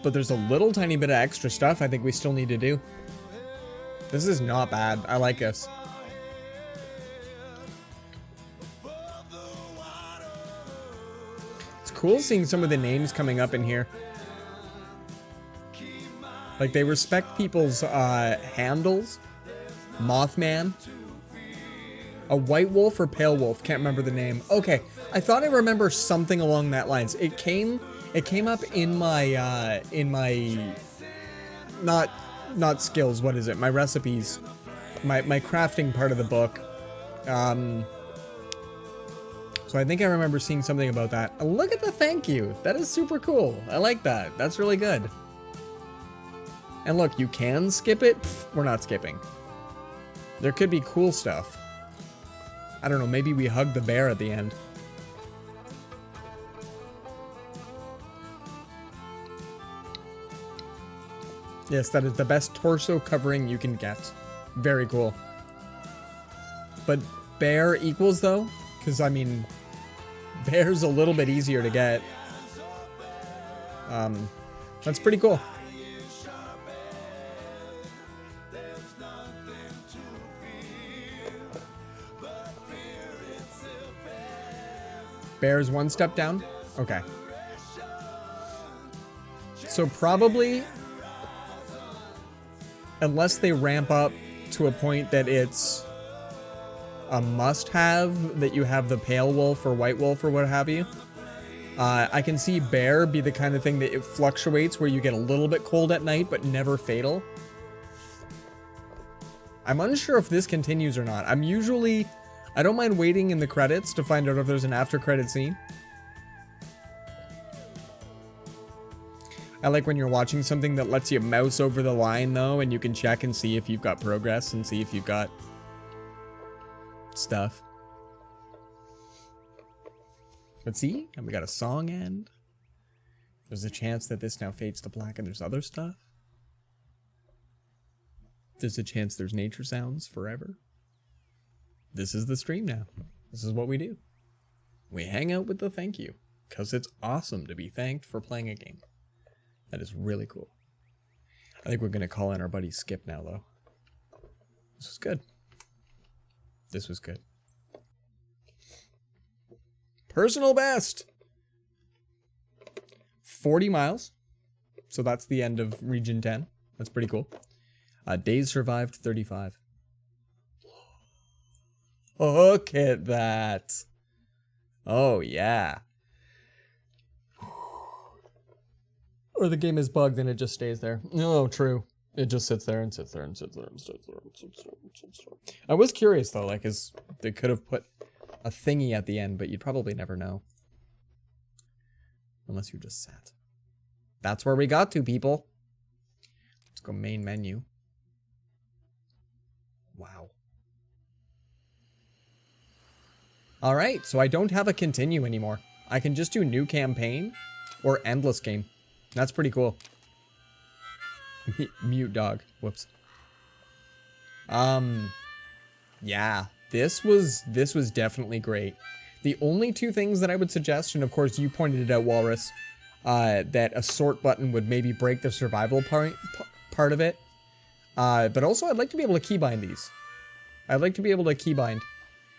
But there's a little tiny bit of extra stuff I think we still need to do. This is not bad. I like this. It's cool seeing some of the names coming up in here. Like, they respect people's handles. Mothman. A white wolf or pale wolf? Can't remember the name. Okay, I thought I remember something along that lines. It came up in my not skills. What is it? My recipes, my crafting part of the book. So I think I remember seeing something about that. Look at the thank you. That is super cool. I like that. That's really good. And look, you can skip it. Pfft, we're not skipping. There could be cool stuff. I don't know, maybe we hug the bear at the end. Yes, that is the best torso covering you can get. Very cool. But bear equals though? Because, I mean, bear's a little bit easier to get. That's pretty cool. Bear's 1 step down? Okay. So probably, unless they ramp up to a point that it's a must-have, that you have the pale wolf or white wolf or what have you, I can see bear be the kind of thing that it fluctuates where you get a little bit cold at night but never fatal. I'm unsure if this continues or not. I don't mind waiting in the credits to find out if there's an after-credit scene. I like when you're watching something that lets you mouse over the line, though, and you can check and see if you've got progress and see if you've got stuff. But see, and we got a song end. There's a chance that this now fades to black and there's other stuff. There's a chance there's nature sounds forever. This is the stream now. This is what we do. We hang out with the thank you, because it's awesome to be thanked for playing a game. That is really cool. I think we're going to call in our buddy Skip now, though. This was good. This was good. Personal best! 40 miles. So that's the end of Region 10. That's pretty cool. Days survived 35. Look at that. Oh, yeah. Or the game is bugged and it just stays there. No, true. It just sits there and sits there and sits there and sits there and sits there and sits there. I was curious, though, like, they could have put a thingy at the end, but you'd probably never know. Unless you just sat. That's where we got to, people. Let's go main menu. Wow. Alright, so I don't have a continue anymore. I can just do new campaign or endless game. That's pretty cool. Mute dog. Whoops. Yeah, this was definitely great. The only two things that I would suggest, and of course you pointed it out, Walrus, that a sort button would maybe break the survival part of it. But also I'd like to be able to keybind these. I'd like to be able to keybind.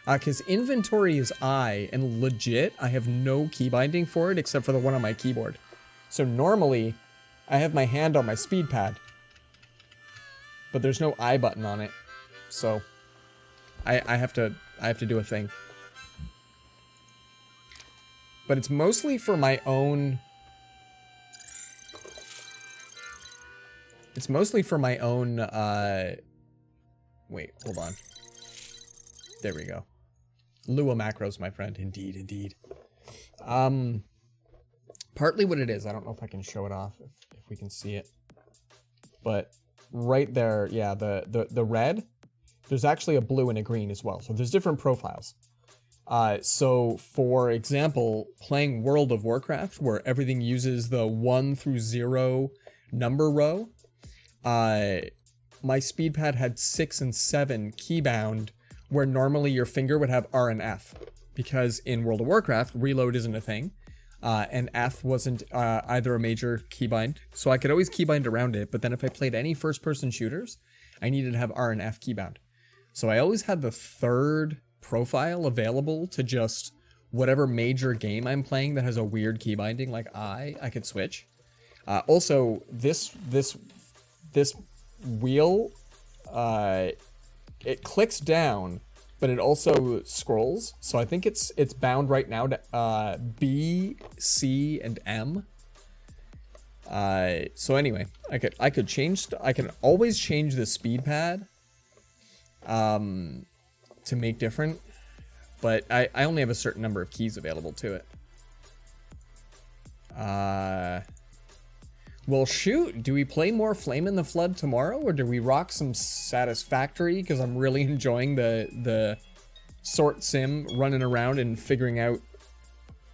Because inventory is I, and legit, I have no keybinding for it except for the one on my keyboard. So normally, I have my hand on my speed pad. But there's no I button on it. So, I have to do a thing. But it's mostly for my own... It's mostly for my own, wait, hold on. There we go. Lua macros, my friend. Indeed, indeed. Partly what it is, I don't know if I can show it off, if we can see it. But right there, yeah, the red, there's actually a blue and a green as well. So there's different profiles. So for example, playing World of Warcraft, where everything uses the 1 through 0 number row, my speed pad had 6 and 7 keybound, where normally your finger would have R and F, because in World of Warcraft, reload isn't a thing, and F wasn't either a major keybind, so I could always keybind around it, but then if I played any first-person shooters, I needed to have R and F keybound. So I always had the third profile available to just whatever major game I'm playing that has a weird keybinding, like I could switch. Also, this wheel, it clicks down, but it also scrolls. So I think it's bound right now to B, C, and M. So anyway, I can always change the speed pad to make different, but I only have a certain number of keys available to it. Well, shoot, do we play more Flame in the Flood tomorrow, or do we rock some Satisfactory? Because I'm really enjoying the sort sim, running around and figuring out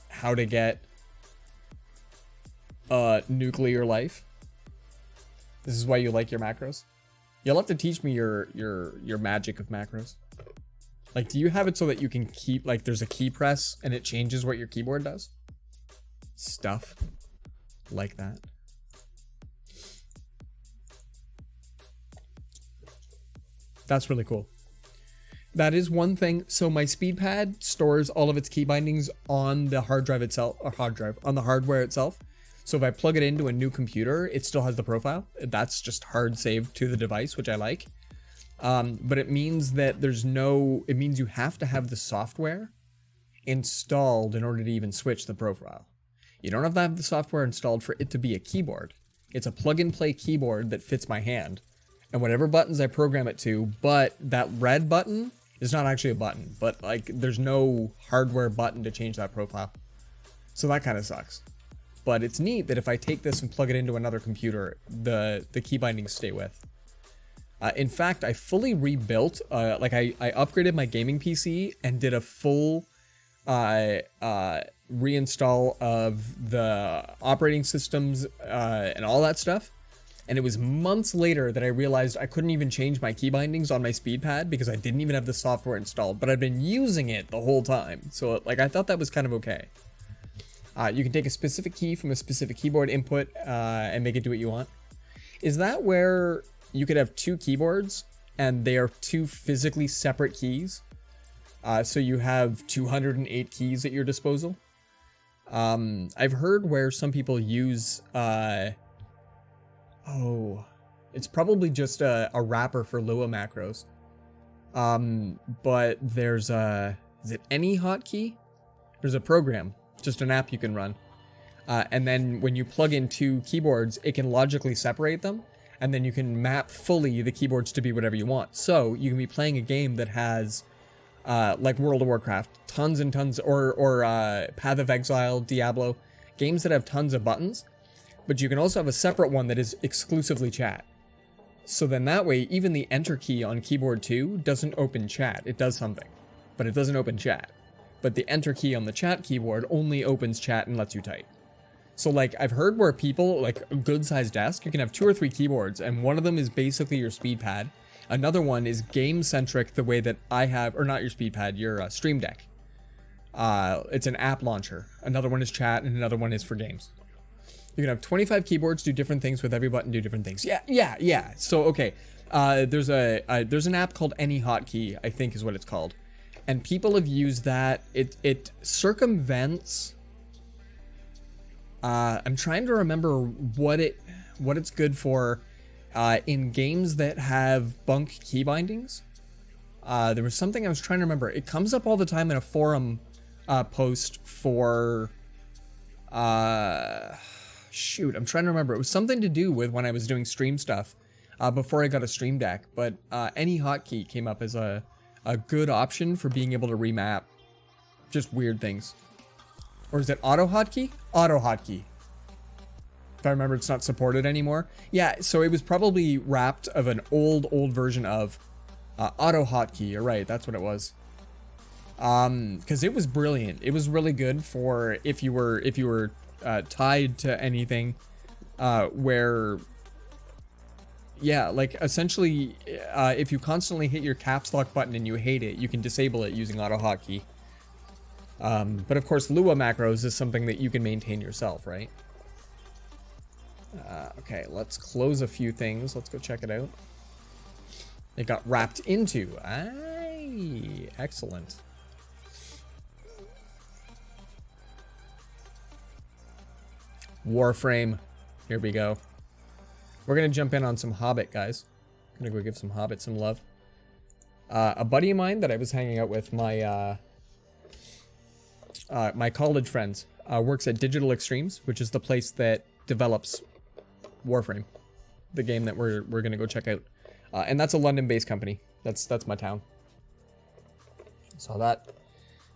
how to get nuclear life. This is why you like your macros. You'll have to teach me your magic of macros. Like, do you have it so that you can keep, like, there's a key press and it changes what your keyboard does? Stuff like that. That's really cool. That is one thing. So my speed pad stores all of its key bindings on the hard drive itself, or on the hardware itself. So if I plug it into a new computer, it still has the profile. That's just hard saved to the device, which I like. But it means that it means you have to have the software installed in order to even switch the profile. You don't have to have the software installed for it to be a keyboard. It's a plug and play keyboard that fits my hand. And whatever buttons I program it to, but that red button is not actually a button, but like there's no hardware button to change that profile. So that kind of sucks. But it's neat that if I take this and plug it into another computer, the key bindings stay with. In fact, I fully rebuilt, like I upgraded my gaming PC and did a full reinstall of the operating systems and all that stuff. And it was months later that I realized I couldn't even change my key bindings on my speed pad because I didn't even have the software installed, but I've been using it the whole time. So like, I thought that was kind of okay. You can take a specific key from a specific keyboard input and make it do what you want. Is that where you could have two keyboards and they are two physically separate keys? So you have 208 keys at your disposal. I've heard where some people use, it's probably just a wrapper for Lua macros. But there's is it any hotkey? There's a program, just an app you can run. And then when you plug in two keyboards, it can logically separate them. And then you can map fully the keyboards to be whatever you want. So you can be playing a game that has, like World of Warcraft, tons and tons, or Path of Exile, Diablo, games that have tons of buttons. But you can also have a separate one that is exclusively chat. So then that way, even the enter key on keyboard 2 doesn't open chat. It does something, but it doesn't open chat. But the enter key on the chat keyboard only opens chat and lets you type. So like, I've heard where people, like a good sized desk, you can have 2 or 3 keyboards, and one of them is basically your speed pad. Another one is game centric the way that I have, or not your speed pad, your Stream Deck. It's an app launcher. Another one is chat, and another one is for games. You can have 25 keyboards, do different things with every button, do different things. Yeah. So, okay. There's an app called Any Hotkey, I think is what it's called. And people have used that. It circumvents... I'm trying to remember what it's good for in games that have bunk key bindings. There was something I was trying to remember. It comes up all the time in a forum post for... shoot, I'm trying to remember. It was something to do with when I was doing stream stuff before I got a Stream Deck. But Any Hotkey came up as a good option for being able to remap just weird things. Or is it Auto Hotkey? Auto Hotkey. If I remember, it's not supported anymore. Yeah, so it was probably wrapped of an old version of Auto Hotkey. You're right, that's what it was. Because it was brilliant. It was really good for if you were tied to anything where, yeah, like essentially if you constantly hit your caps lock button and you hate it, you can disable it using Auto Hotkey. But of course, Lua macros is something that you can maintain yourself, right? Okay, let's close a few things. Let's go check it out. It got wrapped into. Aye, excellent. Warframe. Here we go. We're going to jump in on some Hobbit, guys. I'm going to go give some Hobbit some love. A buddy of mine that I was hanging out with, my college friends, works at Digital Extremes, which is the place that develops Warframe, the game that we're gonna go check out, and that's a London-based company. That's my town. So that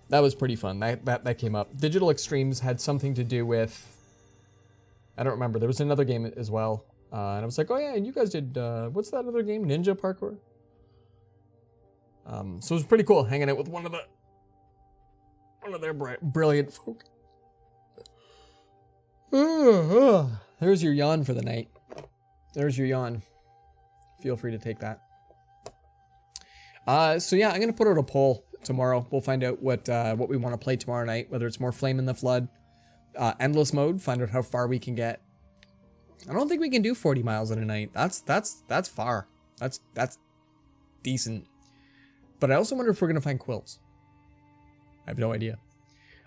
was pretty fun. That came up. Digital Extremes had something to do with, I don't remember. There was another game as well, and I was like, oh yeah, and you guys did what's that other game? Ninja Parkour. So it was pretty cool hanging out with one of their brilliant folk. There's your yawn for the night. There's your yawn. Feel free to take that. So yeah, I'm gonna put out a poll tomorrow. We'll find out what we want to play tomorrow night. Whether it's more Flame in the Flood, endless mode. Find out how far we can get. I don't think we can do 40 miles in a night. That's far. That's decent. But I also wonder if we're gonna find quills. I have no idea.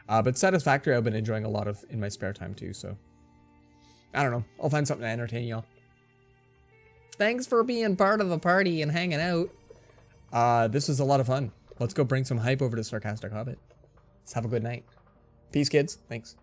But Satisfactory I've been enjoying a lot of in my spare time too, so I don't know. I'll find something to entertain y'all. Thanks for being part of the party and hanging out. This was a lot of fun. Let's go bring some hype over to Sarcastic Hobbit. Let's have a good night. Peace, kids. Thanks.